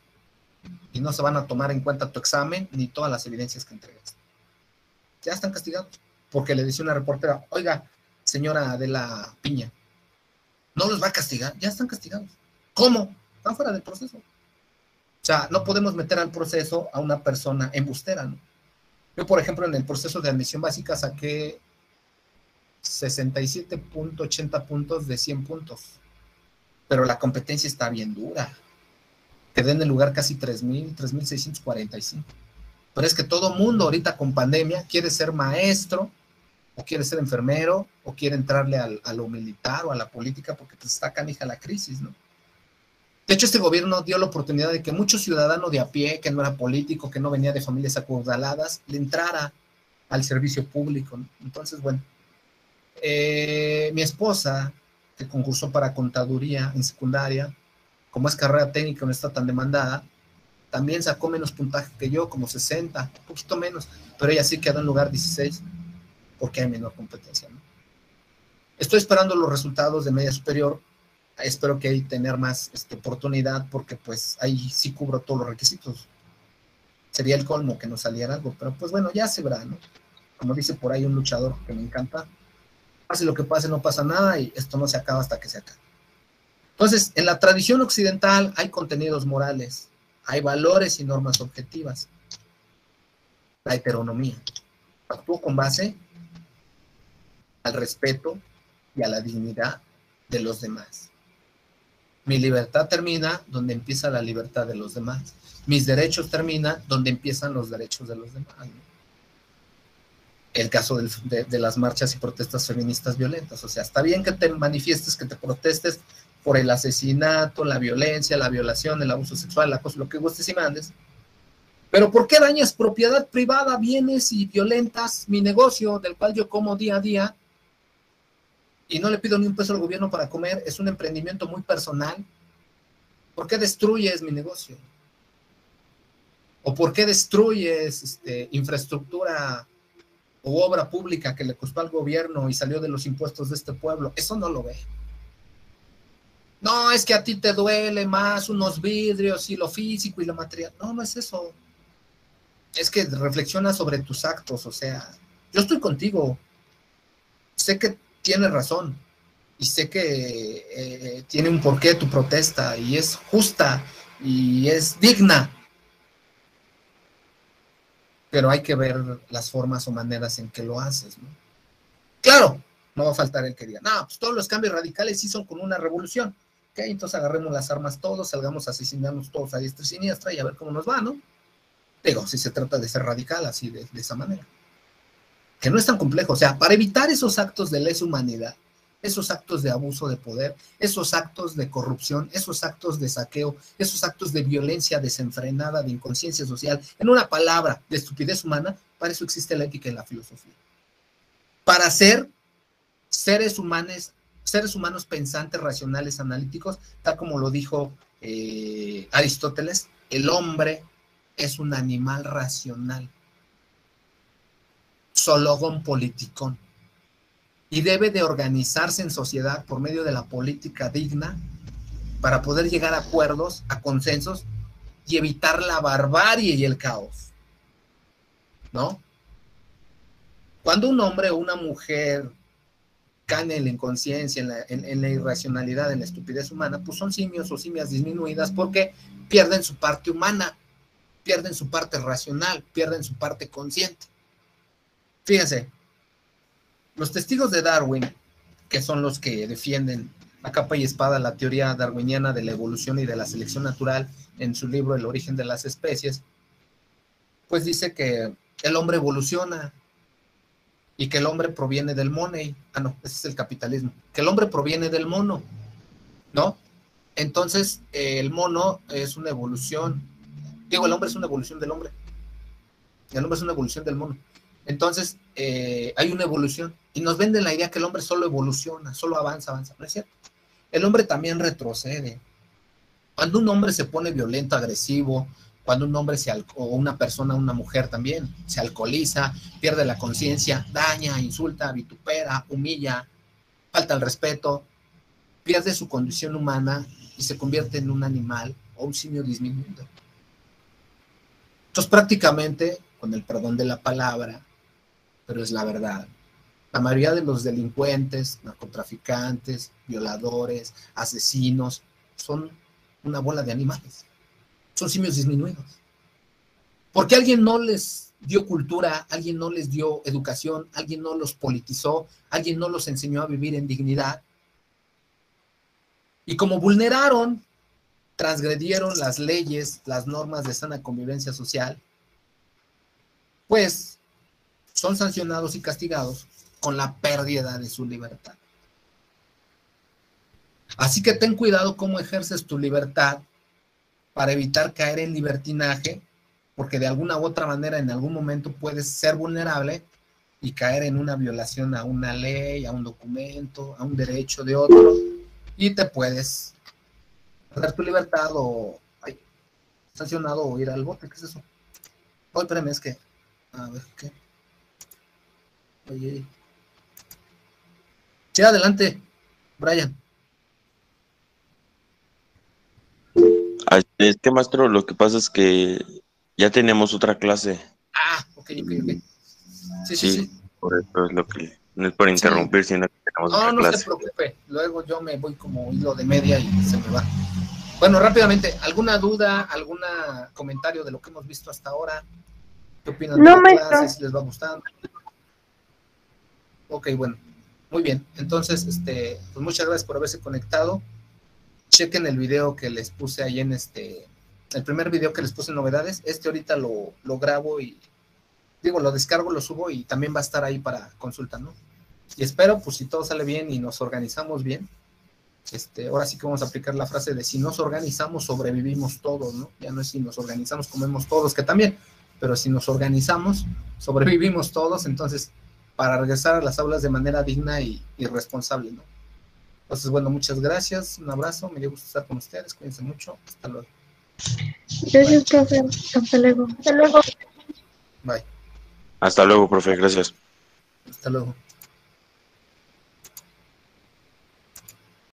y no se van a tomar en cuenta tu examen ni todas las evidencias que entregas. Ya están castigados, porque le dice una reportera, oiga, señora Adela Piña, ¿no los va a castigar? Ya están castigados. ¿Cómo? Están fuera del proceso. O sea, no podemos meter al proceso a una persona embustera, ¿no? Yo, por ejemplo, en el proceso de admisión básica saqué 67.80 puntos de 100 puntos, pero la competencia está bien dura. Quedé en el lugar casi 3,645. Pero es que todo mundo ahorita con pandemia quiere ser maestro o quiere ser enfermero, o quiere entrarle a lo militar o a la política, porque pues está canija la crisis, ¿no? De hecho, este gobierno dio la oportunidad de que muchos ciudadanos de a pie, que no era político, que no venía de familias acaudaladas, le entrara al servicio público, ¿no? Entonces, bueno, mi esposa, que concursó para contaduría en secundaria, como es carrera técnica, no está tan demandada, también sacó menos puntaje que yo, como 60, un poquito menos, pero ella sí quedó en lugar 16, porque hay menor competencia, ¿no? Estoy esperando los resultados de media superior, espero que ahí tener más oportunidad, porque pues ahí sí cubro todos los requisitos. Sería el colmo que no saliera algo, pero pues bueno, ya se verá, ¿no? Como dice por ahí un luchador que me encanta, pase lo que pase, no pasa nada, y esto no se acaba hasta que se acabe. Entonces, en la tradición occidental hay contenidos morales, hay valores y normas objetivas. La heteronomía. Actúo con base al respeto y a la dignidad de los demás. Mi libertad termina donde empieza la libertad de los demás. Mis derechos terminan donde empiezan los derechos de los demás, ¿no? El caso de las marchas y protestas feministas violentas. O sea, está bien que te manifiestes, que te protestes por el asesinato, la violencia, la violación, el abuso sexual, la cosa, lo que gustes y mandes. Pero ¿por qué dañas propiedad privada, bienes y violentas mi negocio, del cual yo como día a día, y no le pido ni un peso al gobierno para comer? Es un emprendimiento muy personal. ¿Por qué destruyes mi negocio? ¿O por qué destruyes infraestructura o obra pública que le costó al gobierno y salió de los impuestos de este pueblo? Eso no lo ve. No, es que a ti te duele más unos vidrios y lo físico y lo material. No, no es eso. Es que reflexiona sobre tus actos. O sea, yo estoy contigo. Sé que tienes razón y sé que tiene un porqué tu protesta y es justa y es digna. Pero hay que ver las formas o maneras en que lo haces, ¿no? Claro, no va a faltar el que diga, no, pues todos los cambios radicales sí son con una revolución. Ok, entonces agarremos las armas todos, salgamos a asesinarnos todos a diestra y siniestra y a ver cómo nos va, ¿no? Digo, si se trata de ser radical así, de esa manera. Que no es tan complejo. O sea, para evitar esos actos de lesa humanidad, esos actos de abuso de poder, esos actos de corrupción, esos actos de saqueo, esos actos de violencia desenfrenada, de inconsciencia social, en una palabra, de estupidez humana, para eso existe la ética y la filosofía. Para ser seres humanos pensantes, racionales, analíticos, tal como lo dijo Aristóteles, el hombre es un animal racional, zoologón politikon, y debe de organizarse en sociedad por medio de la política digna para poder llegar a acuerdos, a consensos y evitar la barbarie y el caos, ¿no? Cuando un hombre o una mujer caen en la inconsciencia, en la irracionalidad, en la estupidez humana, pues son simios o simias disminuidas porque pierden su parte humana, pierden su parte racional, pierden su parte consciente. Fíjense, los testigos de Darwin, que son los que defienden a capa y espada la teoría darwiniana de la evolución y de la selección natural en su libro El origen de las especies, pues dice que el hombre evoluciona y que el hombre proviene del money. Ah, no, ese es el capitalismo. Que el hombre proviene del mono, ¿no? Entonces, el mono es una evolución. Digo, el hombre es una evolución del hombre. El hombre es una evolución del mono. Entonces, hay una evolución. Y nos venden la idea que el hombre solo evoluciona, solo avanza. No es cierto. El hombre también retrocede. Cuando un hombre se pone violento, agresivo, cuando un hombre o una persona, una mujer también, se alcoholiza, pierde la conciencia, daña, insulta, vitupera, humilla, falta el respeto, pierde su condición humana y se convierte en un animal o un simio disminuido. Entonces, prácticamente, con el perdón de la palabra, pero es la verdad, la mayoría de los delincuentes, narcotraficantes, violadores, asesinos, son una bola de animales. Son simios disminuidos. Porque alguien no les dio cultura, alguien no les dio educación, alguien no los politizó, alguien no los enseñó a vivir en dignidad. Y como vulneraron, transgredieron las leyes, las normas de sana convivencia social, pues son sancionados y castigados con la pérdida de su libertad. Así que ten cuidado cómo ejerces tu libertad para evitar caer en libertinaje, porque de alguna u otra manera en algún momento puedes ser vulnerable y caer en una violación a una ley, a un documento, a un derecho de otro, y te puedes perder tu libertad o sancionado o ir al bote. ¿Qué es eso? Oye, espérame, es que, a ver, ¿qué? Oye. Sí, adelante, Brian. Es que, maestro, lo que pasa es que ya tenemos otra clase. Ah, ok. Sí. Sí, por eso es lo que, no es por interrumpir, sino que tenemos otra No se clase. preocupe, luego yo me voy como hilo de media y se me va. Bueno, rápidamente, ¿alguna duda, algún comentario de lo que hemos visto hasta ahora? ¿Qué opinan de la clase? ¿Si les va gustando? Ok, bueno, muy bien. Entonces, pues muchas gracias por haberse conectado. Chequen el video que les puse ahí en el primer video que les puse en novedades. Ahorita lo grabo y lo descargo, lo subo y también va a estar ahí para consulta, ¿no? Y espero, pues si todo sale bien y nos organizamos bien, ahora sí que vamos a aplicar la frase de si nos organizamos, sobrevivimos todos, ¿no? Ya no es si nos organizamos, comemos todos, que también, pero si nos organizamos, sobrevivimos todos, entonces, para regresar a las aulas de manera digna y responsable, ¿no? Entonces, bueno, muchas gracias, un abrazo, me dio gusto estar con ustedes, cuídense mucho, hasta luego. Gracias, profe, hasta luego. Bye. Hasta luego, profe, gracias. Hasta luego.